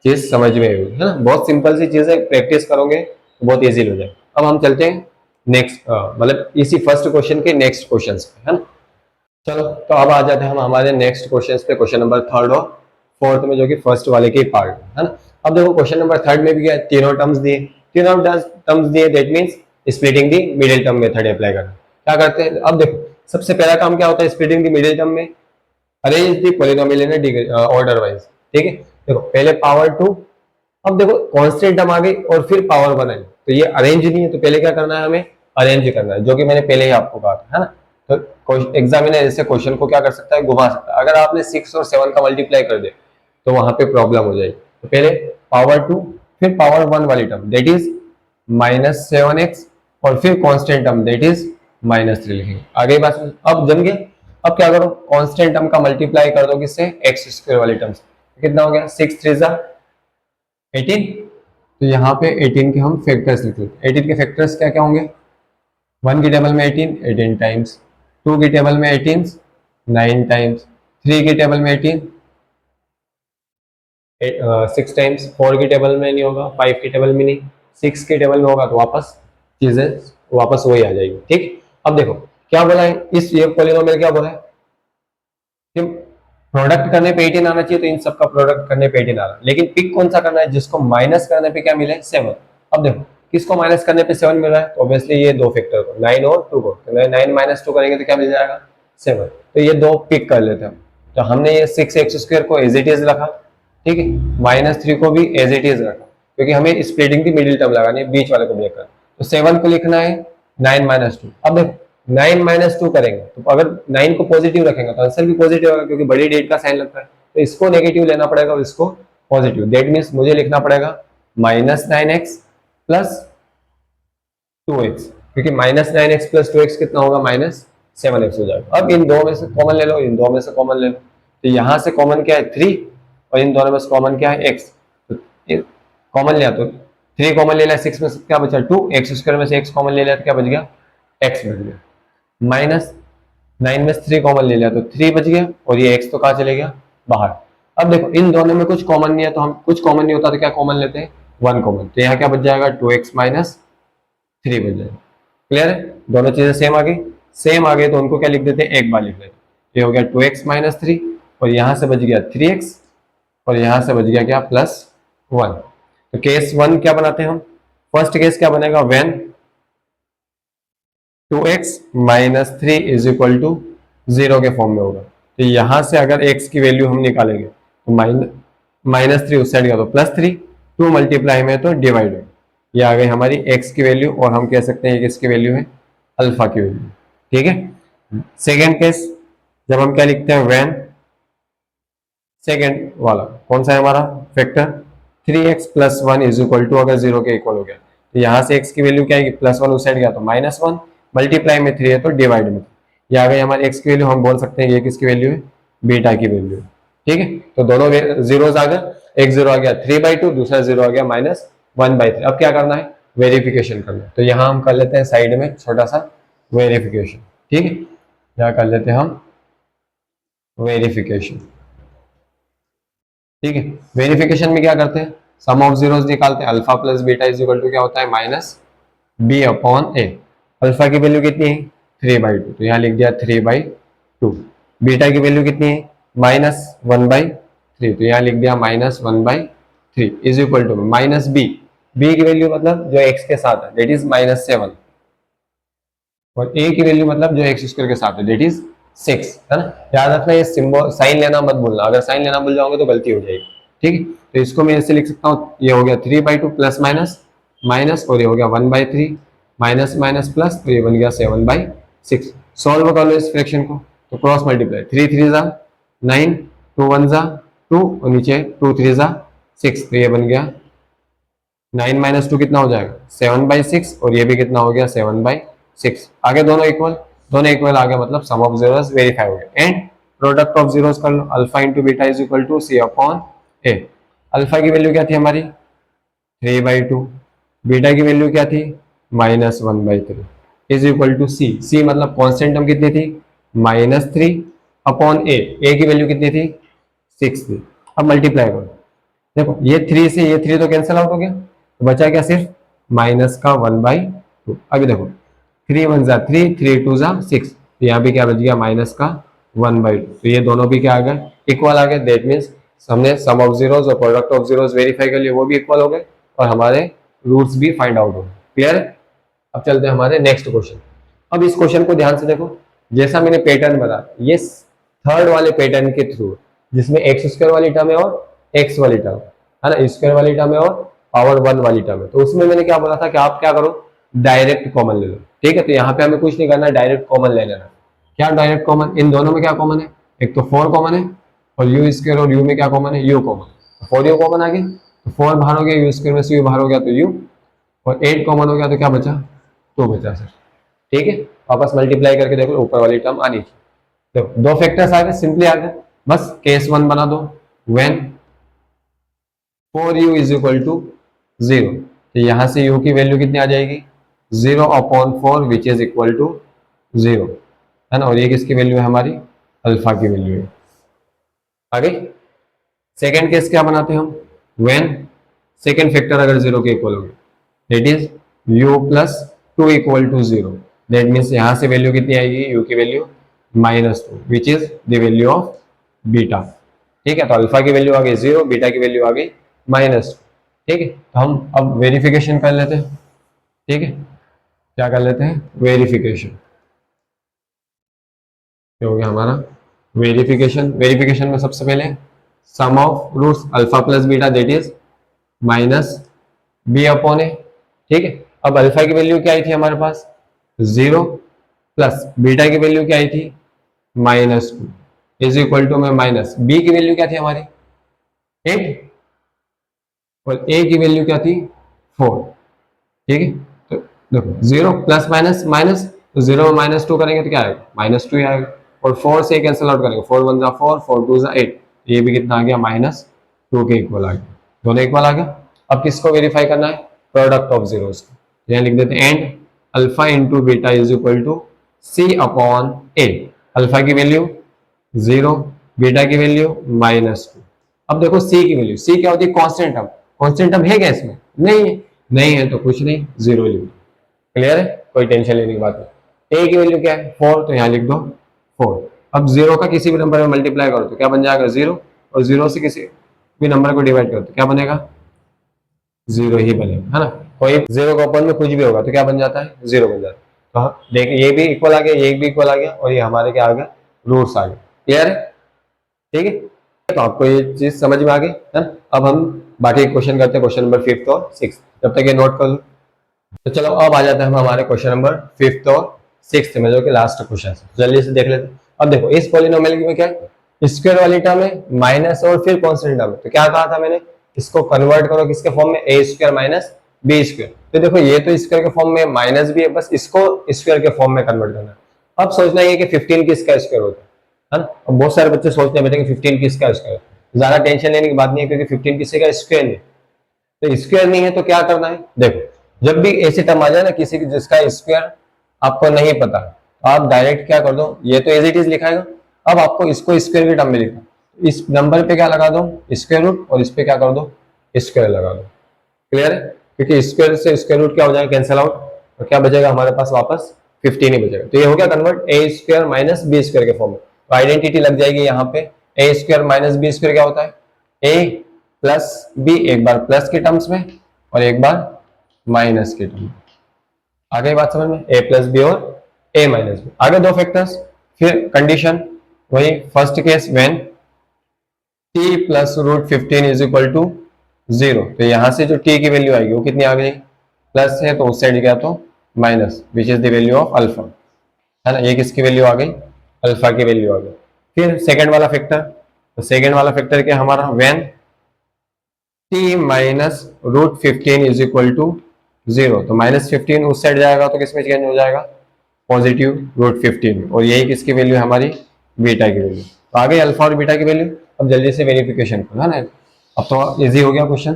Speaker 1: चीज समझ में आई है ना। बहुत सिंपल सी चीज है, प्रैक्टिस करोगे तो बहुत इजी हो जाए। अब हम चलते हैं नेक्स्ट, मतलब इसी फर्स्ट क्वेश्चन के नेक्स्ट क्वेश्चन पे, है ना। चलो, तो अब आ जाते हैं हम हमारे नेक्स्ट क्वेश्चन पे, क्वेश्चन नंबर 3 और 4 में, जो कि फर्स्ट वाले के पार्ट है ना। अब देखो क्वेश्चन नंबर 3 में भी क्या है, तीनों टर्म्स दिए, that means splitting the middle term method apply करना। क्या करते हैं, अब देखो सबसे पहला काम क्या होता है स्प्लिटिंग द मिडिल टर्म में, arrange the polynomial in degree order wise. ठीक है, देखो पहले पावर 2, अब देखो कांस्टेंट टर्म आ गई और फिर पावर 1 आई, तो ये अरेंज नहीं है, तो पहले क्या करना है हमें अरेंज करना है, जो कि मैंने पहले ही आपको कहा था, है ना। तो एग्जामिनर ऐसे क्वेश्चन को क्या कर सकता है, घुमा सकता है। अगर आपने 6 और 7 का मल्टीप्लाई कर दे तो वहां पे प्रॉब्लम हो जाएगी। तो पहले पावर 2 फिर पावर 1 वाली टर्म दैट इज -7x, और फिर कांस्टेंट टर्म दैट इज -3 लिखेंगे। आगे बात अब जम गया। अब क्या करो, कांस्टेंट टर्म का मल्टीप्लाई कर दो किससे, एक्स स्क्वायर वाली टर्म से। कितना हो गया 6 3 जा 18। तो यहाँ पे 18 के हम फैक्टर्स लिख लेते हैं। 18 के फैक्टर्स क्या क्या होंगे, 1 की टेबल में 18 टाइम्स, 2 की टेबल में 18 9 टाइम्स, 3 की टेबल में 18 6 टाइम्स, 4 की टेबल में नहीं होगा, 5 की टेबल में नहीं, 6 की टेबल में होगा तो वापस चीजें वापस वही आ जाएगी। ठीक, अब देखो क्या बोला है, इस ये पॉलिनोमियल क्या बोला है कि प्रोडक्ट करने पे 18 आना चाहिए, तो इन सबका प्रोडक्ट करने पे 18 आ रहा, लेकिन पिक कौन सा करना है जिसको माइनस करने पे क्या मिले 7। अब देखो किसको माइनस करने पे 7 मिल रहा है, तो ऑब्वियसली ये दो फैक्टर को 9 और 2 को, तो 9 माइनस 2 करेंगे तो क्या मिल जाएगा 7। तो ये दो पिक कर लेते हैं। तो हमने ये 6x² को एज इट इज रखा, ठीक है, -3 को भी एज इट इज रखा, क्योंकि हमें स्प्लिटिंग की मिडिल टर्म लगानी है, बीच वाले को ब्रेक करना। तो 7 को लिखना है 9 - 2। अब देखो 9 - 2 करेंगे तो अगर 9 को पॉजिटिव रखेंगे तो आंसर भी पॉजिटिव होगा, क्योंकि बड़ी डेट का साइन लगता है। तो इसको नेगेटिव लेना पड़ेगा और इसको पॉजिटिव, दैट मीन्स मुझे लिखना पड़ेगा -9x + 2x, क्योंकि -9x + 2x कितना होगा -7x हो जाएगा। अब इन दो में से कॉमन ले लो, इन दो में से कॉमन ले लो, तो यहाँ से कॉमन क्या है 3, और इन दोनों में से कॉमन क्या है x। तो कॉमन लिया तो 3 कॉमन ले लिया, 6 में से क्या बचा 2, x² में से x कॉमन ले लिया तो क्या बच गया x बच गया। -9 में से 3 कॉमन ले लिया तो 3 बच गया, और ये x तो कहाँ चले गया बाहर। अब देखो इन दोनों में कुछ कॉमन नहीं है, तो हम कुछ कॉमन नहीं होता तो क्या कॉमन लेते हैं 1 कॉमन, तो यहाँ क्या बच जाएगा 2x - 3 बच जाएगा। क्लियर है, दोनों चीजें सेम आ गई। सेम आ गई तो उनको क्या लिख देते हैं, एक बार लिख लेते हैं। ये हो गया 2x - 3, और यहाँ से बच गया 3x, और यहाँ से बच गया क्या +1। तो केस 1 क्या बनाते हैं हम, फर्स्ट केस क्या बनेगा, व्हेन 2x - 3 = 0 के फॉर्म में होगा। तो यहाँ से अगर x की वैल्यू हम निकालेंगे तो -3 उस साइड गया तो +3, 2 मल्टीप्लाई में तो डिवाइड हो, ये आ गई हमारी x की वैल्यू, और हम कह सकते हैं कि इसकी वैल्यू है अल्फा की वैल्यू। ठीक है, सेकेंड केस जब हम क्या लिखते हैं, व्हेन सेकेंड वाला कौन सा है हमारा फैक्टर 3x + 1 = अगर 0 के इक्वल हो गया, तो यहाँ से x की वैल्यू क्या है +1 उस साइड गया तो -1, मल्टीप्लाई में 3 है तो डिवाइड में, ये आ गई हमारी x की वैल्यू। हम बोल सकते हैं ये किसकी वैल्यू है, बीटा की वैल्यू है। ठीक है, तो दोनों जीरोस आ गए, एक जीरो आ गया 3/2, दूसरा जीरो आ गया -1/3। अब क्या करना है, वेरिफिकेशन करना है। तो यहाँ हम कर लेते हैं साइड में छोटा सा वेरिफिकेशन। ठीक है, यहाँ कर लेते हैं हम वेरिफिकेशन। ठीक है, वेरिफिकेशन में क्या करते हैं, सम ऑफ जीरोस निकालते हैं। अल्फा + बीटा = क्या होता है -b/a। अल्फा की वैल्यू कितनी है 3/2, तो यहाँ लिख दिया 3/2। बीटा की वैल्यू कितनी है -1/3, तो यहाँ लिख दिया -1/3। 3 is equal to minus b, b की वैल्यू मतलब जो एक्स के साथ है दैट इज -7, और ए की वैल्यू मतलब जो एक्स स्क्वायर के साथ है दैट इज 6, है ना। याद रखना ये सिंबल साइन लेना मत भूलना, अगर साइन लेना भूल जाओगे तो गलती हो जाएगी, ठीक है। तो इसको मैं ऐसे लिख सकता हूँ, ये हो गया 3/2 प्लस माइनस माइनस, और ये हो गया 1/3 माइनस माइनस प्लस, तो ये बन गया 7/6। सॉल्व कर लो इस फ्रैक्शन को, तो क्रॉस मल्टीप्लाई 3 3 जा 9, 2 1 जा 2, और नीचे 2 3 जा 6, तो ये बन गया 9 माइनस 2 कितना हो जाएगा 7/6, और ये भी कितना हो गया 7/6। आगे दोनों इक्वल आ गया, मतलब सम ऑफ जीरोस वेरीफाई हो गया। एंड प्रोडक्ट ऑफ जीरोस कर लो, alpha into beta is equal to C upon A. Alpha की वैल्यू क्या थी हमारी 3/2, बीटा की वैल्यू क्या थी -1/3 इज इक्वल टू सी, सी मतलब कॉन्स्टेंट टर्म कितनी थी -3 अपॉन ए की वैल्यू कितनी थी 6 थी। अब मल्टीप्लाई करो, देखो ये 3 से ये 3 तो कैंसिल आउट हो गया, तो बचा क्या सिर्फ माइनस का 1/2। अभी देखो 3 1 जा 3, 3 2 जा 6, तो यहाँ भी क्या बच गया माइनस का 1/2। तो ये दोनों भी क्या आ गए इक्वल आ गए, दैट मीन्स हमने सम ऑफ जीरोस और प्रोडक्ट ऑफ जीरोस वेरीफाई कर लिए, वो भी इक्वल हो गए, और हमारे रूट्स भी फाइंड आउट हो गए। क्लियर है। अब चलते हैं हमारे नेक्स्ट क्वेश्चन। अब इस क्वेश्चन को ध्यान से देखो, जैसा मैंने पैटर्न बना, ये थर्ड वाले पैटर्न के थ्रू, जिसमें एक्स स्क्वायर वाली टर्म है और एक्स वाली टर्म है ना, स्क्वायर वाली टर्म है और पावर 1 वाली टर्म है। तो उसमें मैंने क्या बोला था कि आप क्या करो डायरेक्ट कॉमन ले लो, ठीक है। तो यहाँ पे हमें कुछ नहीं करना, डायरेक्ट कॉमन ले लेना। क्या डायरेक्ट कॉमन, इन दोनों में क्या कॉमन है, एक तो 4 कॉमन है, और यू स्क्वायर और यू में क्या कॉमन है यू कॉमन, 4 यू कॉमन आ गई, तो 4 बाहर हो गया, यू स्क्वायर में से यू बाहर हो गया तो यू, और 8 कॉमन हो गया, तो क्या बचा 2 बचा सर, ठीक है। वापस मल्टीप्लाई करके देखो ऊपर वाली टर्म आनी थी, देखो 2 फैक्टर्स आ गए, सिंपली आ गए, बस केस 1 बना दो, when 4u is equal to 0, तो यहां से u की वैल्यू कितनी आ जाएगी 0/4 विच इज इक्वल टू 0, है ना। और ये किसकी वैल्यू है हमारी अल्फा की वैल्यू है। आगे सेकेंड केस क्या बनाते हैं हम, व्हेन सेकेंड फैक्टर अगर 0 के इक्वल हो गए, that is u plus 2 equal to 0, that means यहां से वैल्यू कितनी आएगी u की value -2 which is the value of beta, ठीक है। तो अल्फा की वैल्यू आ गई 0, बीटा की वैल्यू आ गई -2, ठीक है। तो हम अब वेरिफिकेशन कर लेते हैं, ठीक है। क्या कर लेते हैं वेरिफिकेशन, क्या हो गया हमारा वेरिफिकेशन। वेरिफिकेशन में सबसे पहले sum of roots alpha plus beta that is -b/a, ठीक है। अब अल्फा की वैल्यू क्या आई थी हमारे पास 0, प्लस बीटा की वैल्यू क्या आई थी -2 इज इक्वल टू में माइनस बी की वैल्यू क्या थी हमारी 8, और ए की वैल्यू क्या थी 4, ठीक है। तो देखो 0 प्लस माइनस माइनस, तो 0 में -2 करेंगे तो क्या आएगा -2 ही आएगा, और 4 से कैंसिल आउट करेंगे, 4 1 जा 4, 4 2 जा 8, ये भी कितना आ गया -2 के इक्वल आ गया, दोनों इक्वल आ गया। अब किसको वेरीफाई करना है प्रोडक्ट ऑफ जीरोस को, यहाँ लिख देते हैं and alpha into beta is equal to c/a। Alpha की वैल्यू 0, बीटा की वैल्यू -2। अब देखो c की वैल्यू, c क्या होती है कांस्टेंट टर्म, कांस्टेंट टर्म है क्या इसमें नहीं है, नहीं है तो कुछ नहीं 0 लिख दो, क्लियर है, कोई टेंशन लेने की बात नहीं। a की वैल्यू क्या है 4, तो यहाँ लिख दो 4। अब 0 का किसी भी नंबर में मल्टीप्लाई करो तो क्या बन जाएगा 0, और 0 से किसी भी नंबर को डिवाइड करो तो क्या बनेगा 0 ही बनेगा, है ना। कोई 0 का ओपन में कुछ भी होगा तो क्या बन जाता है 0 बन जाता है। तो हाँ देखिए ये भी इक्वल आ गया, ये भी इक्वल आ गया, और ये हमारे क्या आ गया रूट्स आ गए, क्लियर है, ठीक है। तो आपको ये चीज समझ में आ गई है। अब हम बाकी क्वेश्चन करते हैं, क्वेश्चन नंबर 5th और 6th, जब तक ये नोट कर लो। तो चलो अब आ जाते हैं हम हमारे क्वेश्चन नंबर 5th और 6th में, जो कि लास्ट क्वेश्चन है, जल्दी से देख लेते हैं। अब देखो इस पॉलिनोमियल में क्या है स्क्वायर वाली टर्म है माइनस और फिर कॉन्स्टेंट टर्म है, तो क्या कहा था मैंने इसको कन्वर्ट करो किसके फॉर्म में a square minus b square. तो देखो ये तो स्क्वायर के फॉर्म में माइनस भी है, बस इसको स्क्वायर के फॉर्म में कन्वर्ट करना है। अब सोचना है कि 15 किसका स्क्वायर होता है ना। अब बहुत सारे बच्चे सोचते हैं बेटे कि 15 किसका स्क्वायर, ज्यादा टेंशन लेने की बात नहीं है, क्योंकि 15 किसी का स्क्वायर नहीं, तो स्क्वायर नहीं है तो क्या करना है देखो, जब भी ऐसी टर्म आ जाए ना किसी की जिसका स्क्वायर आपको नहीं पता, आप डायरेक्ट क्या कर दो, ये तो एज इट इज लिखाएगा, अब आपको इसको स्क्वायर की टर्म में लिखना, इस नंबर पे क्या लगा दो स्क्वायर रूट, और इस पे क्या कर दो स्क्वायर लगा दो, क्लियर है। क्योंकि स्क्वायर से स्क्वायर रूट क्या हो जाएगा कैंसिल आउट, और क्या बचेगा हमारे पास वापस 15 ही बचेगा। तो ये हो गया convert a square minus b square के फॉर्म में, तो आइडेंटिटी लग जाएगी यहाँ पे a square minus b square क्या होता है a प्लस बी, एक बार प्लस के टर्म्स में और एक बार माइनस के टर्म में। आ गई बात समझ में, ए प्लस बी और ए माइनस बी। आगे दो फैक्टर्स, फिर कंडीशन वही first case when t plus root 15 is equal to 0, तो यहां से जो टी की वैल्यू आएगी वो कितनी आ गई, प्लस है तो उस साइड गया तो minus, which is the value of alpha, है ना। ये किसकी वैल्यू आ गई, अल्फा की वैल्यू आ गई। फिर सेकंड वाला फैक्टर, तो सेकंड वाला फैक्टर क्या हमारा, when t minus root 15 is equal to 0, तो माइनस 15 उस साइड जाएगा तो किसमें चेंज हो जाएगा, पॉजिटिव रूट 15, और यही किसकी वैल्यू है हमारी, बीटा की वैल्यू। तो आ गई अल्फा और बीटा की वैल्यू। अब जल्दी से वेरिफिकेशन करो, है ना। अब तो इजी हो गया क्वेश्चन,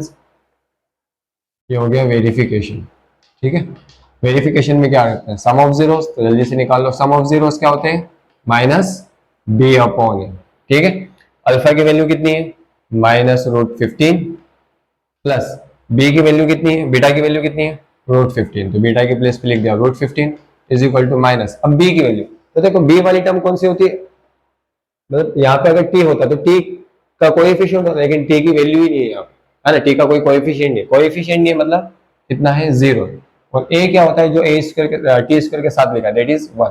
Speaker 1: ये हो गया वेरिफिकेशन, ठीक है। वेरिफिकेशन में क्या करते हैं, सम ऑफ जीरोस, तो जल्दी से निकाल लो। सम ऑफ जीरोस क्या होते हैं, माइनस बी अपॉन ए, ठीक है। अल्फा की वैल्यू कितनी है, माइनस रूट 15, प्लस बी की वैल्यू कितनी है, बीटा की वैल्यू कितनी है, रूट 15, तो बीटा की प्लेस पे लिख दिया root 15 is equal to minus, अब बी की वैल्यू, तो देखो बी वाली टर्म कौन सी होती है, मतलब यहाँ पे अगर टी होता तो टी का कोएफिशिएंट होता, लेकिन टी की वैल्यू ही नहीं है यहाँ पे, है ना। टी का कोई कोएफिशिएंट नहीं, कोएफिशिएंट नहीं मतलब कितना है, 0, और ए क्या होता है जो ए स्क्वायर के टी स्क्वायर के साथ लिखा है, दैट इज 1,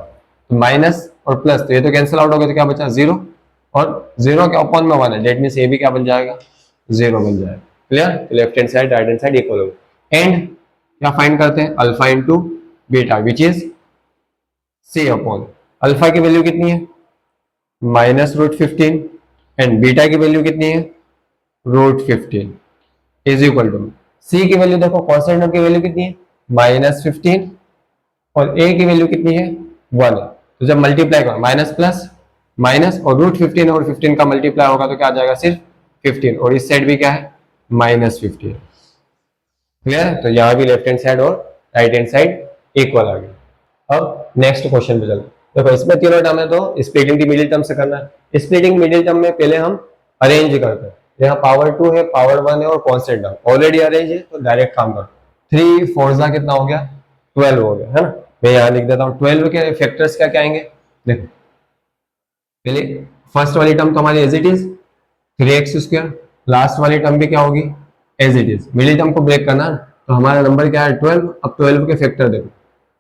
Speaker 1: तो माइनस और प्लस, तो ये तो कैंसिल आउट हो गया, तो क्या बचा 0, और 0 के अपॉन में 1 है, दैट मींस ए भी क्या बन जाएगा, 0 बन जाएगा। Clear, left hand side right hand side equal हो गया। एंड क्या फाइंड करते हैं, alpha into beta which is C upon, alpha की वैल्यू कितनी है, माइनस रूट 15, एंड बीटा की वैल्यू कितनी है, root 15 is equal to, C की वैल्यू देखो, कॉन्स्टेंट टर्म की वैल्यू कितनी है, माइनस 15, और ए की वैल्यू कितनी है, 1 है। तो जब मल्टीप्लाई करो माइनस प्लस माइनस, और रूट 15 और 15 का मल्टीप्लाई होगा तो क्या आ जाएगा, सिर्फ 15, और इस साइड भी क्या है, माइनस 15। क्लियर है, तो यहाँ भी लेफ्ट हैंड साइड और राइट हैंड साइड इक्वल आ गया। अब नेक्स्ट क्वेश्चन पे चलो। देखो इसमें तीनों टर्म है, तो स्प्लिटिंग दी मिडिल टर्म से करना है। स्प्लिटिंग मिडिल टर्म में पहले हम अरेंज करते हैं, यहाँ पावर 2 है, पावर 1 है और कॉन्स्टेंट टर्म ऑलरेडी अरेंज है, तो डायरेक्ट काम करो। 3 4 कितना हो गया, 12 हो गया, है ना। मैं यहाँ लिख देता हूँ 12 के फैक्टर्स क्या क्या आएंगे, देखो पहले फर्स्ट वाली टर्म तो हमारी as it is 3x², last वाली टर्म भी क्या होगी, as it is. Middle term को ब्रेक करना है, तो हमारा नंबर क्या है 12। अब 12 के फैक्टर देखो,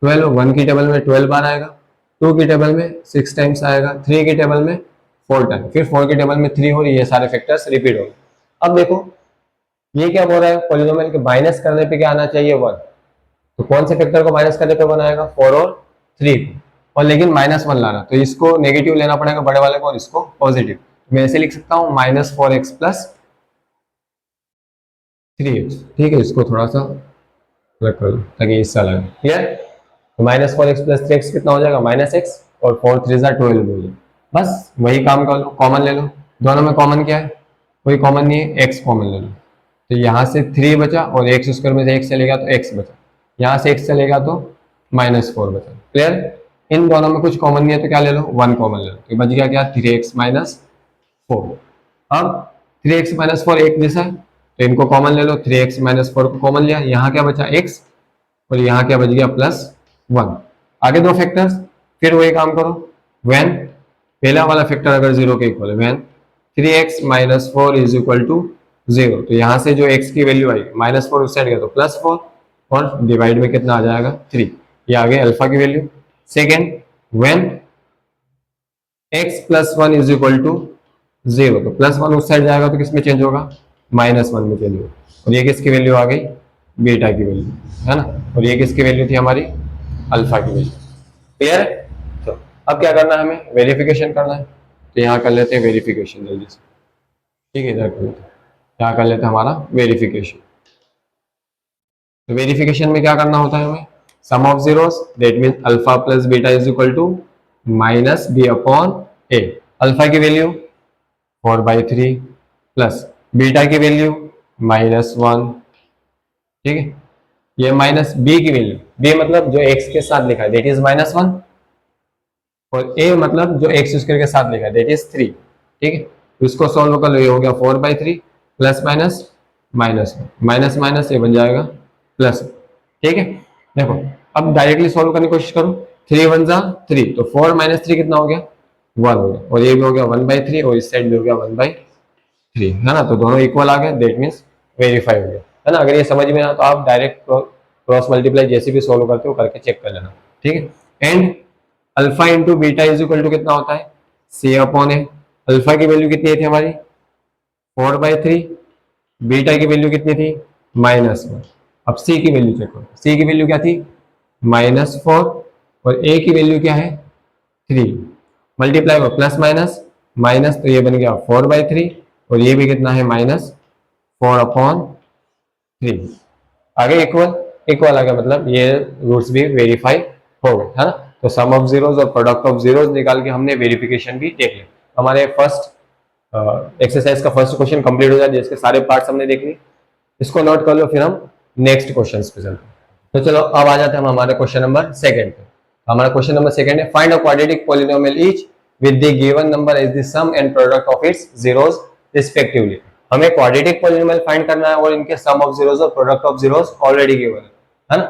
Speaker 1: 12 1 की टेबल में 12 बार आएगा, 2 की टेबल में 6 टाइम्स आएगा, 3 की टेबल में 4 टाइम, फिर 4 की टेबल में 3 हो रही है, ये सारे फैक्टर्स रिपीट हो गए। अब देखो ये क्या बोल रहा है, पॉलिनोमियल के माइनस करने पे क्या आना चाहिए, 1, तो कौन से फैक्टर को माइनस करने पे 1 आएगा, 4 और 3 को, और लेकिन -1 लाना, तो इसको नेगेटिव लेना पड़ेगा बड़े वाले को, और इसको पॉजिटिव। मैं ऐसे लिख सकता हूँ -4x प्लस 3x, ठीक है। इसको थोड़ा सा अलग कर लो ताकि इससे अलग है, क्लियर। तो -4x प्लस 3x कितना हो जाएगा, -x, और 4 3 12 हो जाएगा। बस वही काम कर लो, कॉमन ले लो, दोनों में कॉमन क्या है, कोई कॉमन नहीं है, x कॉमन ले लो, तो यहाँ से 3 बचा, और x² में से x चलेगा तो x बचा, यहाँ से x चलेगा तो -4 बचा। क्लियर, इन दोनों में कुछ कॉमन नहीं है तो क्या ले लो, 1 कॉमन ले लो, तो बच गया क्या, 3x - 4। अब 3x - 4 एक जैसा है, तो इनको कॉमन ले लो, 3x - 4 को कॉमन लिया, यहाँ क्या बचा x, और यहाँ क्या बच गया +1। आगे दो फैक्टर्स, फिर वही काम करो, व्हेन पहला वाला फैक्टर अगर 0 के इक्वल है, when 3x - 4 is equal to 0, तो यहाँ से जो x की वैल्यू आई -4 उस साइड गया तो +4, और डिवाइड में कितना आ जाएगा 3, ये आ गया अल्फा की value. Second, when x + 1 is equal to 0, तो +1 उस साइड जाएगा तो किसमें चेंज होगा, -1 में चेंज होगा, और ये किसकी वैल्यू आ गई, बीटा की वैल्यू, है ना, और ये किसकी वैल्यू थी हमारी, अल्फा की वैल्यू। क्लियर है, तो अब क्या करना है, हमें वेरिफिकेशन करना है, तो यहाँ कर लेते हैं वेरिफिकेशन जल्दी से, ठीक है। इधर कर लेते हैं, यहाँ कर लेते हैं हमारा वेरिफिकेशन। तो वेरिफिकेशन में क्या करना होता है हमें, sum of zeros, that means alpha plus beta is equal to -b upon a। Alpha की वैल्यू 4/3 प्लस बीटा की वैल्यू -1, ठीक है। ये माइनस b की वैल्यू, b मतलब जो x के साथ लिखा है दैट इज -1, और a मतलब जो x² के साथ लिखा है दैट इज 3, ठीक है। तो इसको सॉल्व कर लो, ये हो गया 4/3 प्लस माइनस माइनस माइनस ये बन जाएगा प्लस, ठीक है। देखो अब डायरेक्टली सॉल्व करने की कोशिश करो, 3 1 जा 3, तो 4 - 3 कितना हो गया, 1 हो गया, और ये भी हो गया 1/3, और इस साइड भी हो गया 1/3, 3 है ना, तो दोनों इक्वल आ गए, दैट मीन्स वेरीफाई हो गया है ना। अगर ये समझ में ना तो आप डायरेक्ट क्रॉस मल्टीप्लाई जैसे भी सोल्व करते हो करके चेक कर लेना, ठीक है। And alpha into beta is equal to कितना होता है, सी अपॉन ए। अल्फा की वैल्यू कितनी थी हमारी 4/3, बीटा की वैल्यू कितनी थी -1। अब सी की वैल्यू चेक करो, सी की वैल्यू क्या थी -4 और ए की वैल्यू क्या है 3। मल्टीप्लाई करो प्लस माइनस माइनस, तो ये बन गया 4/3 और ये भी कितना है -4/3। आगे इक्वल, इक्वल आ गया मतलब ये रूट्स भी वेरीफाई हो गए है ना। तो सम ऑफ जीरोस और प्रोडक्ट ऑफ जीरोस निकाल के हमने वेरिफिकेशन भी देख लिया। हमारे फर्स्ट एक्सरसाइज का फर्स्ट क्वेश्चन कंप्लीट हो जाए, जिसके सारे पार्ट्स हमने देख लिए। इसको नोट कर लो, फिर हम नेक्स्ट क्वेश्चन पे चलते हैं। तो चलो अब आ जाते हैं हम हमारे क्वेश्चन नंबर सेकंड पे। हमारा क्वेश्चन नंबर सेकंड है, find a quadratic polynomial each with the given number as the sum and product of its zeros respectively. हमें क्वाड्रेटिक पॉलिनोमियल फाइंड करना है और इनके सम ऑफ जीरोस और product of zeros already given है ना,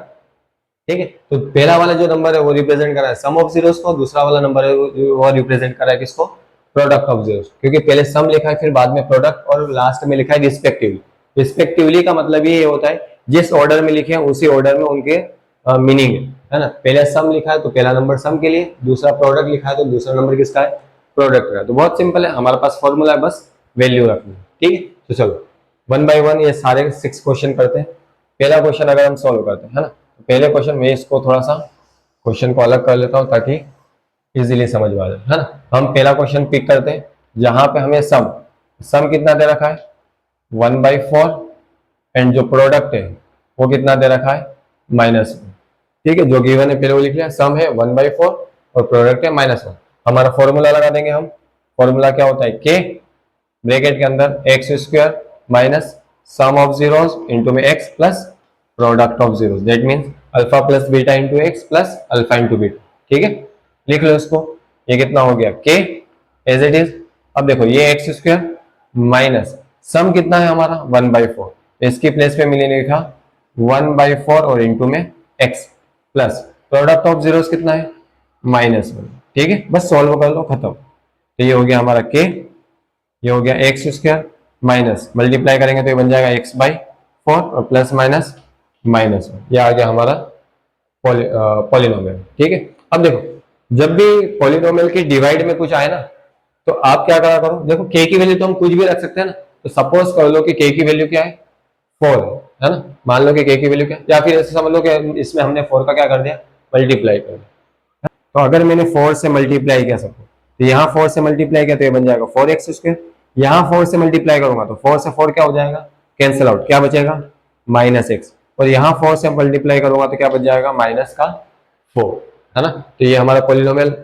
Speaker 1: ठीक है। तो पहला वाला जो नंबर है वो रिप्रेजेंट कर रहा है सम ऑफ जीरोस को, दूसरा वाला नंबर है वो रिप्रेजेंट कर रहा है किसको, प्रोडक्ट ऑफ जीरोस। क्योंकि पहले सम लिखा है फिर बाद में प्रोडक्ट और लास्ट में लिखा है रिस्पेक्टिवली। रिस्पेक्टिवली का मतलब ये होता है जिस ऑर्डर में लिखे हैं उसी ऑर्डर में उनके मीनिंग है ना। पहले सम लिखा है तो पहला नंबर सम के लिए, दूसरा प्रोडक्ट लिखा है तो दूसरा नंबर किसका है, प्रोडक्ट का। तो बहुत सिंपल है, हमारे पास फॉर्मूला है, बस वैल्यू रखनी है, ठीक है। तो चलो 1 बाय 1 ये सारे 6 क्वेश्चन करते हैं। पहला क्वेश्चन अगर हम सॉल्व करते हैं है ना, तो पहले क्वेश्चन में इसको थोड़ा सा क्वेश्चन को अलग कर लेता हूं ताकि इजीली समझ में आ जाए है ना। हम पहला क्वेश्चन पिक करते हैं जहां पे हमें सम, सम कितना दे रखा है 1/4 एंड जो प्रोडक्ट है वो कितना दे रखा है -1, ठीक है। जो गिवन है पहले वो लिख लिया, सम है 1/4 और प्रोडक्ट है -1। हमारा फॉर्मूला लगा देंगे हम, फॉर्मूला क्या होता है के ब्रैकेट के अंदर x² minus sum of zeros into में x plus product of zeros, that means alpha plus beta into x plus alpha into beta, ठीक है। लिख लो इसको, ये कितना हो गया k एज इट इज। अब देखो ये x² माइनस सम कितना है हमारा 1/4, इसकी प्लेस पे मैंने लिखा 1/4 और इंटू में x plus product of zeros कितना है -1, ठीक है। बस सॉल्व कर लो, खत्म। तो ये हो गया हमारा k, ये हो गया x² माइनस मल्टीप्लाई करेंगे तो ये बन जाएगा x/4 और प्लस माइनस -1, ये आ गया हमारा पॉलिनोमियल, ठीक है। अब देखो जब भी पॉलिनोमियल के डिवाइड में कुछ आए ना तो आप क्या करा करो, देखो k की वैल्यू तो हम कुछ भी रख सकते हैं ना। तो सपोज कर लो कि k की वैल्यू क्या है 4 है ना, मान लो कि k की वैल्यू क्या है, या फिर ऐसे समझ लो कि इसमें हमने 4 का क्या कर दिया मल्टीप्लाई कर दिया। तो अगर मैंने 4 से मल्टीप्लाई किया सबको, तो यहाँ 4 से मल्टीप्लाई किया तो ये बन जाएगा 4x²। यहाँ 4 से मल्टीप्लाई करूंगा तो 4 से 4 क्या हो जाएगा कैंसिल आउट, क्या बचेगा -x। और यहाँ 4 से मल्टीप्लाई करूंगा तो क्या बच जाएगा -4 है ना। तो ये हमारा पॉलिनोमियल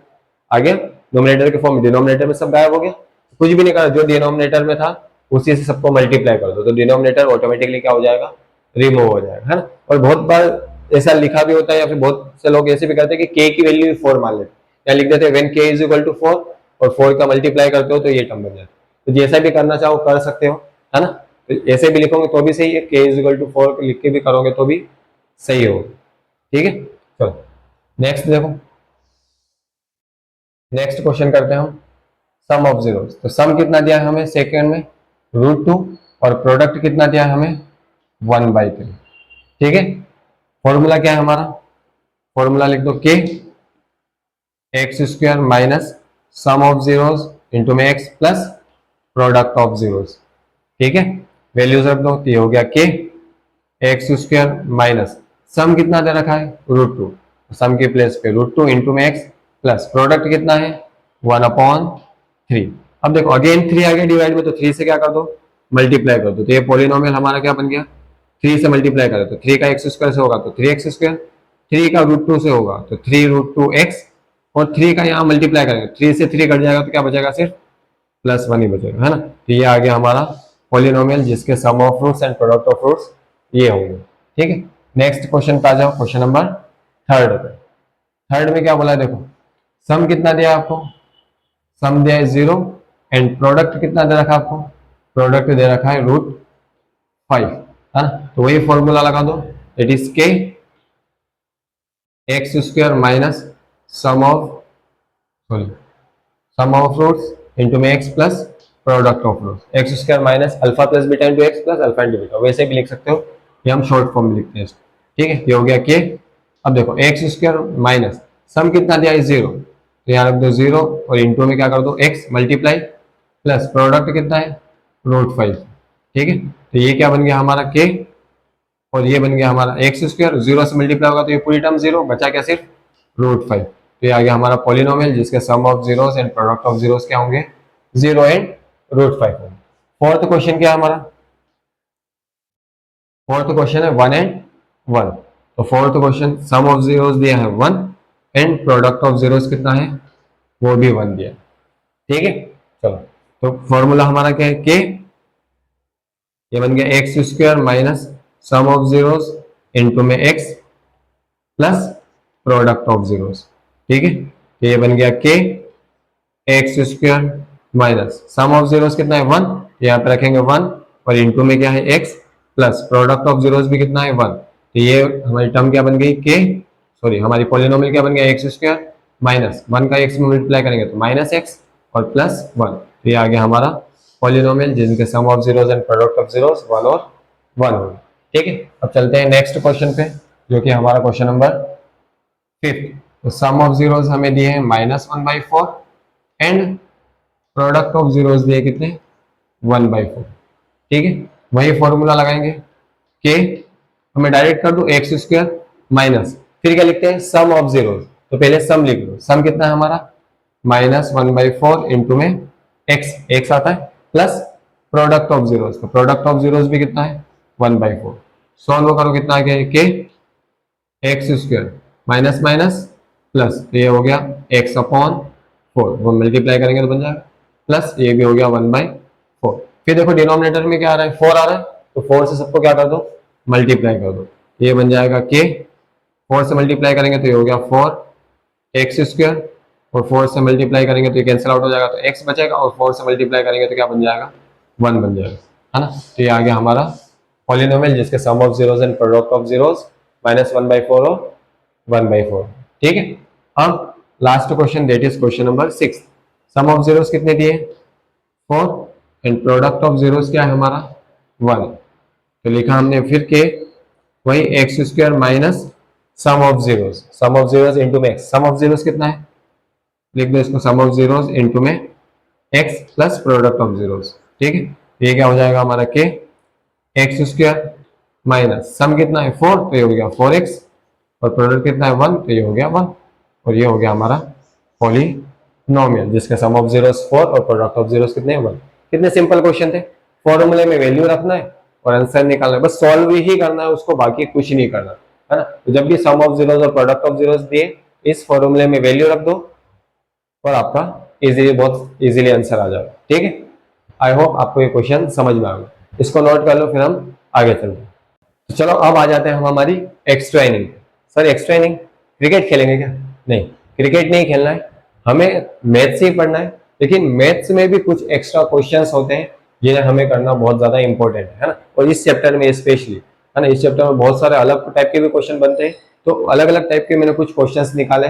Speaker 1: आ गया नोमिनेटर के फॉर्म में, डिनोमिनेटर में सब गायब हो गया, कुछ भी नहीं करा, जो डिनोमिनेटर में था उसी से सबको मल्टीप्लाई कर दो तो डिनोमिनेटर ऑटोमेटिकली क्या हो जाएगा रिमूव हो जाएगा है ना। और बहुत बार ऐसा लिखा भी होता है या फिर बहुत से लोग ऐसे भी करते हैं कि k की वैल्यू 4 मान लेते हैं, या लिख देते हैं when k is equal to 4 और 4 का मल्टीप्लाई करते हो तो ये टर्म बन जाता है। तो जैसा भी करना चाहो कर सकते हो है ना। तो ऐसे भी लिखोगे तो भी सही है, k इज इक्वल टू 4 लिख के भी करोगे तो भी सही होगा, ठीक है। चलो नेक्स्ट देखो, नेक्स्ट क्वेश्चन करते हैं हम सम ऑफ जीरोस। तो सम कितना दिया है हमें सेकंड में √2 और प्रोडक्ट कितना दिया है हमें 1/3, ठीक है। फॉर्मूला क्या है हमारा, फॉर्मूला लिख दो k x² minus sum of zeros into में x plus product of zeros, ठीक है। वैल्यूज रख दो, तो ये हो गया k x² माइनस सम कितना दे रखा है √2, सम की प्लेस पे √2 इंटू में x प्लस प्रोडक्ट कितना है 1/3। अब देखो अगेन 3 आ गया डिवाइड में, तो 3 से क्या कर दो मल्टीप्लाई कर दो, तो ये पॉलिनोमियल हमारा क्या बन गया 3 से मल्टीप्लाई करें तो 3 का x² से होगा तो 3x², 3 का √2 से होगा तो 3√2x और 3 का यहाँ मल्टीप्लाई करेंगे 3 से 3 कट जाएगा तो क्या बचेगा सिर्फ +1 ही बचेगा है ना। तो ये आ गया हमारा पॉलिनोमियल जिसके sum of roots and product of roots ये होंगे, ठीक है। नेक्स्ट क्वेश्चन पे आ जाओ, क्वेश्चन नंबर थर्ड पे। थर्ड में क्या बोला है देखो, सम कितना दिया आपको, सम दिया है 0 एंड प्रोडक्ट कितना दे रखा है आपको, प्रोडक्ट दे रखा है √5 है ना। तो वही फॉर्मूला लगा दो, it is k x² minus sum of roots into में x plus product of roots, x square minus alpha plus beta into x plus alpha into beta, वैसे भी लिख सकते हो, ये हम शॉर्ट फॉर्म में लिखते हैं इसको, ठीक है। ये हो गया के। अब देखो एक्स स्क्वायर माइनस सम कितना दिया है 0, तो यहाँ रख दो 0 और इंटू में क्या कर दो x मल्टीप्लाई प्लस प्रोडक्ट कितना है √5, ठीक है। तो ये क्या बन गया हमारा k और ये बन गया हमारा एक्स स्क्वायर, 0 से मल्टीप्लाई होगा तो ये पूरी टर्म 0 बचा, क्या सिर्फ √5। तो ये आ गया हमारा पॉलिनोमियल जिसके sum of zeros and product of zeros क्या होंगे 0 एंड √5 होंगे। फोर्थ क्वेश्चन क्या है हमारा, फोर्थ क्वेश्चन है 1 एंड 1। तो fourth question sum of zeros दिया है 1 एंड प्रोडक्ट ऑफ जीरोस कितना है वो भी 1 दिया, ठीक है। चलो तो फॉर्मूला हमारा क्या है के, ये बन गया X square minus sum of zeros into में x plus product of zeros, ठीक है। तो ये बन गया के x square minus sum of zeros कितना है 1, यहाँ पे रखेंगे 1 और इनटू में क्या है x plus product of zeros भी कितना है 1। तो ये हमारी टर्म क्या बन गई के, सॉरी हमारी पॉलिनोमियल क्या बन गया एक्स स्क्वायर माइनस 1 का x में मल्टीप्लाई करेंगे तो माइनस एक्स और प्लस 1। तो ये आ गया हमारा पॉलिनोमियल जिनके sum of zeros and product of zeros 1 और 1 होगा, ठीक है। अब चलते हैं नेक्स्ट क्वेश्चन पे जो कि हमारा क्वेश्चन नंबर 5। तो सम ऑफ जीरोस हमें दिए हैं -1/4 एंड प्रोडक्ट ऑफ जीरोस दिए कितने 1/4, ठीक है। वही फॉर्मूला लगाएंगे के, हमें डायरेक्ट कर दो एक्स स्क्वायर माइनस फिर क्या लिखते हैं सम ऑफ जीरोस, तो पहले सम लिख लो, सम कितना है हमारा -1/4 इंटू में एक्स आता है प्लस प्रोडक्ट ऑफ जीरोस, तो प्रोडक्ट ऑफ जीरोस भी कितना है 1/4। सॉल्व करो कितना आ गया के x square minus minus plus, तो ये हो गया x/4, वो मल्टीप्लाई करेंगे तो बन जाएगा प्लस ये भी हो गया 1/4। फिर देखो डिनोमिनेटर में क्या आ रहा है 4 आ रहा है, तो 4 से सबको क्या कर दो मल्टीप्लाई कर दो, ये बन जाएगा के, 4 से मल्टीप्लाई करेंगे तो ये हो गया 4x स्क्वायर और 4 से मल्टीप्लाई करेंगे तो ये कैंसिल आउट हो जाएगा तो x बचेगा और 4 से मल्टीप्लाई करेंगे तो क्या बन जाएगा 1 बन जाएगा, है ना। तो ये आ गया हमारा पॉलिनोमियल जिसके sum of zeros and product of zeros -1/4 और 1/4, ठीक है। अब last question that is question number 6। Sum of zeros कितने दिए 4 एंड प्रोडक्ट ऑफ जीरोस क्या है हमारा 1, तो लिखा हमने फिर के वही x square minus sum of zeros into में एक्स, सम ऑफ जीरोस कितना है लिख दो इसको सम ऑफ जीरोस इंटू में x plus product of zeros, ठीक है। ये क्या हो जाएगा हमारा के एक्स स्क्वायर माइनस सम कितना है 4 तो ये हो गया 4x और प्रोडक्ट कितना है 1 तो ये हो गया 1 और ये हो गया हमारा पॉलिनोमियल जिसका सम ऑफ जीरोस 4 और प्रोडक्ट ऑफ जीरोस कितने 1। कितने सिंपल क्वेश्चन थे, फॉर्मूले में वैल्यू रखना है और आंसर निकालना है, बस सॉल्व ही करना है उसको, बाकी कुछ नहीं करना, है ना। तो जब भी सम ऑफ जीरोस और प्रोडक्ट ऑफ जीरोस दिए इस फॉर्मूले में वैल्यू रख दो और आपका इजीली बहुत इजीली आंसर आ जाएगा, ठीक है। आई होप आपको ये क्वेश्चन समझ में आ गया, इसको नोट कर लो फिर हम आगे चलते हैं। तो चलो अब आ जाते हैं हम हमारी extra inning. Sir extra inning cricket खेलेंगे क्या, नहीं क्रिकेट नहीं खेलना है, हमें मैथ्स ही पढ़ना है, लेकिन मैथ्स में भी कुछ एक्स्ट्रा क्वेश्चंस होते हैं जिन्हें हमें करना बहुत ज्यादा इंपॉर्टेंट है ना। और इस चैप्टर में स्पेशली है ना, इस चैप्टर में बहुत सारे अलग टाइप के भी क्वेश्चन बनते हैं, तो अलग अलग टाइप के मैंने कुछ क्वेश्चंस निकाले,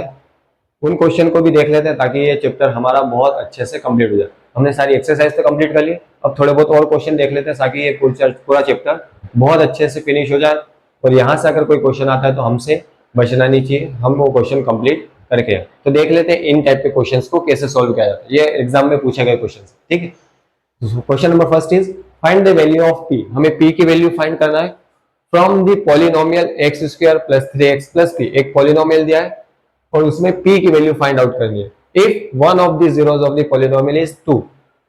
Speaker 1: उन क्वेश्चन को भी देख लेते हैं ताकि ये चैप्टर हमारा बहुत अच्छे से कंप्लीट हो जाए। हमने सारी एक्सरसाइज तो कंप्लीट कर ली, अब थोड़े बहुत और क्वेश्चन देख लेते हैं ताकि ये पूरा चैप्टर बहुत अच्छे से फिनिश हो जाए और यहाँ से अगर कोई क्वेश्चन आता है तो हमसे बचना नहीं चाहिए, हम वो क्वेश्चन कंप्लीट करके आए। तो देख लेते हैं इन टाइप के क्वेश्चंस को कैसे सॉल्व किया जाता है, ये एग्जाम में पूछे गए क्वेश्चन, ठीक है। Question number first is find the value of p, हमें p की वैल्यू फाइंड करना है from the polynomial x square plus 3x plus p, एक पॉलिनोमियल दिया है और उसमें p की वैल्यू फाइंड आउट करनी है if one of the zeros of the polynomial is 2,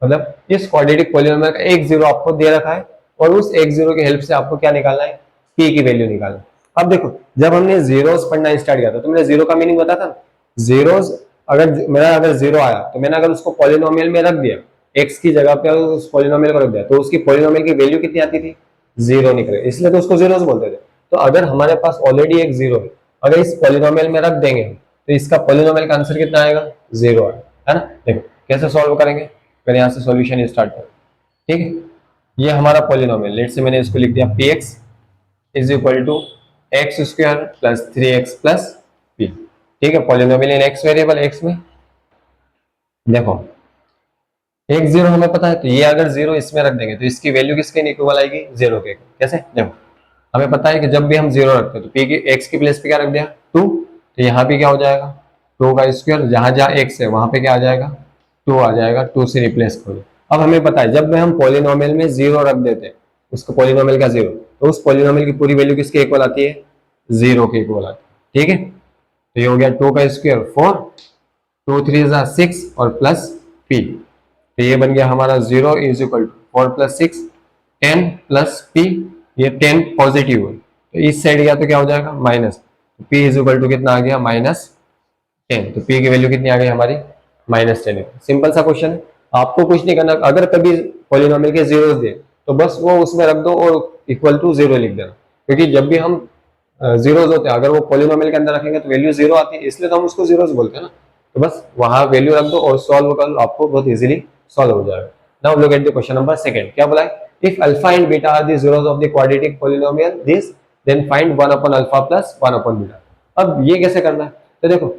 Speaker 1: मतलब इस क्वाड्रेटिक पॉलिनोमियल का एक जीरो आपको दे रखा है और उस एक जीरो की हेल्प से आपको क्या निकालना है p की वैल्यू निकालना है। अब देखो जब हमने जीरोस पढ़ना स्टार्ट किया था तो मैंने जीरो का मीनिंग बताया था, जीरोस अगर जीरो आया तो मैंने अगर उसको पॉलिनोमियल में रख दिया x की जगह पे उस पॉलिनोमियल को रख दिया तो उसकी पॉलिनोमियल की वैल्यू कितनी आती थी जीरो निकले, इसलिए तो उसको जीरोस बोलते थे। तो अगर हमारे पास ऑलरेडी एक जीरो है, अगर इस पॉलिनोमियल में रख देंगे तो इसका पॉलिनोमियल का आंसर कितना आएगा जीरो आएगा, है ना। देखो कैसे सॉल्व करेंगे, फिर यहाँ से सॉल्यूशन स्टार्ट करें, ठीक है। ये हमारा पॉलिनोमियल, लेट से मैंने इसको लिख दिया px is equal to x square plus 3x plus p, ठीक है। Polynomial in x variable x में देखो एक जीरो हमें पता है, तो ये अगर जीरो इसमें रख देंगे तो इसकी वैल्यू किसके इक्वल आएगी, जीरो के। कैसे, देखो हमें पता है कि जब भी हम जीरो रखते हैं तो पी की एक्स की प्लेस पे क्या रख दिया, टू, तो यहाँ पे क्या हो जाएगा, टू का स्क्वायर, जहां जहां एक्स है वहां पे क्या आ जाएगा, टू आ जाएगा, टू से रिप्लेस करो। अब हमें पता है जब हम पॉलिनोमियल में जीरो रख देते हैं, उसको पॉलिनोमियल का जीरो, तो उस पॉलिनोमियल की पूरी वैल्यू किसके इक्वल आती है, जीरो के इक्वल आती है। ठीक है, तो ये हो गया टू का स्क्वायर फोर, टू थ्री जा सिक्स और प्लस पी, तो ये बन गया हमारा zero is equal to four plus six, ten plus p, ये टेन पॉजिटिव है तो इस साइड गया तो क्या हो जाएगा माइनस, तो पी इज इक्वल टू कितना आ गया, माइनस टेन, तो पी की वैल्यू कितनी आ गई हमारी, माइनस टेन। सिंपल सा क्वेश्चन है, आपको कुछ नहीं करना, अगर कभी पॉलिनोमियल के जीरोस दे तो बस वो उसमें रख दो और इक्वल टू जीरो लिख देना, क्योंकि जब भी हम जीरोस होते हैं अगर वो पॉलिनोमियल के अंदर रखेंगे तो वैल्यू जीरो आती है, इसलिए तो हम उसको जीरोस बोलते हैं ना। तो बस वहां वैल्यू रख दो और सॉल्व कर लो, आपको बहुत इजीली सॉल्व हो जाएगा। Now look at the question number second, क्या बोला है, if alpha and beta are the zeros of the quadratic polynomial this then find 1 upon alpha plus 1 upon beta. अब ये कैसे करना है, तो देखो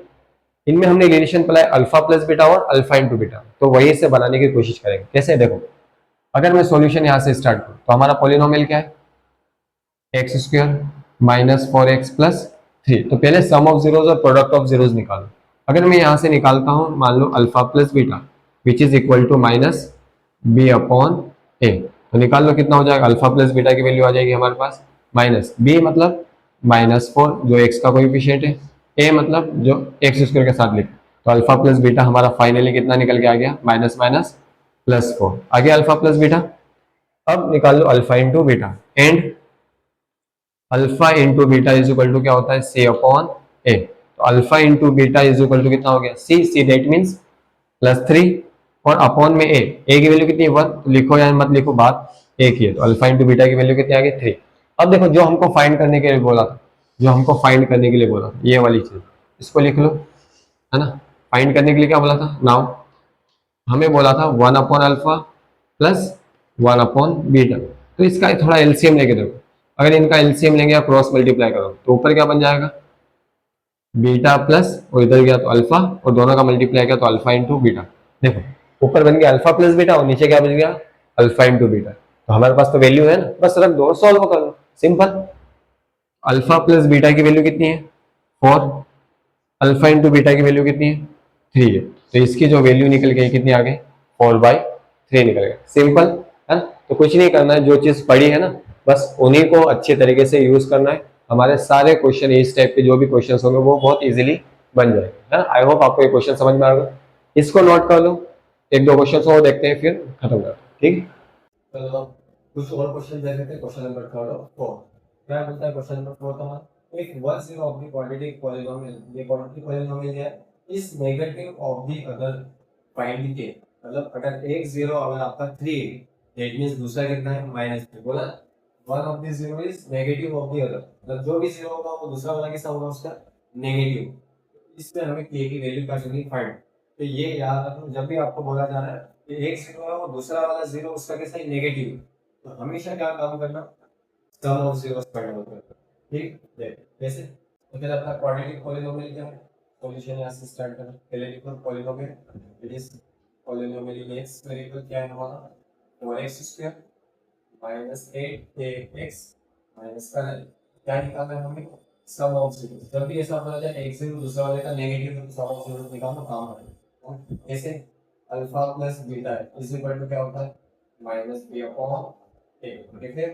Speaker 1: इनमें हमने रिलेशन पढ़ा है अल्फा प्लस बीटा और अल्फा इंटू बीटा, तो वही से बनाने की कोशिश करेंगे। कैसे, देखो अगर मैं सॉल्यूशन यहां से स्टार्ट करूं तो हमारा पॉलिनोमियल क्या है, X square minus four X plus three, तो पहले सम ऑफ जीरोज और प्रोडक्ट ऑफ जीरोज निकालो। अगर मैं यहां से निकालता हूं मान लो alpha plus beta which is equal to minus B upon A, तो निकाल लो कितना हो जाएगा, अल्फा प्लस बीटा की वैल्यू आ जाएगी हमारे पास माइनस बी मतलब माइनस फोर जो एक्स का कोएफिशिएंट है, ए मतलब जो एक्स स्क्वायर के साथ लिखे, तो अल्फा प्लस बीटा हमारा फाइनली कितना निकल के आ गया, माइनस माइनस प्लस फोर आ गया अल्फा प्लस बीटा। अब निकाल लो alpha into beta, and alpha into beta is equal to क्या होता है, सी अपॉन ए, तो alpha into beta is equal to कितना हो गया, C, C that means plus three, और अपॉन में ए की वैल्यू कितनी है वन, तो लिखो या मत लिखो बात एक ही है, तो अल्फा इंटू बीटा की वैल्यू कितनी आ गई, थ्री। अब देखो जो हमको फाइंड करने के लिए बोला था, जो हमको फाइंड करने के लिए बोला था ये वाली चीज, इसको लिख लो, है ना। फाइंड करने के लिए क्या बोला था, नाउ हमें बोला था one upon alpha plus one upon beta, तो इसका थोड़ा एलसीएम लेके देखो, अगर इनका एलसीएम लेंगे या क्रॉस मल्टीप्लाई करो तो ऊपर क्या बन जाएगा, बीटा प्लस और इधर गया तो अल्फा, और दोनों का मल्टीप्लाई किया तो अल्फा इंटू बीटा। देखो ऊपर बन गया अल्फा प्लस बीटा और नीचे क्या बन गया, अल्फा इंटू बीटा, तो हमारे पास तो वैल्यू है ना, बस रख दो और सॉल्व कर लो, सिंपल। अल्फा प्लस बीटा की वैल्यू कितनी है, फोर, अल्फा इंटू बीटा की वैल्यू कितनी है, थ्री है, तो इसकी जो वैल्यू निकल गई कितनी आ गई, फोर बाई थ्री निकल गया, सिंपल है ना। तो कुछ नहीं करना है, जो चीज पढ़ी है ना बस उन्हीं को अच्छे तरीके से यूज करना है, हमारे सारे क्वेश्चन इस टाइप के जो भी क्वेश्चन होंगे वो बहुत इजीली बन जाएंगे, है ना। आई होप आपको ये क्वेश्चन समझ में आ गया, इसको नोट कर लो, एक दो क्वेश्चन और देखते हैं फिर खत्म करते हैं, ठीक।
Speaker 2: चलो कुछ और क्वेश्चन देख लेते हैं। क्वेश्चन नंबर थर्ड और फोर्थ क्या बोलता है, क्वेश्चन नंबर फोर्थ हमारा एक one zero of the quadratic polynomial, ये क्वाड्रेटिक पॉलीनोमियल है is negative of the other, find के मतलब अगर एक जीरो अगर आपका थ्री दैट मींस दूसरा कितना है माइनस थ्री, बोला one of the zero is negative of the other, मतलब जो भी जीरो होगा वो दूसरा वाला कैसा होगा उसका नेगेटिव, इसमें हमें के की वैल्यू का करनी फाइंड। तो ये याद रखो जब भी आपको बोला जा रहा है कि एक जीरो है वो दूसरा वाला जीरो उसका कैसा है नेगेटिव, तो हमेशा क्या काम करना, सम ऑफ जीरोस फाइंड आउट करना, ठीक है। कैसे, तो फिर अपना क्वाड्रेटिक पॉलीनोमियल क्या है, सॉल्यूशन यहां से स्टार्ट करना, पहले लिखो polynomial, it is polynomial in x variable क्या है हमारा, 4x² माइनस 8x माइनस का क्या निकालना है हमें, सम ऑफ जीरो, जब भी ऐसा बोला जाए एक जीरो दूसरा वाले का नेगेटिव तो सम ऑफ जीरो निकालना काम है। ऐसे alpha plus beta is equal to क्या होता है, माइनस बी अपॉन ए, ठीक है।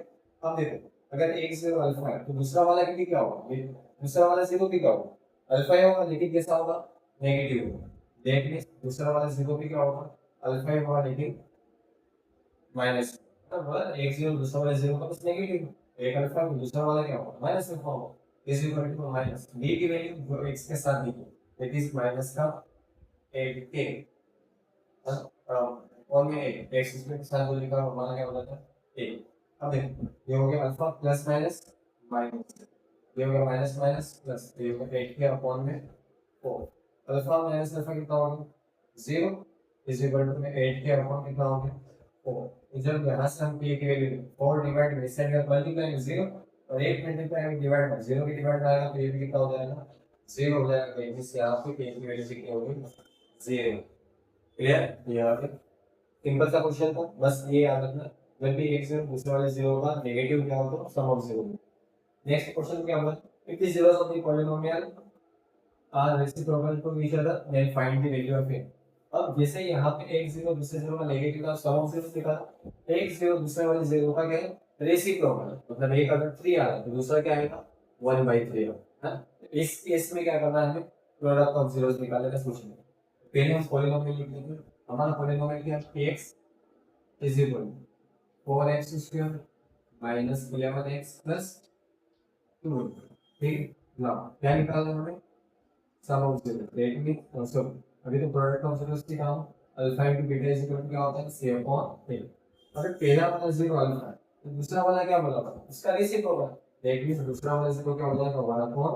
Speaker 2: अब देखो अगर एक जीरो अल्फा है तो दूसरा वाला की क्या होगा, ये दूसरा वाला जीरो की क्या होगा, अल्फा ही होगा लेकिन कैसा होगा, नेगेटिव होगा, दैट मींस दूसरा वाला जीरो की क्या होगा, अल्फा ही होगा लेकिन माइनस, एक जीरो दूसरा वाला जीरो का बस नेगेटिव, एक अल्फा दूसरा वाला क्या होगा माइनस अल्फा होगा, is equal to minus B की वैल्यू जो एक्स के साथ दी है दैट इज माइनस का 8k और में एक्स स्क्वायर के साथ बोलने का हमारा क्या होता था a। अब देखो ये हो गया अल्फा प्लस माइनस माइनस, ये हो गया माइनस माइनस प्लस, ये हो गया 8k अपॉन में 4, अल्फा माइनस अल्फा कितना होगा 0 is equal to 8k upon कितना हो गया 4, इधर यहाँ से हम k की वैल्यू 4 डिवाइड बाय साइड का मल्टीप्लाई में 0 और 8 मल्टीप्लाई में डिवाइड बाय 0 की डिवाइड आएगा तो ये भी कितना हो जाएगा 0 हो जाएगा, तो इससे यहाँ पे k की वैल्यू कितनी होगी 0, क्लियर। ये आ गया सिंपल सा क्वेश्चन था, बस ये याद रखना जब भी एक जीरो दूसरे वाले जीरो का नेगेटिव क्या हो तो सम ऑफ जीरो। नेक्स्ट क्वेश्चन क्या हुआ, if the zeros of the polynomial are reciprocal to each other then find the value of a। अब जैसे यहाँ पे एक जीरो दूसरे जीरो का नेगेटिव का सम ऑफ जीरो लिखा, एक जीरो दूसरे वाले जीरो का क्या है रेसिप्रोकल, मतलब एक अगर 3 आ रहा है तो दूसरा क्या आएगा 1/3 है। इस केस में क्या करना है हमें प्रोडक्ट ऑफ जीरोस निकालने का सोचना है। पहले हम पॉलीनोमियल लिख लेंगे, हमारा पॉलीनोमियल क्या है x is equal to 4x square minus 11x plus 2। ठीक ना, क्या निकालना है हमें sum of zero, that means so अभी तो प्रोडक्ट ऑफ जीरोस की काम alpha into beta is equal to क्या होता है c अपॉन a। अगर पहला वाला जीरो अल्फा तो दूसरा वाला क्या बोला था उसका रेसिप्रोकल, दैट मींस दूसरा वाला जीरो क्या हो जाएगा 1 अपॉन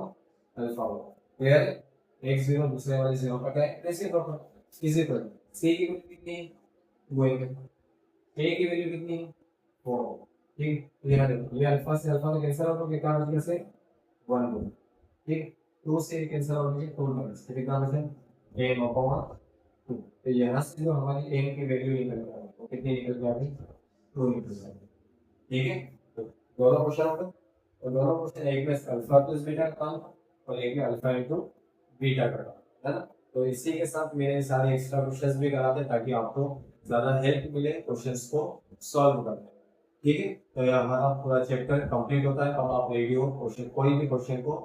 Speaker 2: अल्फा होगा। क्लियर, एक जीरो दूसरे वाले जीरो का क्या है रेसिप्रोकल इज इक्वल c की वैल्यू कितनी है 2 है, a की वैल्यू कितनी है 4। ठीक, यहाँ देखो ये अल्फा से अल्फा का कैंसिल आउट हो गया, क्या मतलब से 1 हो। ठीक, 2 से कैंसिल आउट हो गया 2 टर्म्स, तो कितना बचा m अपॉन 2। तो यहाँ से जो हमारी m की वैल्यू निकल रहा है वो कितनी निकल जाएगी 2 निकल जाएगी। ठीक है, तो दोनों क्वेश्चन हो गए, और दोनों क्वेश्चन एक में अल्फा प्लस बीटा का काम और एक में अल्फा इनटू बीटा का काम है ना। तो इसी के साथ मेरे सारे एक्स्ट्रा क्वेश्चंस भी कराते ताकि आपको ज्यादा हेल्प मिले क्वेश्चंस को सॉल्व करने में। ठीक है, तो ये हमारा पूरा चैप्टर कंप्लीट होता है। अब आप रेडी हो क्वेश्चन कोई भी क्वेश्चन को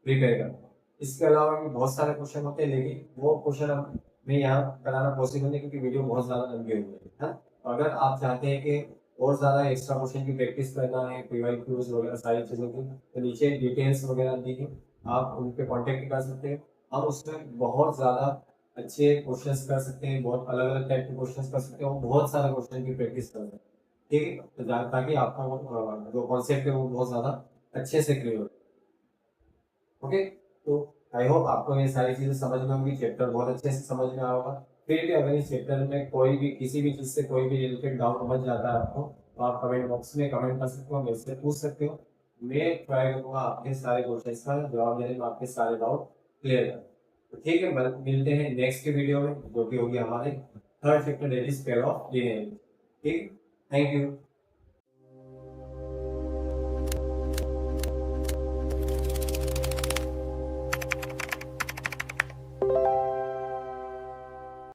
Speaker 2: प्रिपेयर करना। इसके अलावा भी बहुत सारे क्वेश्चन होते हैं, लेकिन वो क्वेश्चन हमें यहाँ कराना पॉसिबल नहीं क्योंकि वीडियो बहुत ज्यादा लंबी हो गई है। अगर आप चाहते हैं कि और ज्यादा एक्स्ट्रा क्वेश्चन की प्रैक्टिस करना है, पीवाईक्यूज वगैरह सारी चीजों की, तो नीचे डिटेल्स वगैरह दी है, आप उन पे कांटेक्ट कर सकते हैं। हम उसमें बहुत ज्यादा अच्छे क्वेश्चंस कर सकते हैं, बहुत अलग अलग टाइप के क्वेश्चंस कर सकते हैं और बहुत सारे क्वेश्चन की प्रैक्टिस कर सकते हैं। ठीक है, तो ताकि आपका जो कॉन्सेप्ट है वो बहुत ज्यादा अच्छे से क्लियर हो। ओके, तो आई होप आपको ये सारी चीजें समझ में होंगी, चैप्टर बहुत अच्छे से समझ में आया होगा। फिर भी अगर इस चैप्टर में कोई भी किसी भी चीज से कोई भी रिलेटेड डाउट बच जाता है आपको, तो आप कमेंट बॉक्स में कमेंट कर सकते हो, मेरे से पूछ सकते हो। मैं ट्राई करूंगा आपके सारे क्वेश्चंस का जवाब देने में, आपके सारे डाउट क्लियर कर। तो ठीक है, मिलते हैं नेक्स्ट वीडियो में जो कि होगी हमारे third chapter that is square of linear. ठीक, थैंक यू।